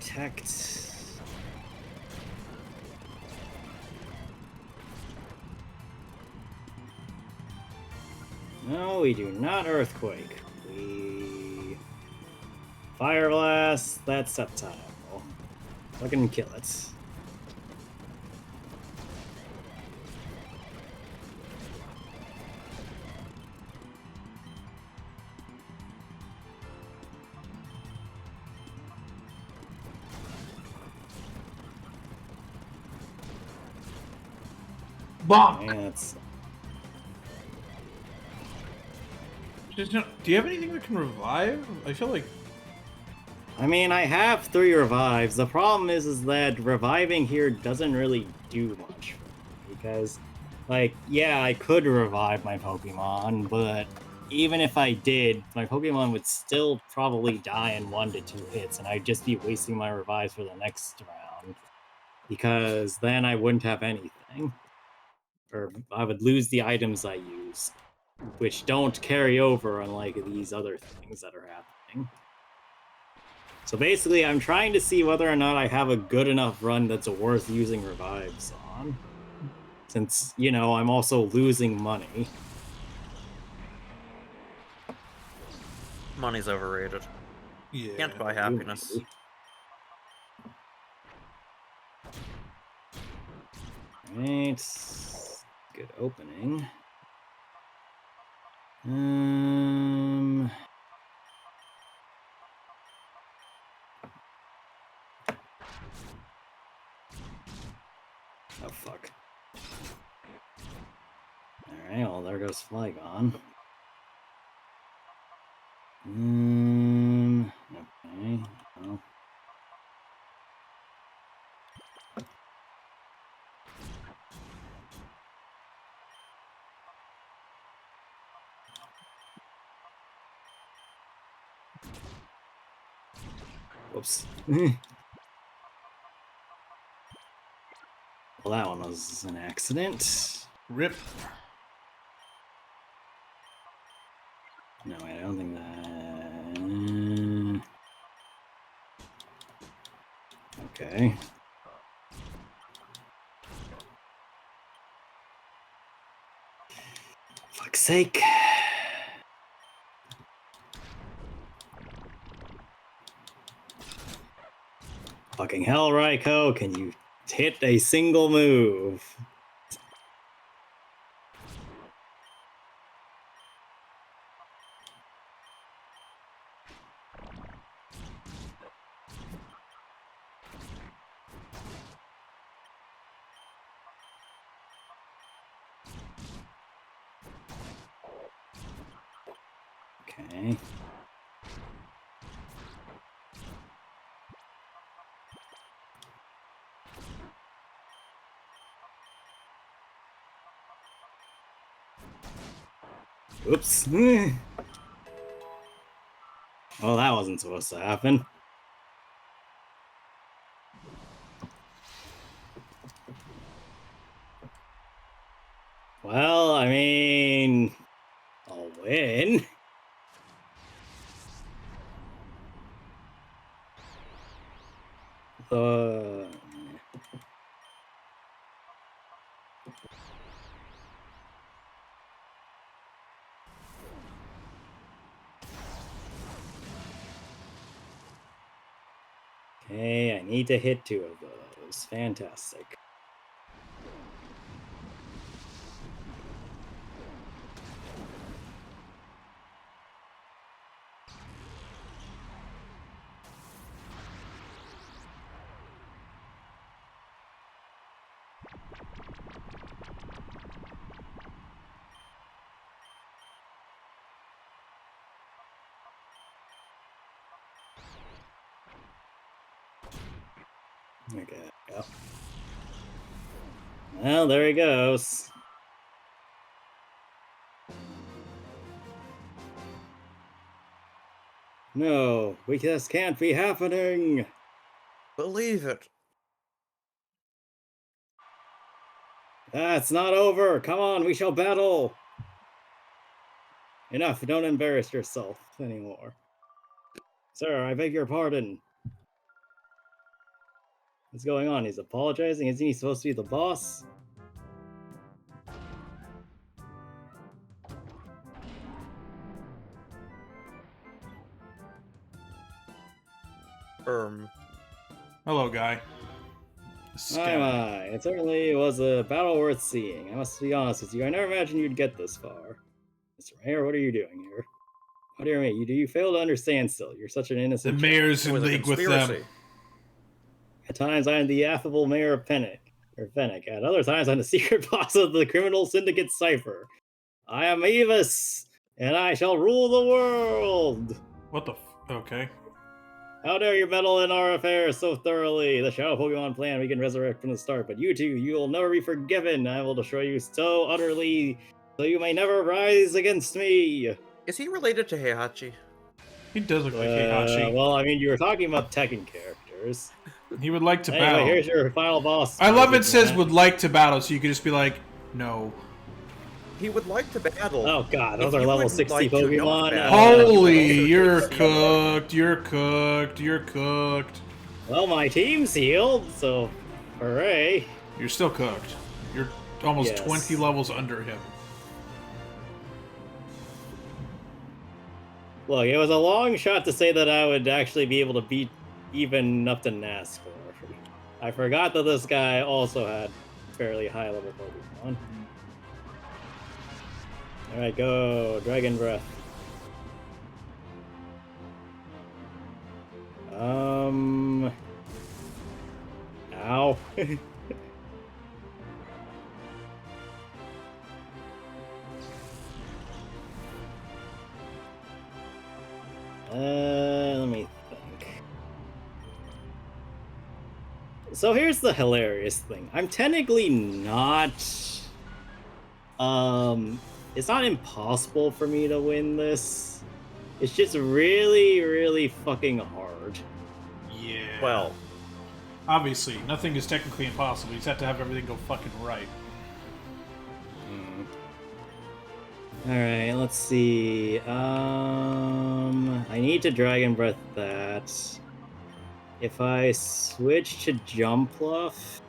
Protect. No, we do not Earthquake. We... Fire Blast, that's Septile. Fucking kill it. Bonk! Okay, that's... Do you have anything that can revive? I feel like... I mean, I have 3 revives. The problem is that reviving here doesn't really do much for me, because, like, yeah, I could revive my Pokemon, but even if I did, my Pokemon would still probably die in 1 to 2 hits, and I'd just be wasting my revives for the next round, because then I wouldn't have anything. Or I would lose the items I use, which don't carry over unlike these other things that are happening. So basically, I'm trying to see whether or not I have a good enough run that's worth using revives on. Since, you know, I'm also losing money. Money's overrated. Yeah. Can't buy happiness. Right. Good opening. Oh, fuck. Alright, well, there goes Flygon. Okay. Well. Whoops. Well, that one was an accident. Rip. No, I don't think that... Okay. Fuck's sake. Fucking hell, Raikou, can you hit a single move? Okay. Oops. Well, that wasn't supposed to happen. Well, I mean... I'll win. Okay, I need to hit 2 of those. Fantastic. Okay, go. Well, there he goes. No, this can't be happening. Believe it. It's not over. Come on, we shall battle. Enough, don't embarrass yourself anymore. Sir, I beg your pardon. What's going on? He's apologizing? Isn't he supposed to be the boss? Hello, guy. My. It certainly was a battle worth seeing. I must be honest with you, I never imagined you'd get this far. Mr. Mayor, what are you doing here? Oh dear me, do you fail to understand still? You're such an The innocent child. mayor's in With a league with them. conspiracy. At times I am the affable mayor of Fennec. At other times I'm the secret boss of the criminal syndicate Cipher. I am Avis, and I shall rule the world! What the okay. How dare you meddle in our affairs so thoroughly? The Shadow Pokemon plan we can resurrect from the start, but you two, you will never be forgiven. I will destroy you so utterly, so you may never rise against me. Is he related to Heihachi? He does look like Heihachi. Well, I mean, you were talking about Tekken characters. He would like to Anyway, battle. here's your final boss. I love it says would like to battle, so you could just be like, no. He would like to battle. Oh god, those If are you level wouldn't 60 like to not Pokemon. battle, Holy, you you're could- cooked. You're cooked. You're cooked. Well, my team's healed, so hooray. You're still cooked. You're almost Yes. 20 levels under him. Look, it was a long shot to say that I would actually be able to beat even up to NASCAR. I forgot that this guy also had fairly high level Pokemon. Alright, go. Dragon Breath. Ow. Let me think. So here's the hilarious thing. I'm technically not... It's not impossible for me to win this. It's just really, really fucking hard. Yeah. Well, obviously, nothing is technically impossible. You just have to have everything go fucking right. Alright, let's see. I need to Dragon Breath that. If I switch to Jumpluff...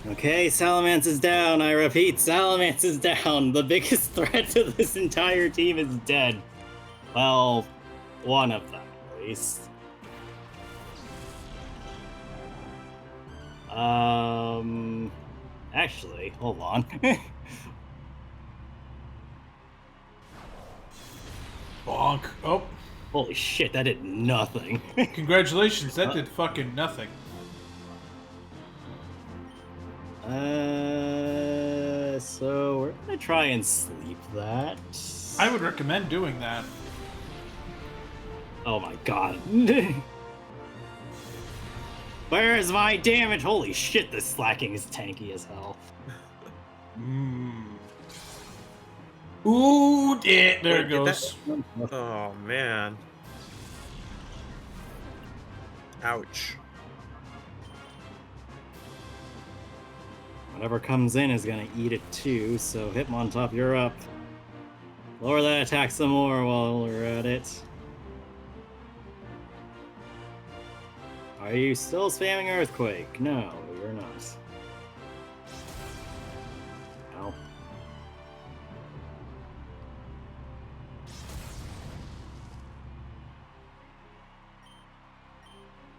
Okay, Salamence is down. I repeat, Salamence is down. The biggest threat to this entire team is dead. Well, one of them, at least. Actually, hold on. Bonk. Oh, Holy shit, that did nothing. congratulations. That did fucking nothing. So we're gonna try and sleep that. I would recommend doing that. Oh my god. Where is my damage? Holy shit, this slacking is tanky as hell. Ooh, yeah, there Wait, it did goes. oh man. Ouch. Whatever comes in is gonna eat it too, so Hitmontop, you're up. Lower that attack some more while we're at it. Are you still spamming Earthquake? No, you're not. Ow.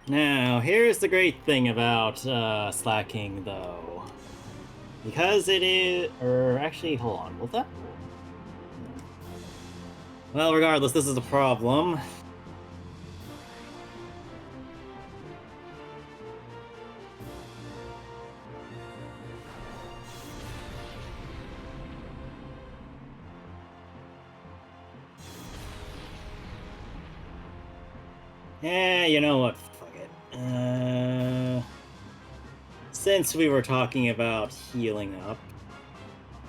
Now, here's the great thing about slacking, though. Because it is... Or actually, hold on, will that... Well, regardless, this is a problem. You know what? Fuck it. Since we were talking about healing up,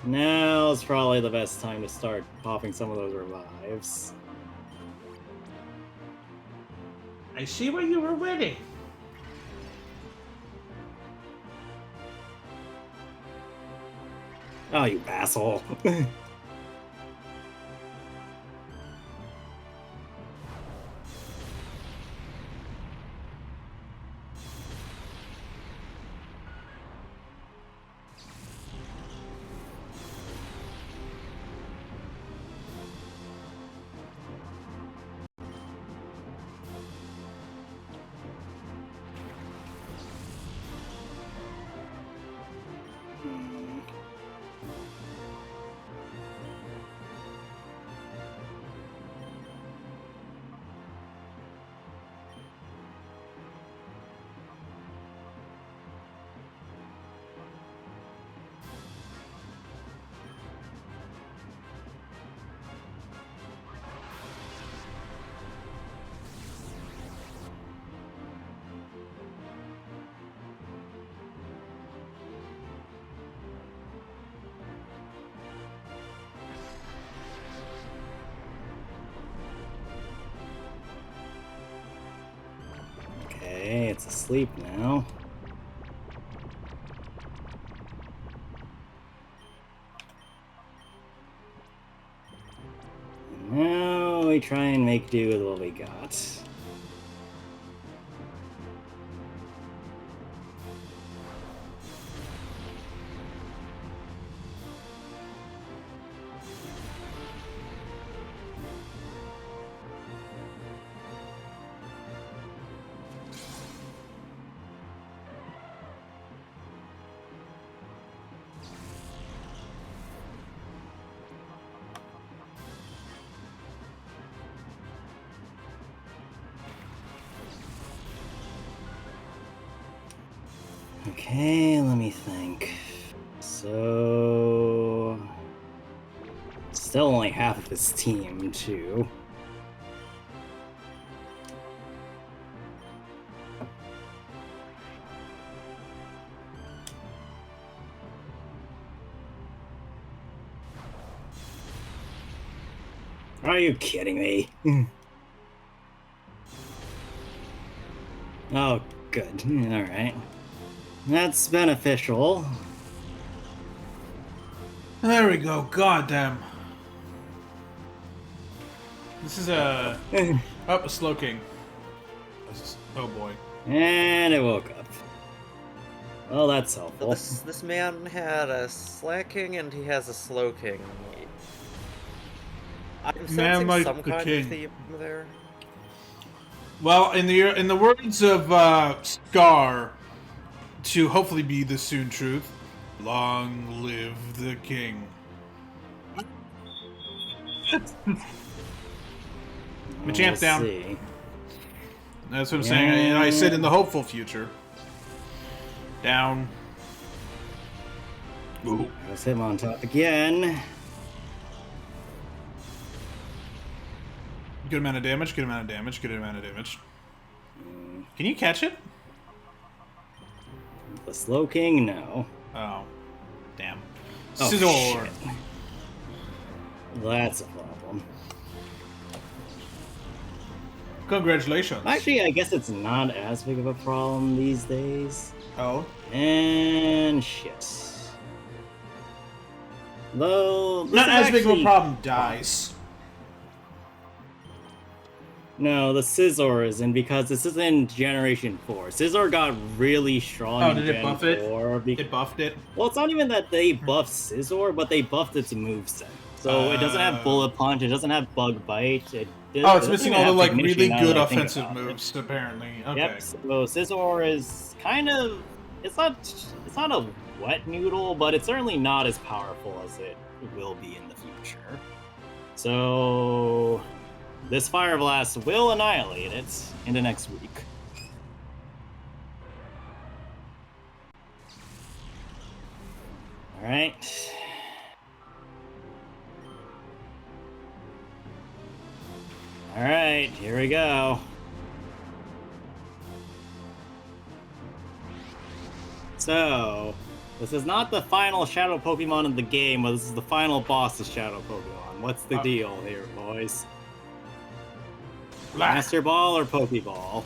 now's probably the best time to start popping some of those revives. I see where you were winning. Oh, you asshole. Okay, it's asleep now. And now we try and make do with what we got. Okay, let me think. So... Still only half of his team, too. Are you kidding me? Oh, good. Alright. That's beneficial. There we go. God damn. This is a... Oh, a Slow King. Oh boy. And it woke up. Well, that's So helpful. this man had a Slacking and he has a Slowking. I'm sensing like some the kind king. of theme there. Well, in the words of Scar, to hopefully be the soon truth, long live the king. Machamp down. See. That's what I'm saying. And I said in the hopeful future. Down. Ooh. Let's hit him on top again. Good amount of damage, good amount of damage, good amount of damage. Can you catch it? The Slow King, no. Oh. Damn. Oh, Scizor. shit. That's a problem. Congratulations. Actually, I guess it's not as big of a problem these days. Oh. And shit. Though this Not is as big of a actually- problem. Dice. No, the Scizor isn't, because this is in Generation 4. Scizor got really strong Oh, in did it Gen buff it? 4. It buffed it. Well, it's not even that they buffed Scizor, but they buffed its moveset. So it doesn't have Bullet Punch, it doesn't have Bug Bite. It's It's missing all the like Technician really now good that I think offensive about it. moves, apparently. Okay. Yep, so Scizor is kind of... It's not a wet noodle, but it's certainly not as powerful as it will be in the future. So... this Fire Blast will annihilate it in the next week. Alright. Alright, here we go. So, this is not the final Shadow Pokemon in the game, but this is the final boss of Shadow Pokemon. What's the deal here, boys? Master Ball or Pokeball?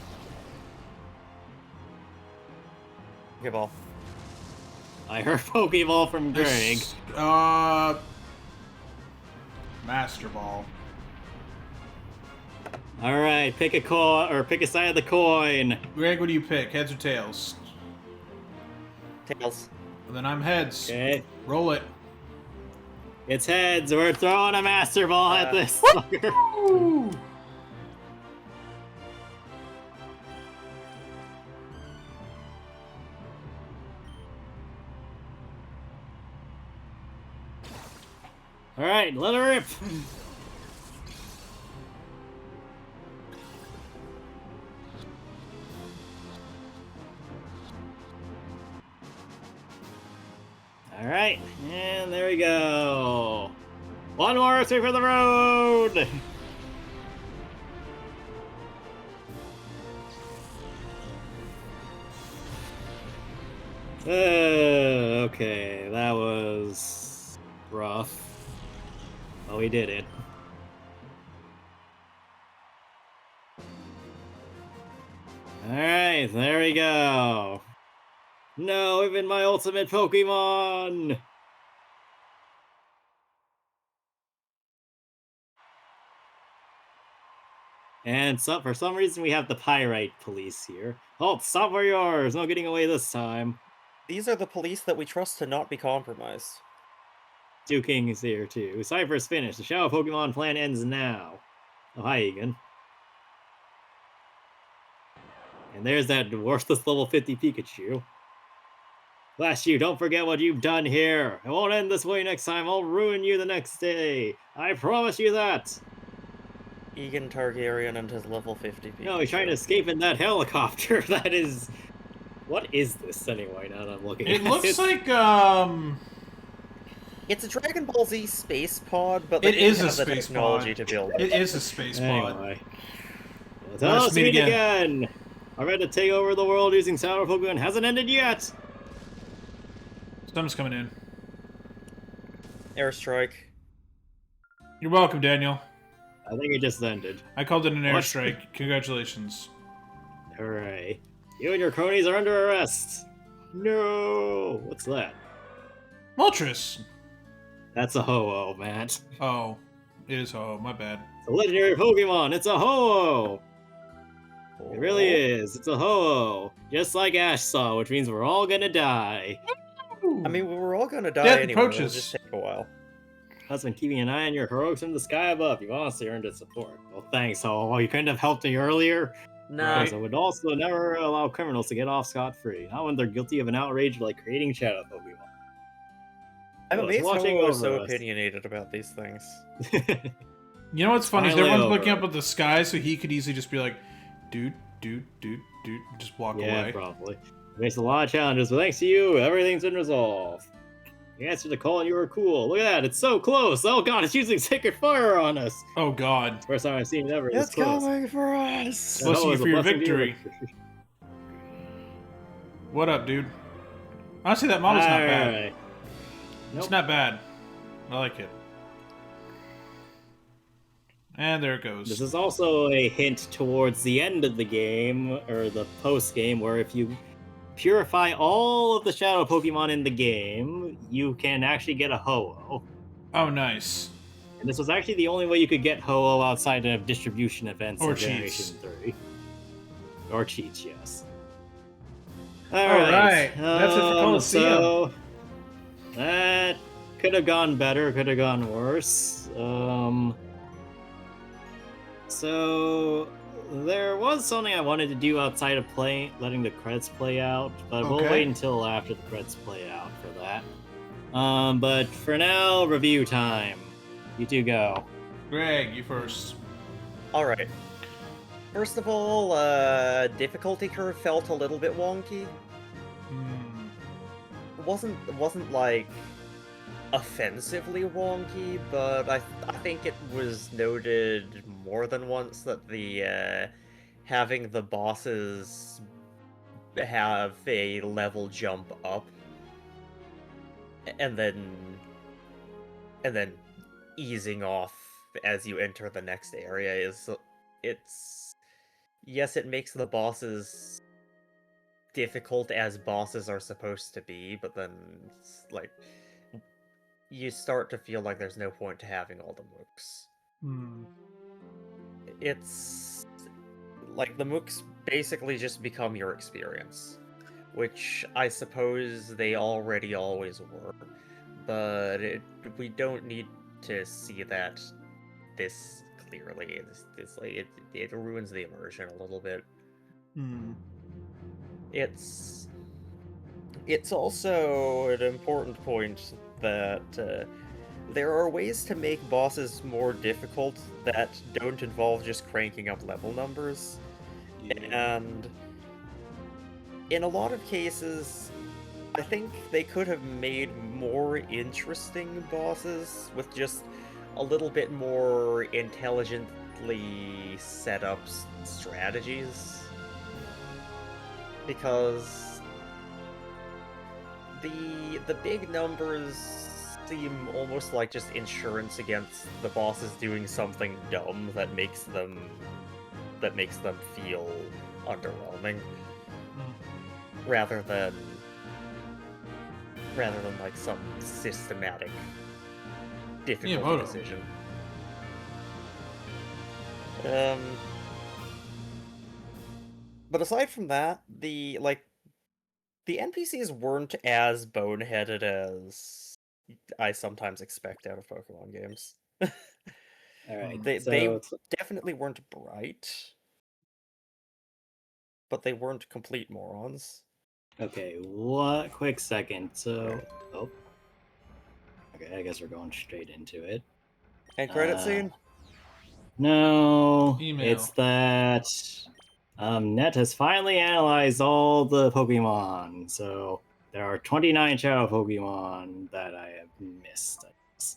Okay, ball. I heard Pokeball from Greg. Master Ball. All right, pick a coin or pick a side of the coin. Greg, what do you pick? Heads or tails? Tails. Well, then I'm heads. Okay, Roll it. it's heads. We're throwing a Master Ball at this sucker. Woo! All right, let her rip. All right, and there we go. One more swing for the road. Okay, that was rough. Well, we did it. Alright, there we go. No, even my ultimate Pokemon! And so, for some reason, we have the Pyrite Police here. Oh, stop where you are! There's no getting away this time. These are the police that we trust to not be compromised. Two Kings here, too. Cypher's finished. The Shadow Pokemon plan ends now. Oh, hi, Egan. And there's that worthless level 50 Pikachu. Blast you, don't forget what you've done here. It won't end this way next time. I'll ruin you the next day. I promise you that. Egan Targaryen and his level 50 Pikachu. No, he's trying to escape in that helicopter. That is... What is this, anyway, now that I'm looking at it? It looks like, It's a Dragon Ball Z space pod, but It they is didn't a have the space technology pod. to build It it. is a space pod. Anyway. Let's Let's meet meet again. Our ready to take over the world using Shadow Pokemon hasn't ended yet. Something's coming in. Airstrike. You're welcome, Daniel. I think it just ended. I called it an What? airstrike. Congratulations. Hooray. You and your cronies are under arrest. No. What's that? Moltres! That's a Ho-Oh, Matt. Oh, it is. Oh, my bad. It's a legendary Pokemon. It's a Ho-Oh. It really is. It's a Ho-Oh. Just like Ash saw, which means we're all gonna die. I mean, we were all gonna die Death anyway. It'll approaches. just take a while. I've been keeping an eye on your heroics from the sky above. You've honestly earned its support. Well, thanks, Ho-Oh. You couldn't have helped me earlier. Nah, Because I would also never allow criminals to get off scot-free. Not when they're guilty of an outrage like creating shadow Pokemon. I'm Well, it's amazed how watching we're over so us. opinionated about these things. You know what's funny is Finally everyone's over. looking up at the sky, so he could easily just be like, dude, just walk Yeah, away. probably. We faced a lot of challenges, but thanks to you, everything's been resolved. You answered the call and you were cool. Look at that, it's so close. Oh god, it's using sacred fire on us. Oh god. First time I've seen it ever this close. for us! That Blessing hoe you is a for your blessing to victory. What up, dude? Honestly, that model's not bad. Alright. It's Nope. not bad. I like it. And there it goes. This is also a hint towards the end of the game, or the post-game, where if you purify all of the shadow Pokemon in the game, you can actually get a Ho-Oh. Oh, nice. And this was actually the only way you could get Ho-Oh outside of distribution events Or in cheats. Generation 3. Or cheats, yes. Alright, that's it for Colosseum. So, that could have gone better, could have gone worse. So, there was something I wanted to do outside of letting the credits play out, but we'll Okay. wait until after the credits play out for that. But for now, review time. You two go. Greg, you first. Alright. First of all, difficulty curve felt a little bit wonky. Hmm. It wasn't like offensively wonky, but I think it was noted more than once that the having the bosses have a level jump up and then easing off as you enter the next area is yes, it makes the bosses difficult as bosses are supposed to be, but then like you start to feel like there's no point to having all the mooks. Hmm. It's like the mooks basically just become your experience, which I suppose they already always were, but we don't need to see that this clearly. It's like it ruins the immersion a little bit. Hmm. It's also an important point that there are ways to make bosses more difficult that don't involve just cranking up level numbers. And in a lot of cases, I think they could have made more interesting bosses with just a little bit more intelligently set up strategies. Because the big numbers seem almost like just insurance against the bosses doing something dumb that makes them feel underwhelming, rather than like some systematic difficulty Miyamoto. decision. But aside from that, the NPCs weren't as boneheaded as I sometimes expect out of Pokemon games. All right. They definitely weren't bright, but they weren't complete morons. Okay, what? Quick second. So, oh, okay. I guess we're going straight into it. And credit scene? No, Email. it's that Net has finally analyzed all the Pokemon. So there are 29 Shadow Pokemon that I have missed. I guess.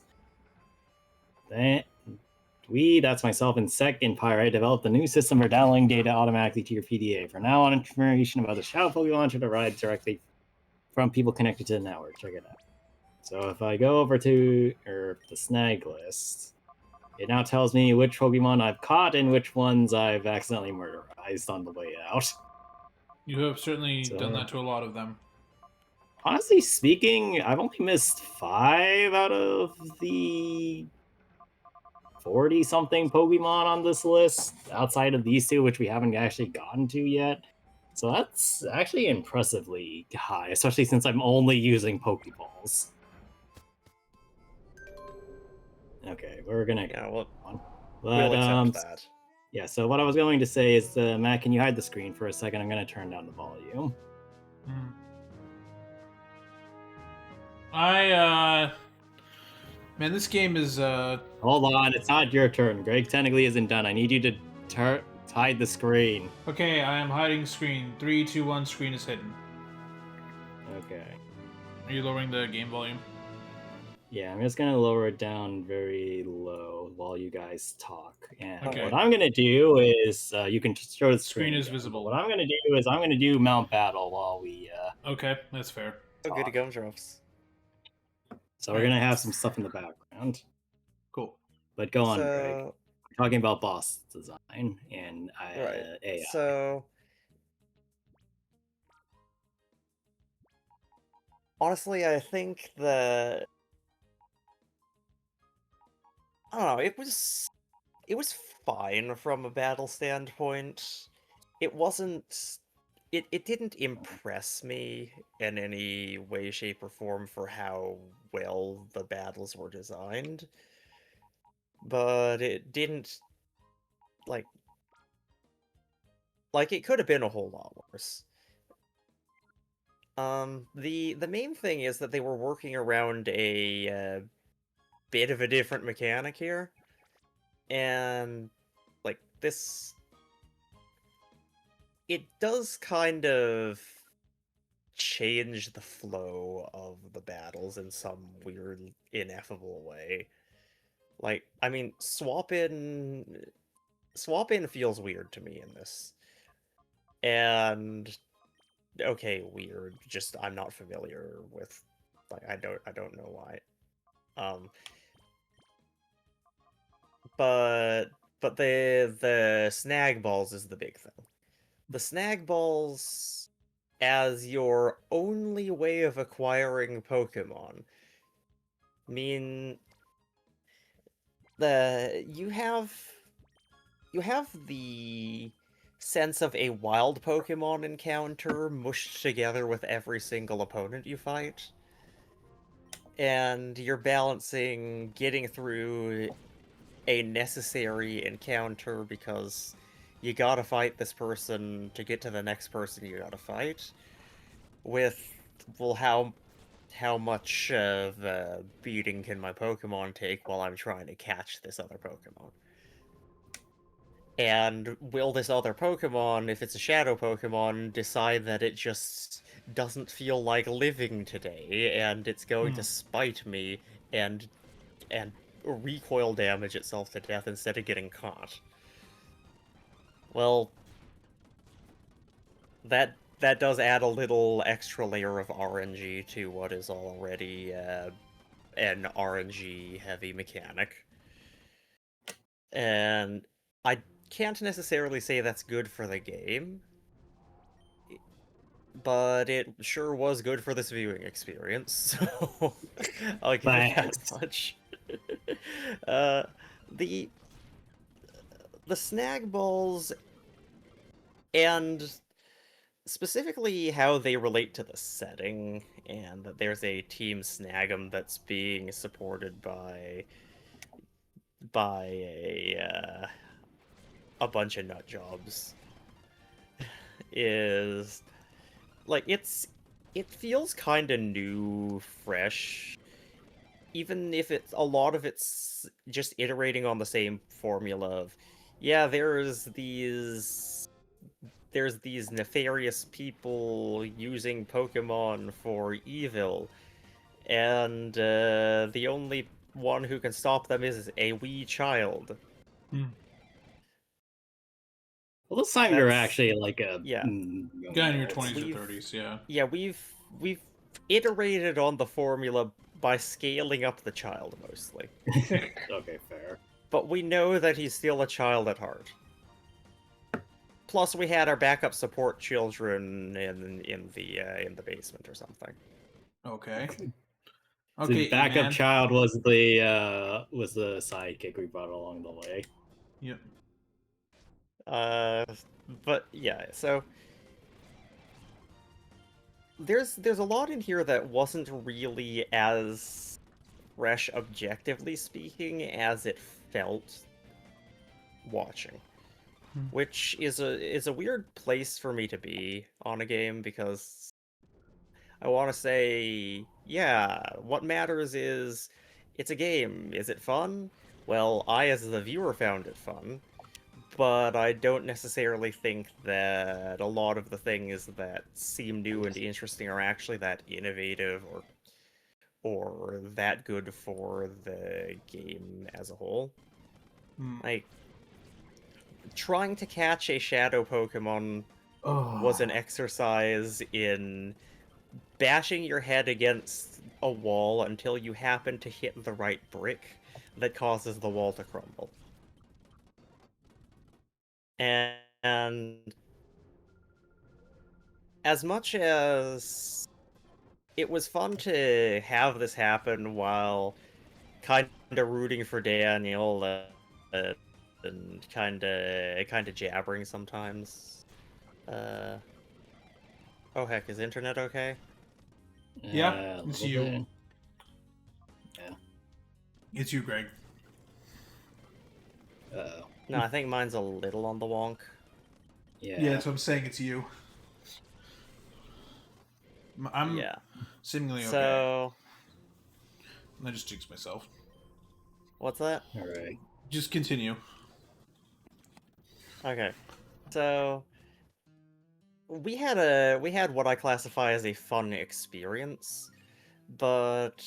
That's myself and Sec and Pyrite developed a new system for downloading data automatically to your PDA. For now on, information about the Shadow Pokemon should arrive directly from people connected to the network. Check it out. So if I go over to the snag list, it now tells me which Pokemon I've caught and which ones I've accidentally murderized on the way out. You have certainly done that to a lot of them. Honestly speaking, I've only missed 5 out of the 40-something Pokemon on this list, outside of these two, which we haven't actually gotten to yet. So that's actually impressively high, especially since I'm only using Pokeballs. Okay, we're gonna go on. But, we'll accept that. Yeah, so what I was going to say is, Matt, can you hide the screen for a second? I'm going to turn down the volume. Man, this game is, Hold on, it's not your turn. Greg technically isn't done. I need you to hide the screen. Okay, I am hiding screen. 3, 2, 1, screen is hidden. Okay. Are you lowering the game volume? Yeah, I'm just going to lower it down very low while you guys talk. And Okay. what I'm going to do is, you can just show the Screen is again, visible. What I'm going to do is I'm going to do Mount Battle while we... Okay, that's fair. Oh, goody gumdrops. So we're going to have some stuff in the background. Cool. But go on, Greg. We're talking about boss design and AI. So honestly, I think that I don't know, it was fine from a battle standpoint. It wasn't it didn't impress me in any way, shape, or form for how well the battles were designed. But it didn't like it could have been a whole lot worse. The main thing is that they were working around a bit of a different mechanic here, and like this, it does kind of change the flow of the battles in some weird, ineffable way. Like, I mean, swap in feels weird to me in this, and okay, weird. Just I'm not familiar with, like, I don't know why. But the snag balls is the big thing. The snag balls as your only way of acquiring Pokemon mean you have the sense of a wild Pokemon encounter mushed together with every single opponent you fight. And you're balancing getting through a necessary encounter because you gotta fight this person to get to the next person you gotta fight with, well, how much of a beating can my Pokemon take while I'm trying to catch this other Pokemon? And will this other Pokemon, if it's a Shadow Pokemon, decide that it just doesn't feel like living today, and it's going to spite me and recoil damage itself to death instead of getting caught? Well, that does add a little extra layer of RNG to what is already an RNG-heavy mechanic. And I can't necessarily say that's good for the game, but it sure was good for this viewing experience, so I'll give it that much. The snag balls, and specifically how they relate to the setting, and that there's a Team Snag'em that's being supported by a bunch of nut jobs, is like it feels kind of new, fresh, even if it's a lot of it's just iterating on the same formula of, yeah, there's these nefarious people using Pokemon for evil, and the only one who can stop them is a wee child. Well, this time you're actually like a Yeah. Guy in your 20s or 30s, yeah. Yeah, we've iterated on the formula by scaling up the child mostly. Okay, fair. But we know that he's still a child at heart. Plus, we had our backup support children in the basement or something. Okay. The Okay, backup man. child was the sidekick we brought along the way. Yep. But yeah, so there's a lot in here that wasn't really as fresh, objectively speaking, as it felt watching. Which is a weird place for me to be on a game, because I want to say, yeah, what matters is it's a game. Is it fun? Well, I as the viewer found it fun, but I don't necessarily think that a lot of the things that seem new and interesting are actually that innovative or that good for the game as a whole. Like, trying to catch a shadow Pokemon was an exercise in bashing your head against a wall until you happen to hit the right brick that causes the wall to crumble. And as much as it was fun to have this happen while kind of rooting for Daniel and kind of jabbering sometimes. Oh heck, is internet okay? Yeah, it's you. Bit. Yeah. It's you, Greg. No, I think mine's a little on the wonk. Yeah, that's what I'm saying. It's you. I'm seemingly okay. So, I just jinxed myself. What's that? All right. Just continue. Okay. So, we had what I classify as a fun experience, but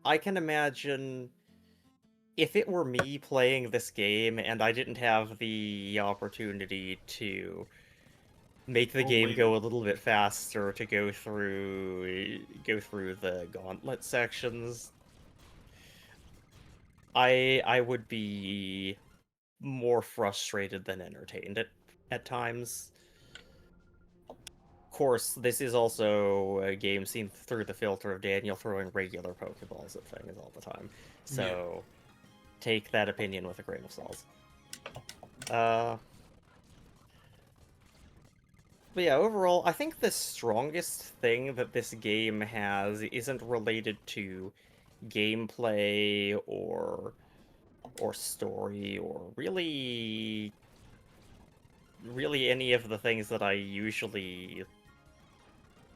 I can imagine if it were me playing this game and I didn't have the opportunity to make the game go a little bit faster, to go through the gauntlet sections, I would be more frustrated than entertained at times. course, this is also a game seen through the filter of Daniel throwing regular Pokeballs at things all the time. So, take that opinion with a grain of salt. But yeah, overall, I think the strongest thing that this game has isn't related to gameplay or story or really any of the things that I usually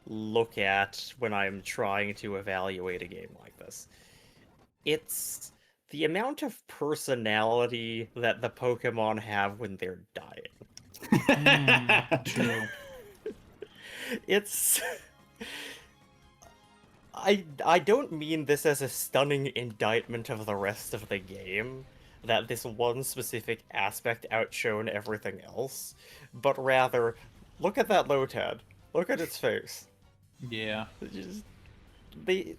look at when I'm trying to evaluate a game like this. It's the amount of personality that the Pokemon have when they're dying. True. It's I don't mean this as a stunning indictment of the rest of the game, that this one specific aspect outshone everything else, but rather, look at that Lotad. Look at its face. Yeah. Just, they,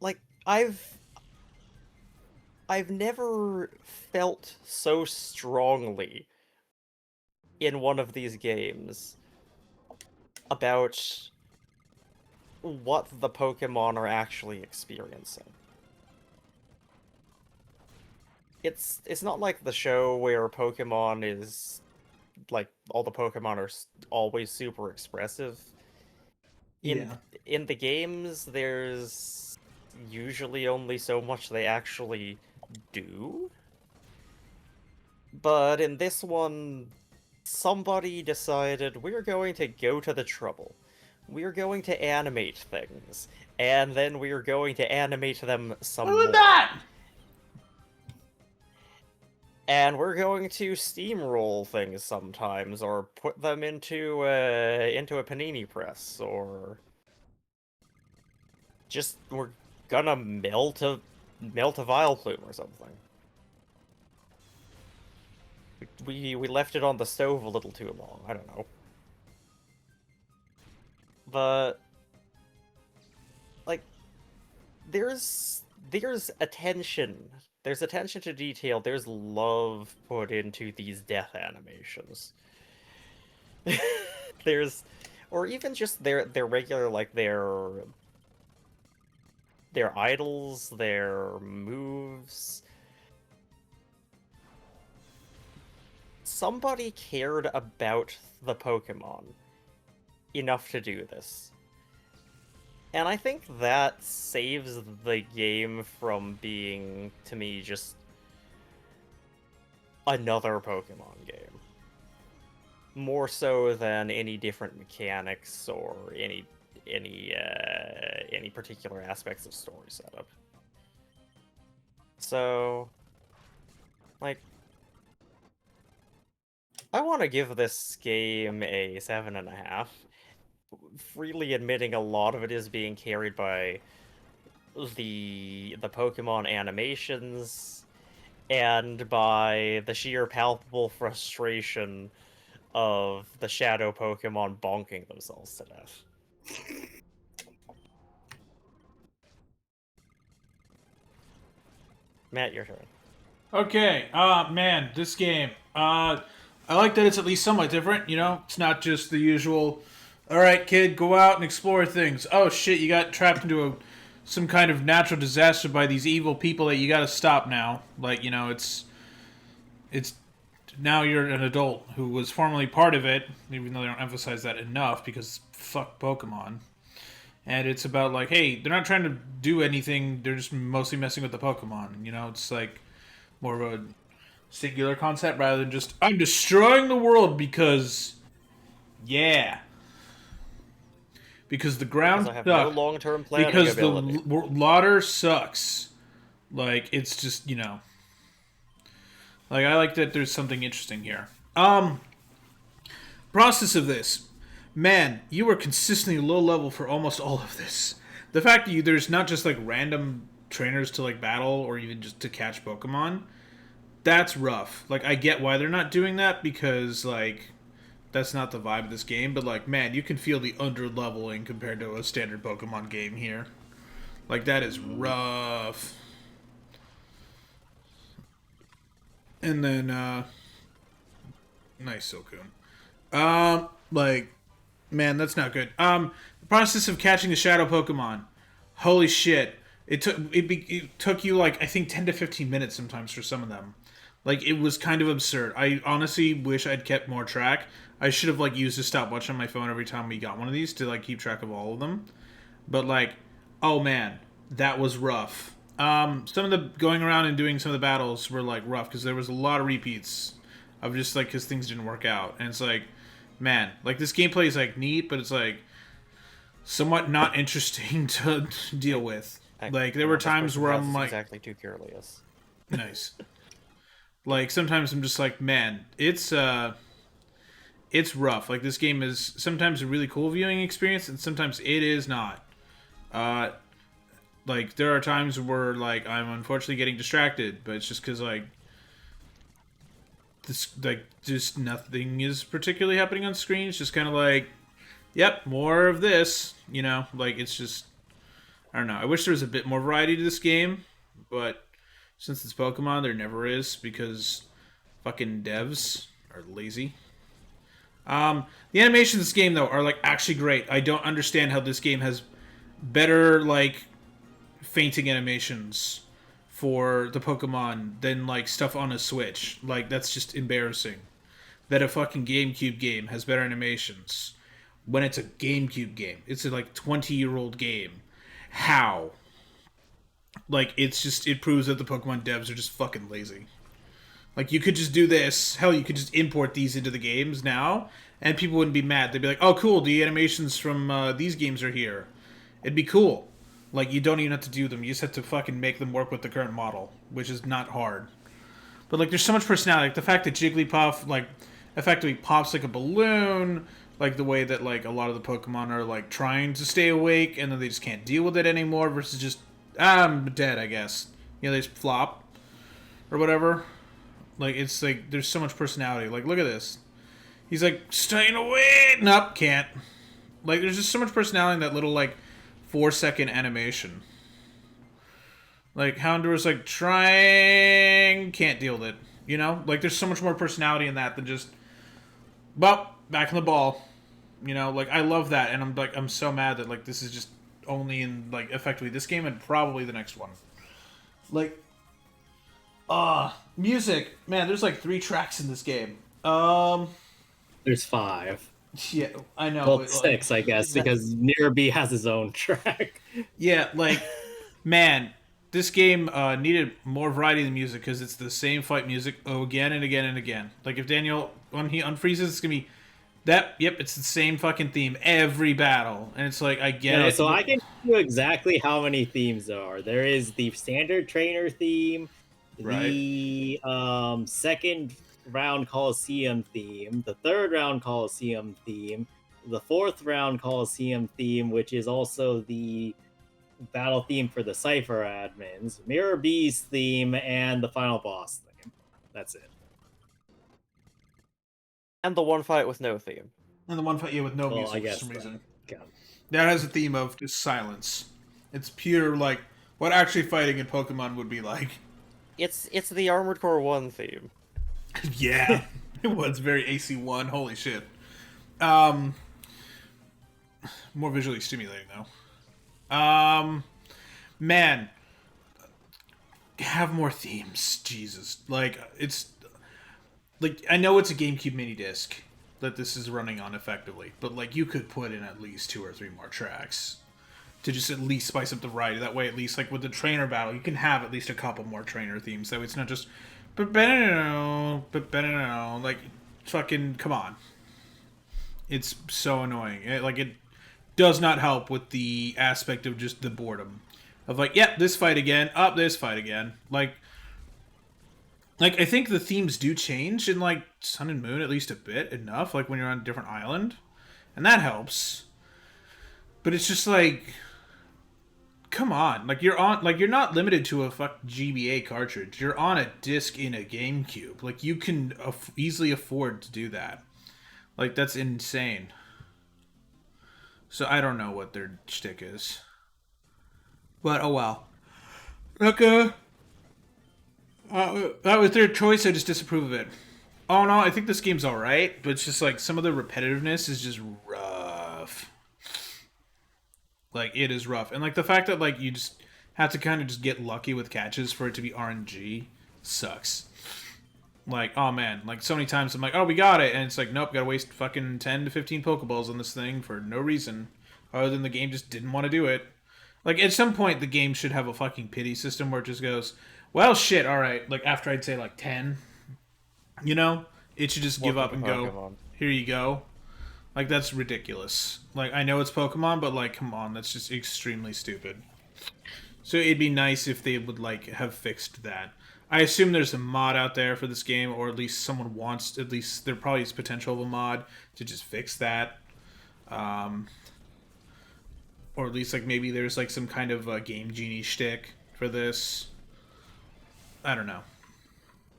like, I've never felt so strongly in one of these games about what the Pokemon are actually experiencing. It's not like the show where Pokemon is like all the Pokemon are always super expressive. In the games, there's usually only so much they actually do. But in this one, somebody decided we're going to go to the trouble. We're going to animate things, and then we're going to animate them some more. That! And we're going to steamroll things sometimes, or put them into a panini press, or just we're gonna melt a Vileplume or something. We left it on the stove a little too long. I don't know. But like, there's attention. There's attention to detail. There's love put into these death animations. Or even just their regular, like their idols, their moves. Somebody cared about the Pokemon enough to do this. And I think that saves the game from being, to me, just another Pokemon game. More so than any different mechanics or any particular aspects of story setup. So, like, I want to give this game a 7.5. Freely admitting a lot of it is being carried by the Pokemon animations and by the sheer palpable frustration of the shadow Pokemon bonking themselves to death. Matt, your turn. Okay, man, this game. I like that it's at least somewhat different, you know? It's not just the usual, alright, kid, go out and explore things. Oh, shit, you got trapped into some kind of natural disaster by these evil people that you gotta stop now. Like, you know, it's now you're an adult who was formerly part of it, even though they don't emphasize that enough, because fuck Pokemon. And it's about, like, hey, they're not trying to do anything, they're just mostly messing with the Pokemon, you know? It's, like, more of a singular concept rather than just, I'm destroying the world because, yeah. Because the ground Because I have no sucks. long-term planning Because ability. the water sucks. Like, it's just, you know. Like, I like that there's something interesting here. Process of this. Man, you were consistently low level for almost all of this. The fact that there's not just, like, random trainers to, like, battle or even just to catch Pokemon, that's rough. Like, I get why they're not doing that because, like, that's not the vibe of this game. But, like, man, you can feel the under-leveling compared to a standard Pokemon game here. Like, that is rough. And then, nice, Silcoon. Like, man, that's not good. The process of catching the shadow Pokemon. Holy shit. It took you like I think 10 to 15 minutes sometimes for some of them. Like it was kind of absurd. I honestly wish I'd kept more track. I should have like used a stopwatch on my phone every time we got one of these to like keep track of all of them. But like, oh man, that was rough. Some of the going around and doing some of the battles were like rough because there was a lot of repeats of just like because things didn't work out, and it's like, man, like this gameplay is like neat, but it's like somewhat not interesting to deal with. Like there were times where I'm like, exactly too curious. nice. Like sometimes I'm just like, man, it's rough. Like this game is sometimes a really cool viewing experience, and sometimes it is not. Uh, like there are times where like I'm unfortunately getting distracted, but it's just because like this like just nothing is particularly happening on screen. It's just kind of like, yep, more of this. You know, like it's just I don't know. I wish there was a bit more variety to this game, but since it's Pokemon, there never is because fucking devs are lazy. The animations of this game though are like actually great. I don't understand how this game has better like fainting animations for the Pokemon than like stuff on a Switch. Like that's just embarrassing. That a fucking GameCube game has better animations when it's a GameCube game. It's a like 20-year-old game. How? Like it's just it proves that the Pokemon devs are just fucking lazy. Like you could just do this. Hell, you could just import these into the games now, and people wouldn't be mad. They'd be like, "Oh, cool! The animations from these games are here." It'd be cool. Like you don't even have to do them. You just have to fucking make them work with the current model, which is not hard. But like, there's so much personality. Like the fact that Jigglypuff like effectively pops like a balloon. Like the way that like a lot of the Pokemon are like trying to stay awake, and then they just can't deal with it anymore. Versus just I'm dead, I guess. You know, they just flop or whatever. Like it's like there's so much personality. Like look at this. He's like staying away. Nope, can't. Like there's just so much personality in that little like 4-second animation. Like Houndour's like trying, can't deal with it. You know, like there's so much more personality in that than just, well, back in the ball. You know, like I love that, and I'm so mad that like this is just only in like effectively this game and probably the next one. Like, music, man. There's like 3 tracks in this game. There's 5. Yeah, I know. Well, but, 6, I guess, because Nearby has his own track. Yeah, like, man, this game needed more variety in the music because it's the same fight music again and again and again. Like, if Daniel, when he unfreezes, it's gonna be that. Yep, it's the same fucking theme every battle, and it's like I get it. So I can tell you exactly how many themes there are. There is the standard trainer theme, Right. the second round Colosseum theme, the third round Colosseum theme, the fourth round Colosseum theme, which is also the battle theme for the Cypher admins, Mirror B's theme, and the final boss theme. That's it. And the one fight with no theme. And the one fight with no Well, music I for guess some that reason. counts. That has a theme of just silence. It's pure like what actually fighting in Pokemon would be like. It's the Armored Core 1 theme. Yeah, it was very AC1. Holy shit. More visually stimulating though. Man, have more themes. Jesus, like it's like I know it's a GameCube mini disc that this is running on effectively, but like you could put in at least 2 or 3 more tracks to just at least spice up the variety. That way, at least like with the trainer battle, you can have at least a couple more trainer themes. That way, it's not just like fucking come on. It's so annoying. It does not help with the aspect of just the boredom of like, yep, this fight again, up this fight again. Like I think the themes do change in like Sun and Moon at least a bit enough. Like when you're on a different island, and that helps. But it's just like, come on, like you're not limited to a GBA cartridge. You're on a disc in a GameCube. Like you can easily afford to do that. Like that's insane. So I don't know what their shtick is, but oh well. Look, that was their choice. I just disapprove of it. Oh no, I think this game's all right, but it's just like some of the repetitiveness is just rough. Like it is rough, and like the fact that like you just have to kind of just get lucky with catches for it to be RNG sucks. Like, oh man, like so many times I'm like, oh, we got it, and it's like, nope, gotta waste fucking 10 to 15 Pokeballs on this thing for no reason, other than the game just didn't want to do it. Like at some point, the game should have a fucking pity system where it just goes, well, shit, all right. Like after I'd say like 10, you know, it should just give up and go, Pokemon. here you go. Like that's ridiculous. Like I know it's Pokemon, but like come on, that's just extremely stupid. So it'd be nice if they would like have fixed that. I assume there's a mod out there for this game, or at least someone wants. At least there probably is potential of a mod to just fix that, um, or at least like maybe there's like some kind of game genie shtick for this. I don't know.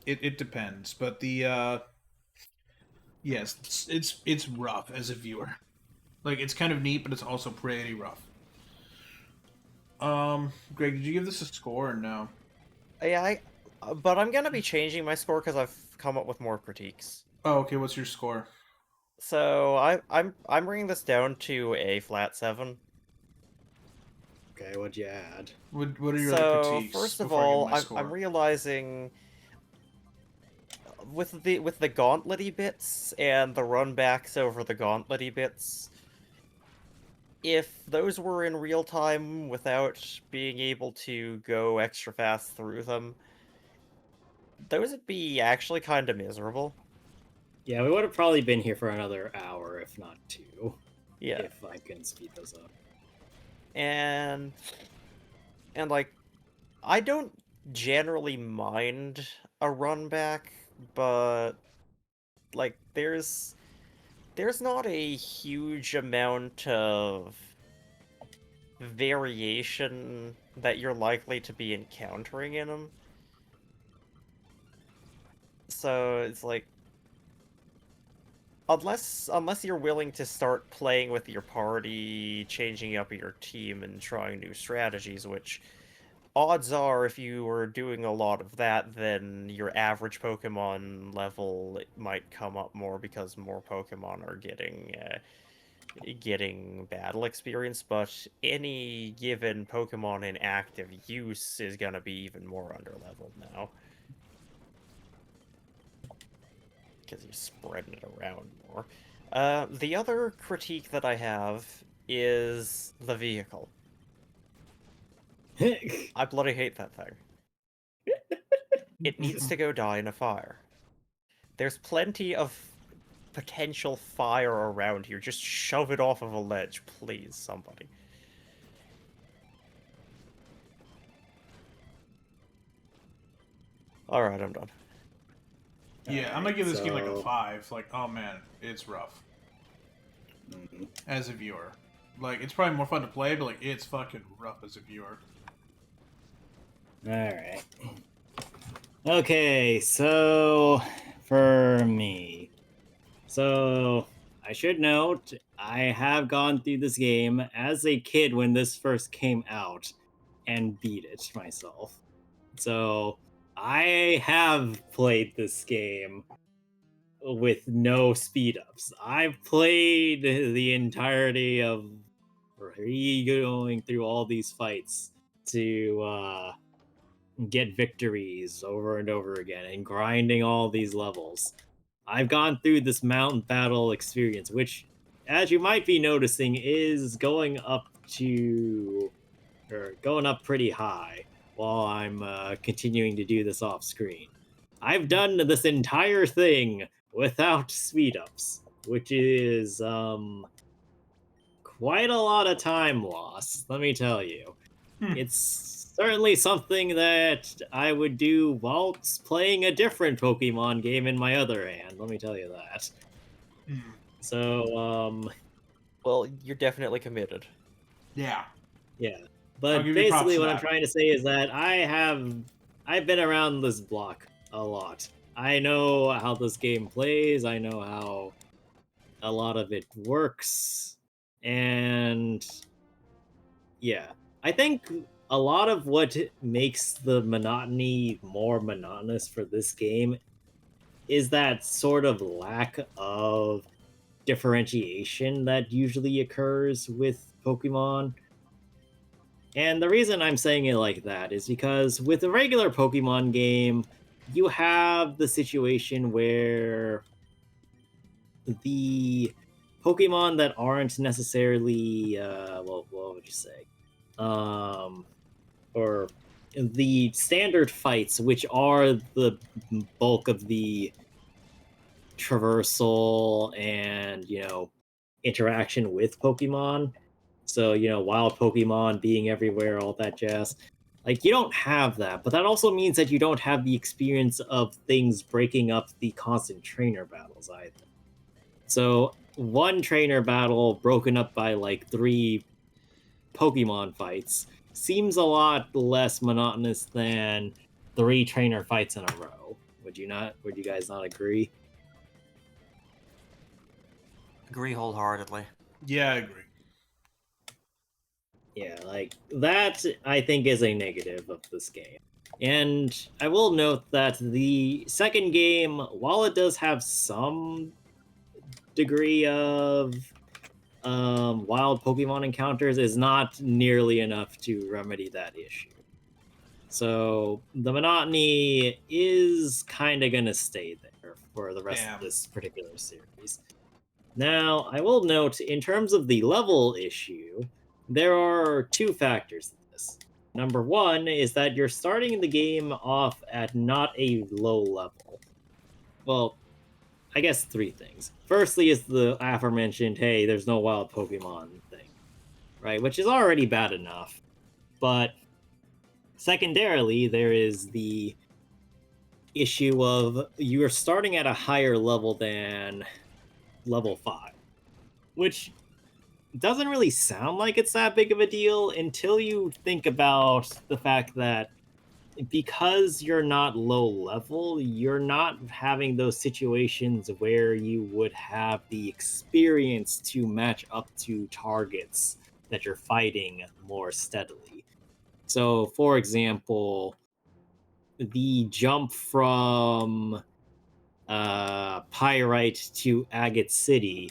It depends, but the yes, it's rough as a viewer. Like it's kind of neat, but it's also pretty rough. Greg, did you give this a score or no? Yeah, but I'm gonna be changing my score because I've come up with more critiques. Oh, okay. What's your score? So I'm bringing this down to a flat 7. Okay, what'd you add? What are your other So critiques? first of before I give all, my I'm score? realizing with the gauntletty bits and the runbacks over the gauntletty bits, if those were in real time without being able to go extra fast through them, those would be actually kind of miserable. Yeah, we would have probably been here for another hour, if not 2, Yeah. if I can speed those up. And like I don't generally mind a run back, but like there's not a huge amount of variation that you're likely to be encountering in them. So it's like unless you're willing to start playing with your party, changing up your team and trying new strategies, which odds are if you were doing a lot of that, then your average Pokemon level might come up more because more Pokemon are getting battle experience, but any given Pokemon in active use is gonna be even more underleveled now. Because you're spreading it around more. The other critique that I have is the vehicle. I bloody hate that thing. It needs to go die in a fire. There's plenty of potential fire around here. Just shove it off of a ledge, please, somebody. Alright, I'm done. Yeah, I'm gonna give this game like a so- 5. Like, oh man, it's rough Mhm. as a viewer. Like, it's probably more fun to play, but like, it's fucking rough as a viewer. Alright. Okay, so for me. So I should note I have gone through this game as a kid when this first came out and beat it myself. So I have played this game with no speed ups. I've played the entirety of going through all these fights to get victories over and over again and grinding all these levels. I've gone through this mountain battle experience, which, as you might be noticing, is going up pretty high while I'm continuing to do this off screen. I've done this entire thing without speed ups, which is quite a lot of time lost, let me tell you. It's certainly something that I would do whilst playing a different Pokemon game in my other hand, let me tell you that. So, Well, you're definitely committed. Yeah. yeah. I'll But give you props basically for what I'm that. trying to say is that I've been around this block a lot. I know how this game plays, I know how a lot of it works, and yeah. I think a lot of what makes the monotony more monotonous for this game is that sort of lack of differentiation that usually occurs with Pokemon. And the reason I'm saying it like that is because with a regular Pokemon game, you have the situation where the Pokemon that aren't necessarily, well, what would you say? Or the standard fights, which are the bulk of the traversal and, interaction with Pokemon. So, wild Pokemon being everywhere, all that jazz. Like, you don't have that, but that also means that you don't have the experience of things breaking up the constant trainer battles either. So, one trainer battle broken up by like 3 Pokemon fights seems a lot less monotonous than 3 trainer fights in a row. Would you not? Would you guys not agree? Agree wholeheartedly. Yeah, I agree. Yeah, like that I think is a negative of this game. And I will note that the second game, while it does have some degree of wild Pokemon encounters, is not nearly enough to remedy that issue. So the monotony is kind of going to stay there for the rest of this particular series. Now, I will note, in terms of the level issue, there are 2 factors to this. Number 1 is that you're starting the game off at not a low level. Well, I guess 3 things. Firstly is the aforementioned, hey, there's no wild Pokemon thing, right? Which is already bad enough. But secondarily, there is the issue of you're starting at a higher level than level 5, which doesn't really sound like it's that big of a deal until you think about the fact that because you're not low level, you're not having those situations where you would have the experience to match up to targets that you're fighting more steadily. So, for example, the jump from Pyrite to Agate City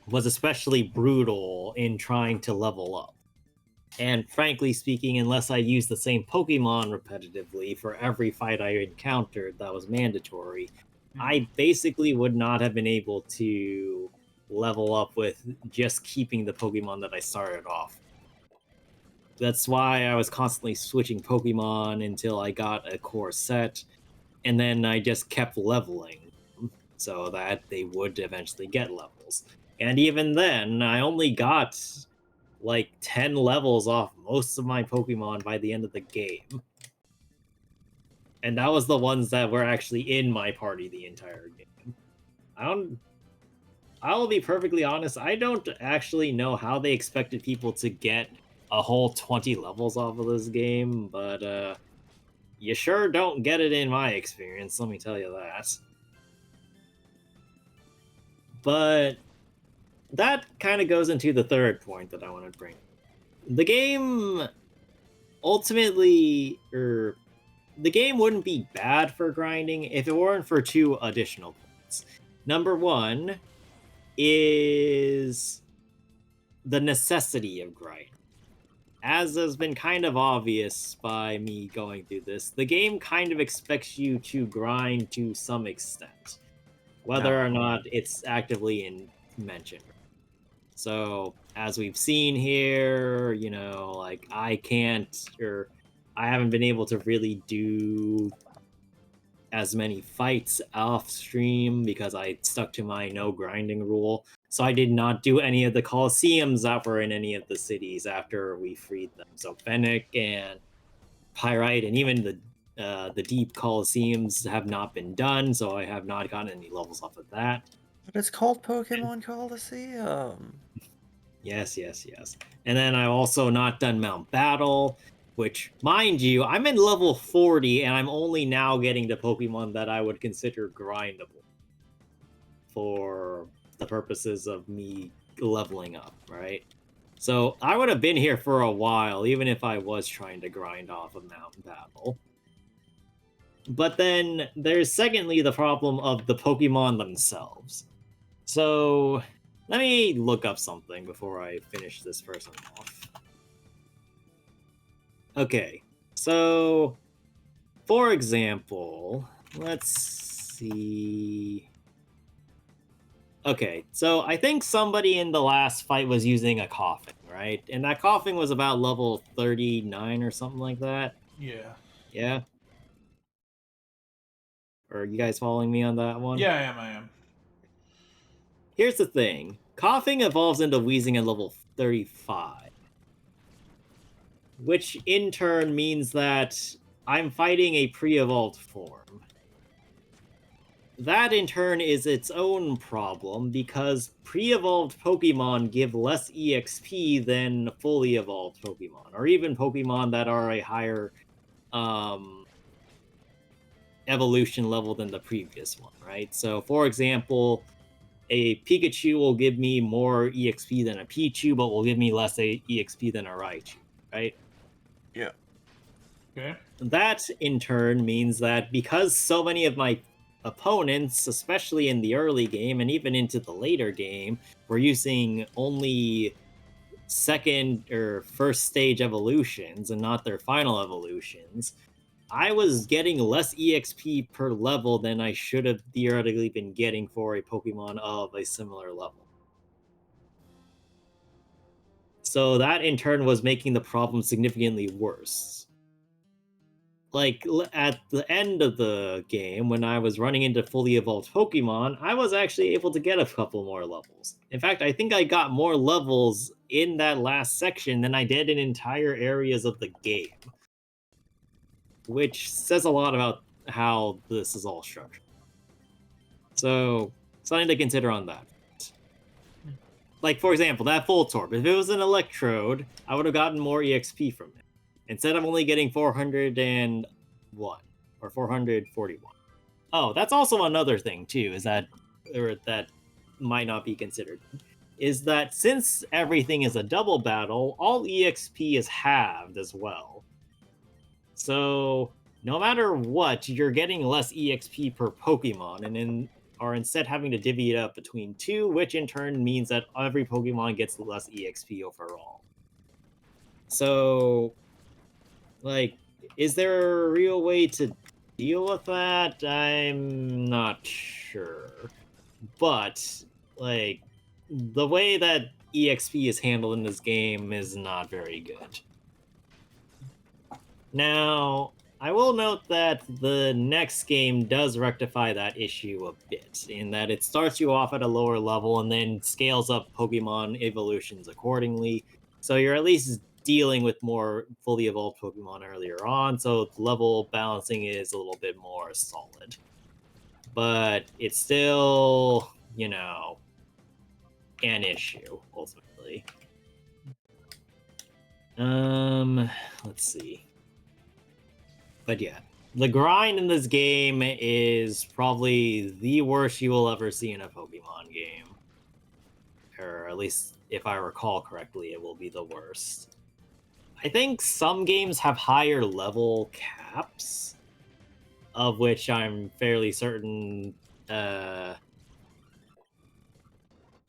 was especially brutal in trying to level up. And frankly speaking, unless I used the same Pokemon repetitively for every fight I encountered that was mandatory, I basically would not have been able to level up with just keeping the Pokemon that I started off. That's why I was constantly switching Pokemon until I got a core set, and then I just kept leveling so that they would eventually get levels. And even then, I only got like 10 levels off most of my Pokemon by the end of the game. And that was the ones that were actually in my party the entire game. I'll be perfectly honest, I don't actually know how they expected people to get a whole 20 levels off of this game, but you sure don't get it in my experience, let me tell you that. But that kind of goes into the third point that I want to bring. The game ultimately, the game wouldn't be bad for grinding if it weren't for 2 additional points. Number 1 is the necessity of grinding. As has been kind of obvious by me going through this, the game kind of expects you to grind to some extent, whether or not it's actively mentioned. So, as we've seen here, like I haven't been able to really do as many fights off stream because I stuck to my no grinding rule. So I did not do any of the Colosseums that were in any of the cities after we freed them. So Fennec and Pyrite and even the deep Colosseums have not been done, so I have not gotten any levels off of that. But it's called Pokemon Colosseum. Yes. And then I've also not done Mount Battle, which, mind you, I'm in level 40, and I'm only now getting to Pokemon that I would consider grindable for the purposes of me leveling up, right? So I would have been here for a while, even if I was trying to grind off a Mountain Battle. But then there's secondly the problem of the Pokemon themselves. So let me look up something before I finish this first one off. Okay, so for example, let's see. Okay, so I think somebody in the last fight was using a Coughing, right? And that Coughing was about level 39 or something like that. Yeah. Yeah? Are you guys following me on that one? Yeah, I am. Here's the thing. Coughing evolves into Wheezing at level 35. Which in turn means that I'm fighting a pre-evolved form. That in turn is its own problem because pre-evolved Pokemon give less EXP than fully evolved Pokemon, or even Pokemon that are a higher evolution level than the previous one, right? So for example, a Pikachu will give me more EXP than a Pichu, but will give me less EXP than a Raichu, right? Yeah. Okay. That in turn means that because so many of my opponents, especially in the early game and even into the later game, were using only second or first stage evolutions and not their final evolutions, I was getting less EXP per level than I should have theoretically been getting for a Pokemon of a similar level. So that in turn was making the problem significantly worse. Like at the end of the game, when I was running into fully evolved Pokemon, I was actually able to get a couple more levels. In fact, I think I got more levels in that last section than I did in entire areas of the game, which says a lot about how this is all structured. So, something to consider on that. Like, for example, that Voltorb, if it was an Electrode, I would have gotten more EXP from it. Instead, I'm only getting 401 or 441. Oh, that's also another thing, too, is that, or that might not be considered, is that since everything is a double battle, all EXP is halved as well. So, no matter what, you're getting less EXP per Pokemon, and are instead having to divvy it up between two, which in turn means that every Pokemon gets less EXP overall. So, like, is there a real way to deal with that? I'm not sure. But, like, the way that EXP is handled in this game is not very good. Now, I will note that the next game does rectify that issue a bit, in that it starts you off at a lower level and then scales up Pokemon evolutions accordingly. So you're at least dealing with more fully evolved Pokemon earlier on, so level balancing is a little bit more solid. But it's still, you know, an issue, ultimately. Let's see. But yeah, the grind in this game is probably the worst you will ever see in a Pokemon game. Or at least, if I recall correctly, it will be the worst. I think some games have higher level caps, of which I'm fairly certain Black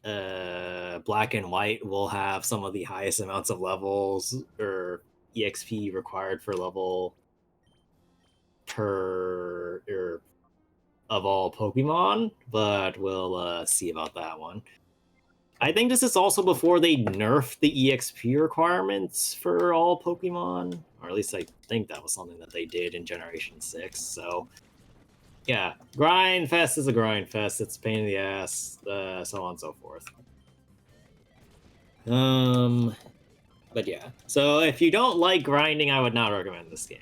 and White will have some of the highest amounts of levels or EXP required for level per of all Pokemon, but we'll see about that one. I think this is also before they nerfed the EXP requirements for all Pokemon, or at least I think that was something that they did in Generation 6, so yeah, Grind Fest is a Grind Fest, it's a pain in the ass, so on and so forth. But yeah, so if you don't like grinding, I would not recommend this game.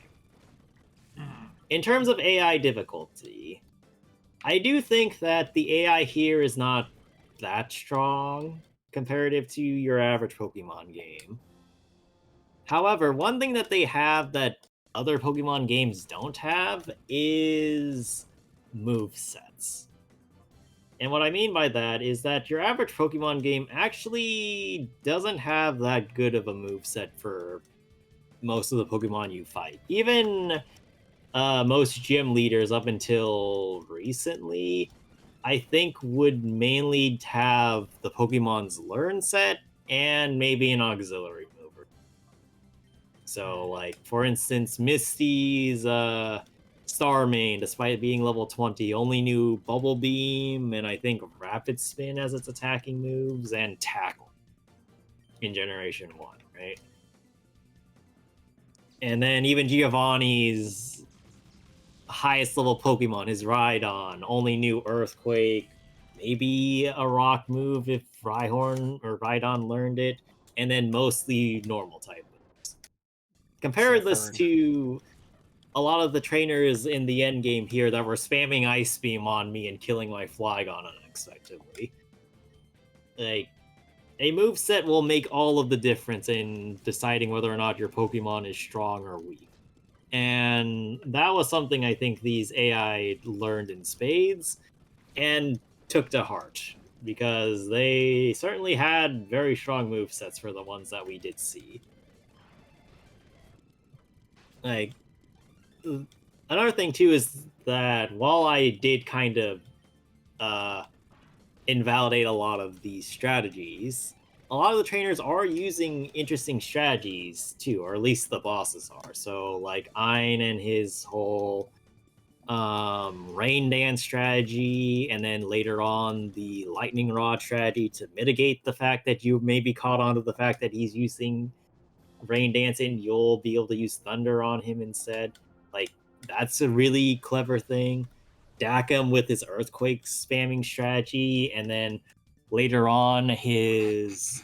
In terms of AI difficulty, I do think that the AI here is not that strong comparative to your average Pokemon game. However, one thing that they have that other Pokemon games don't have is movesets. And what I mean by that is that your average Pokemon game actually doesn't have that good of a moveset for most of the Pokemon you fight. Even most gym leaders up until recently, I think, would mainly have the Pokemon's Learn set and maybe an auxiliary mover. So, like, for instance, Misty's Starmane, despite being level 20, only knew Bubble Beam and I think Rapid Spin as its attacking moves and Tackle in Generation 1, right? And then even Giovanni's highest level Pokemon, his Rhydon, only knew Earthquake, maybe a Rock move if Rhyhorn or Rhydon learned it, and then mostly normal type moves. Compare this Zephyr. to a lot of the trainers in the end game here that were spamming Ice Beam on me and killing my Flygon unexpectedly. Like, a moveset will make all of the difference in deciding whether or not your Pokemon is strong or weak. And that was something I think these AI learned in spades and took to heart, because they certainly had very strong movesets for the ones that we did see. Like, another thing too is that while I did kind of invalidate a lot of these strategies, a lot of the trainers are using interesting strategies too, or at least the bosses are. So like Ein and his whole rain dance strategy, and then later on the lightning rod strategy to mitigate the fact that you may be caught onto the fact that he's using rain dance and you'll be able to use thunder on him instead. Like, that's a really clever thing. Dakum with his earthquake spamming strategy, and then later on his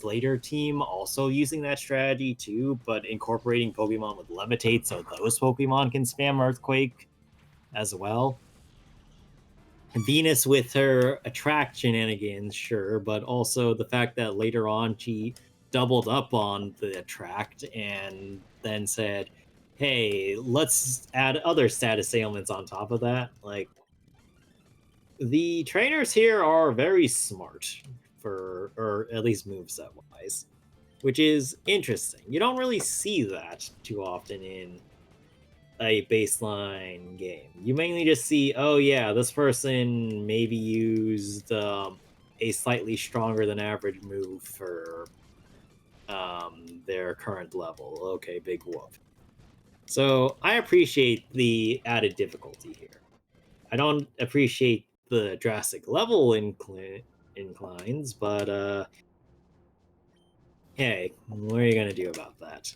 later team also using that strategy too, but incorporating Pokemon with levitate so those Pokemon can spam earthquake as well. Venus with her attract shenanigans, sure, but also the fact that later on she doubled up on the attract and then said, hey, let's add other status ailments on top of that. Like, the trainers here are very smart or at least moveset wise, which is interesting. You don't really see that too often in a baseline game. You mainly just see, oh yeah, this person maybe used a slightly stronger than average move for their current level. Okay, big whoop. So I appreciate the added difficulty here. I don't appreciate the drastic level inclines, but hey, what are you gonna do about that?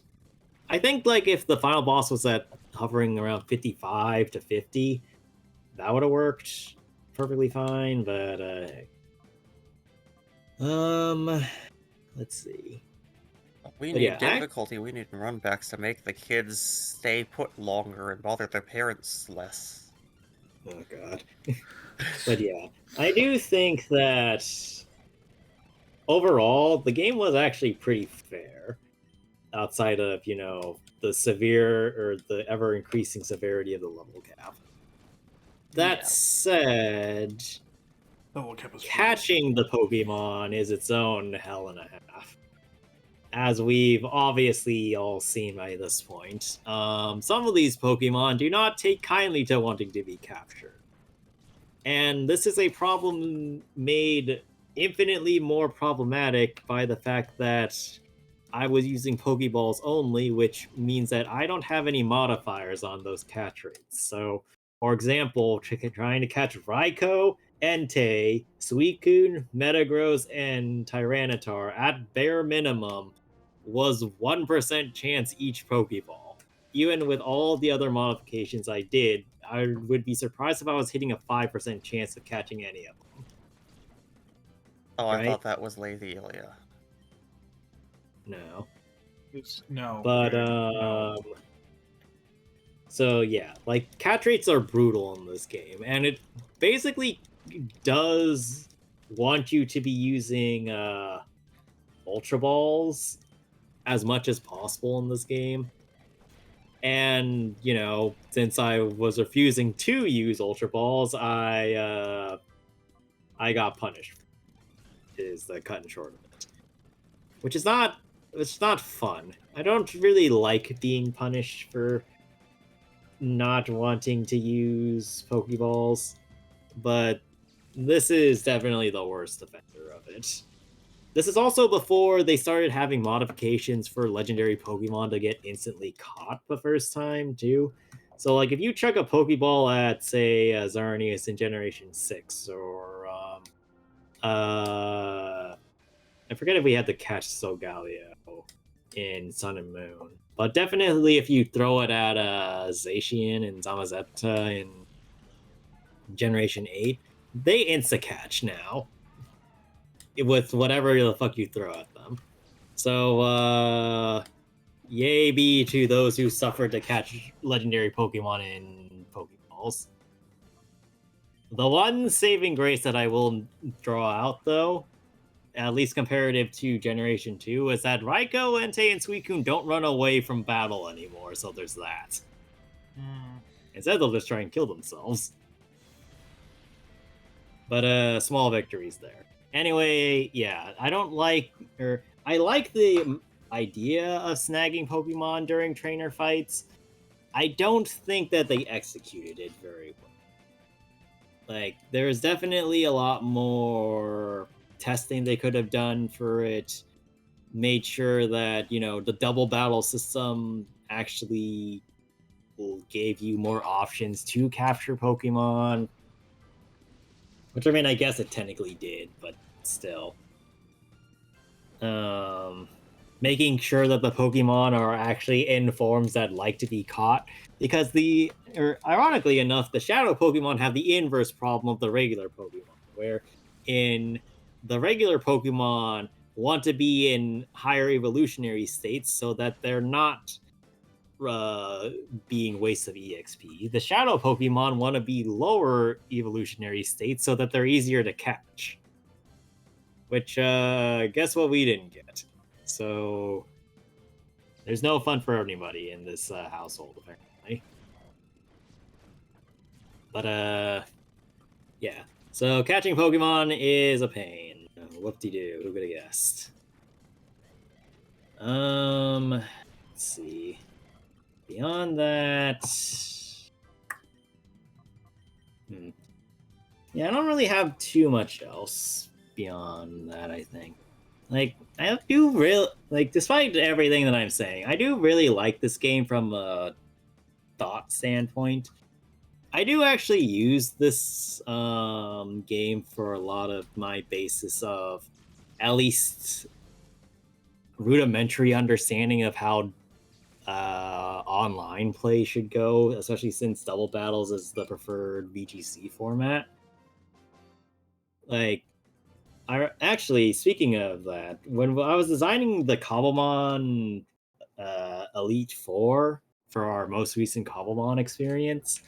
I think like if the final boss was at hovering around 55 to 50, that would have worked perfectly fine, but let's see. We But need yeah, difficulty, we need runbacks to make the kids stay put longer and bother their parents less. oh god. But yeah, I do think that overall the game was actually pretty fair, outside of, you know, the severe or the ever increasing severity of the level cap. That Yeah. said, Level cap was catching the Pokemon is its own hell and a half, as we've obviously all seen by this point. Some of these Pokemon do not take kindly to wanting to be captured. And this is a problem made infinitely more problematic by the fact that I was using Pokeballs only, which means that I don't have any modifiers on those catch rates. So, for example, trying to catch Raikou, Entei, Suicune, Metagross, and Tyranitar at bare minimum was 1% chance each Pokeball. Even with all the other modifications I did, I would be surprised if I was hitting a 5% chance of catching any of them. Oh, I Right? thought that was Lady Ilia. No. no. But Aaron, no. so yeah, like catch rates are brutal in this game, and it basically does want you to be using Ultra Balls as much as possible in this game. And you know, since I was refusing to use Ultra Balls, I got punished. Is the cut and short of it, which is not it's not fun. I don't really like being punished for not wanting to use Pokeballs, but this is definitely the worst offender of it. This is also before they started having modifications for legendary Pokemon to get instantly caught the first time, too. So, like, if you chuck a Pokeball at, say, Xerneas in Generation 6, or, I forget if we had to catch Solgaleo in Sun and Moon. But definitely if you throw it at Zacian and Zamazenta in Generation 8, they insta-catch now. With whatever the fuck you throw at them. So, yay be to those who suffered to catch legendary Pokemon in Pokeballs. The one saving grace that I will draw out, though, at least comparative to Generation 2, is that Raikou, Entei, and Suicune don't run away from battle anymore, so there's that. Instead, they'll just try and kill themselves. But, small victories there. Anyway, yeah, I like the idea of snagging Pokemon during trainer fights. I don't think that they executed it very well. Like, there's definitely a lot more testing they could have done for it. Made sure that, the double battle system actually gave you more options to capture Pokemon. Which, I mean, I guess it technically did, but still. Making sure that the Pokemon are actually in forms that like to be caught, because ironically enough, the Shadow Pokemon have the inverse problem of the regular Pokemon, where in the regular Pokemon want to be in higher evolutionary states so that they're not being wastes of EXP. The Shadow Pokemon want to be lower evolutionary states so that they're easier to catch. Which, guess what we didn't get? So, there's no fun for anybody in this household, apparently. But, yeah. So, catching Pokemon is a pain. Whoop-de-doo, who could have guessed? Let's see. Beyond that... Yeah, I don't really have too much else beyond that, I think. Like, I do really, despite everything that I'm saying, I do really like this game from a thought standpoint. I do actually use this game for a lot of my basis of at least rudimentary understanding of how online play should go, especially since Double Battles is the preferred VGC format. Actually, speaking of that, when I was designing the Cobblemon Elite Four for our most recent Cobblemon experience,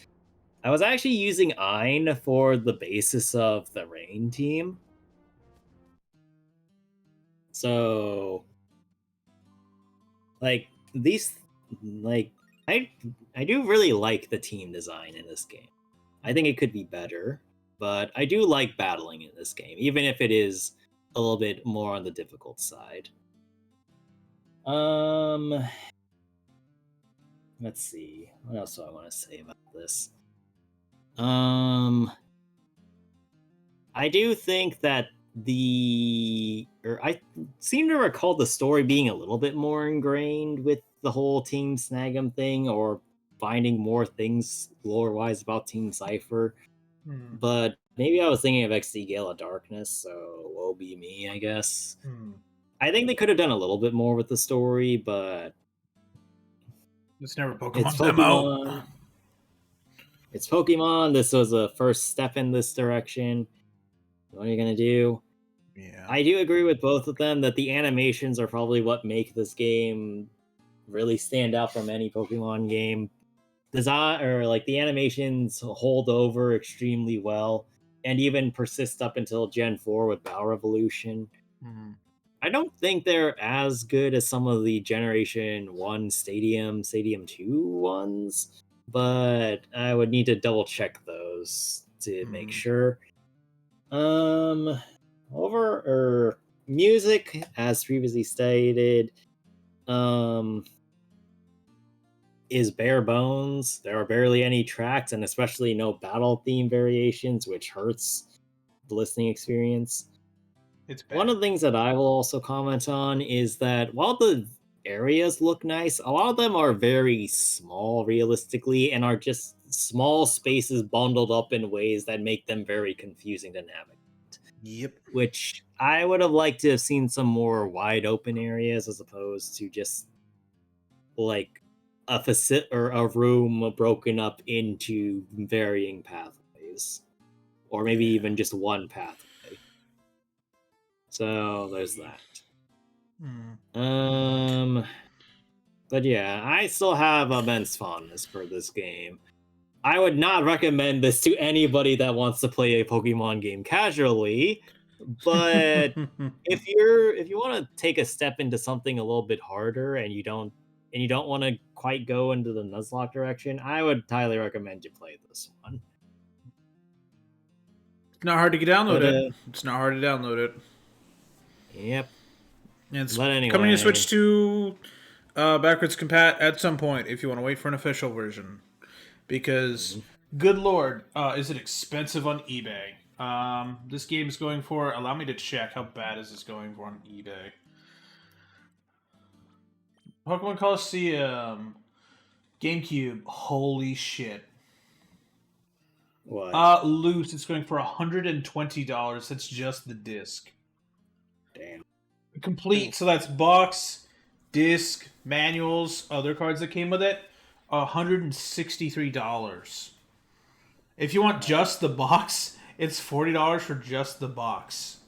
I was actually using Ein for the basis of the Rain team. So, I do really like the team design in this game. I think it could be better, but I do like battling in this game, even if it is a little bit more on the difficult side. Let's see. What else do I want to say about this? I do think that I seem to recall the story being a little bit more ingrained with the whole Team Snag'em thing, or finding more things lore-wise about Team Cypher. But maybe I was thinking of XD Gale of Darkness, so woe be me, I guess. I think they could have done a little bit more with the story, but It's never it's Pokemon's Pokemon. MO. It's Pokemon. This was a first step in this direction. What are you gonna do? Yeah. I do agree with both of them that the animations are probably what make this game really stand out from any Pokemon game. The animations hold over extremely well, and even persist up until Gen 4 with Bow Revolution. I don't think they're as good as some of the Generation 1 Stadium 2 ones, but I would need to double check those to make sure. Music, as previously stated, is bare bones. There are barely any tracks, and especially no battle theme variations, which hurts the listening experience. It's bad. One of the things that I will also comment on is that while the areas look nice, a lot of them are very small realistically and are just small spaces bundled up in ways that make them very confusing to navigate. Yep. Which I would have liked to have seen some more wide open areas as opposed to just like a room broken up into varying pathways, or maybe even just one pathway. So there's that. But yeah, I still have immense fondness for this game. I would not recommend this to anybody that wants to play a Pokemon game casually, but if you want to take a step into something a little bit harder and you don't want to quite go into the Nuzlocke direction, I would highly recommend you play this one. It's not hard to download it. It's not hard to download it. Yep. It's But anyway, coming to Switch to backwards compat at some point if you want to wait for an official version. Because, good lord, is it expensive on eBay. This game is going for... Allow me to check. How bad is this going for on eBay? Pokemon Colosseum. GameCube. Holy shit. What? Loose, it's going for $120. That's just the disc. Damn. Complete, so that's box, disc, manuals, other cards that came with it. $163. If you want just the box, it's $40 for just the box.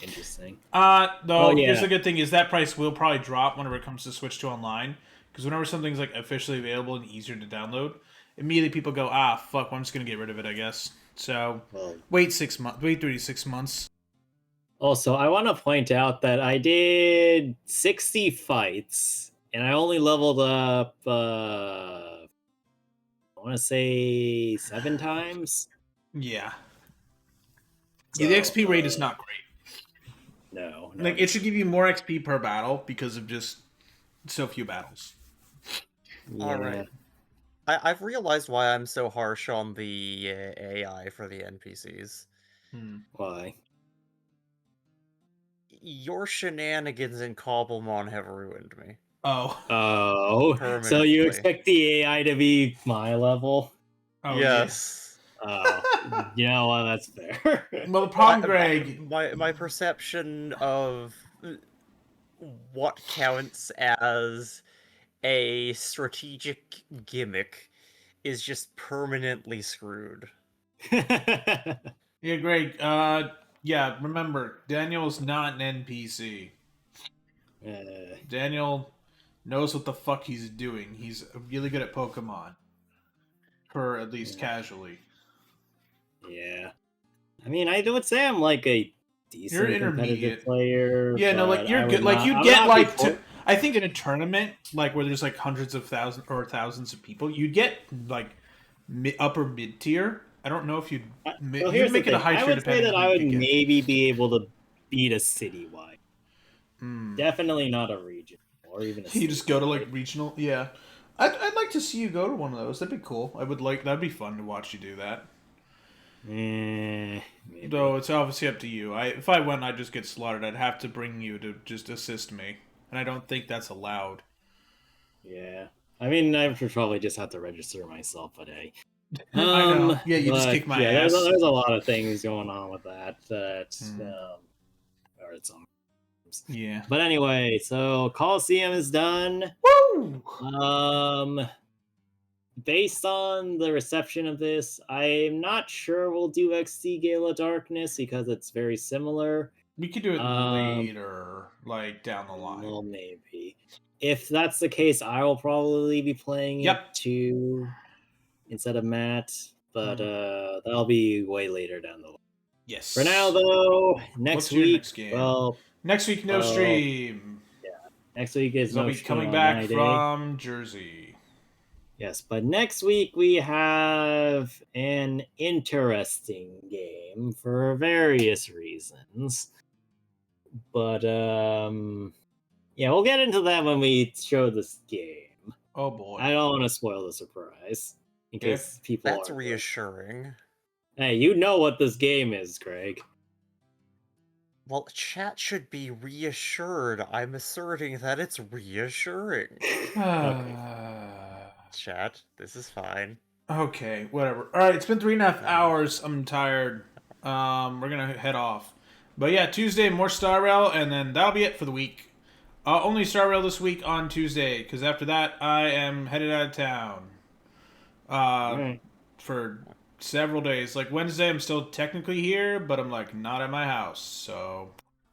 Interesting. Though, here's the good thing is that price will probably drop whenever it comes to Switch to Online. Because whenever something's like officially available and easier to download, immediately people go, fuck, well, I'm just going to get rid of it, I guess. So, wait 3 to 6 months. Also, I want to point out that I did 60 fights, and I only leveled up, I want to say 7 times? Yeah. So, the XP rate is not great. No. Like, it should give you more XP per battle because of just so few battles. Yeah. Alright. I've realized why I'm so harsh on the AI for the NPCs. Why? Your shenanigans in Cobblemon have ruined me. So you expect the AI to be my level? Yes. You know what? That's fair. Well, the problem, Greg... My perception of what counts as a strategic gimmick is just permanently screwed. Yeah, Greg, remember, Daniel's not an NPC. Daniel knows what the fuck he's doing. He's really good at Pokemon. For at least casually. Yeah. I mean, I would say I'm like a decent competitive player. Yeah, no, like, you're good. Like, you'd get, like, I think in a tournament, like, where there's, like, hundreds of thousands or thousands of people, you'd get, like, upper mid-tier. I don't know if you'd make it a high tier. I would say that I would maybe be able to beat a citywide. Definitely not a region or even a you just go to like regional. Yeah, I'd like to see you go to one of those. That'd be cool. That'd be fun to watch you do that. Though it's obviously up to you. If I went, I'd just get slaughtered. I'd have to bring you to just assist me, and I don't think that's allowed. Yeah, I mean, I would probably just have to register myself, but hey. I know. Yeah, you just kick my ass. There's a lot of things going on with that. Or it's on. Yeah. But anyway, so Colosseum is done. Woo! Based on the reception of this, I'm not sure we'll do XD Gala Darkness because it's very similar. We could do it later, like down the line. Well, maybe. If that's the case, I will probably be playing it too. Instead of Matt, but that'll be way later down the line. Yes. For now, though, next week. Next game? Next week, no stream. Yeah, next week is I'll be coming back from Jersey. Yes, but next week we have an interesting game for various reasons. But yeah, we'll get into that when we show this game. Oh boy. I don't want to spoil the surprise in Okay. case people That's are. reassuring. Hey, you know what this game is, Greg. Well, chat should be reassured. I'm asserting that it's reassuring. Chat, this is fine. Okay, whatever. All right, it's been 3.5 hours. I'm tired. We're gonna head off. But yeah, Tuesday more Star Rail, and then that'll be it for the week. Only Star Rail this week on Tuesday, because after that I am headed out of town. Alright. For several days. Like Wednesday, I'm still technically here, but I'm like not at my house. So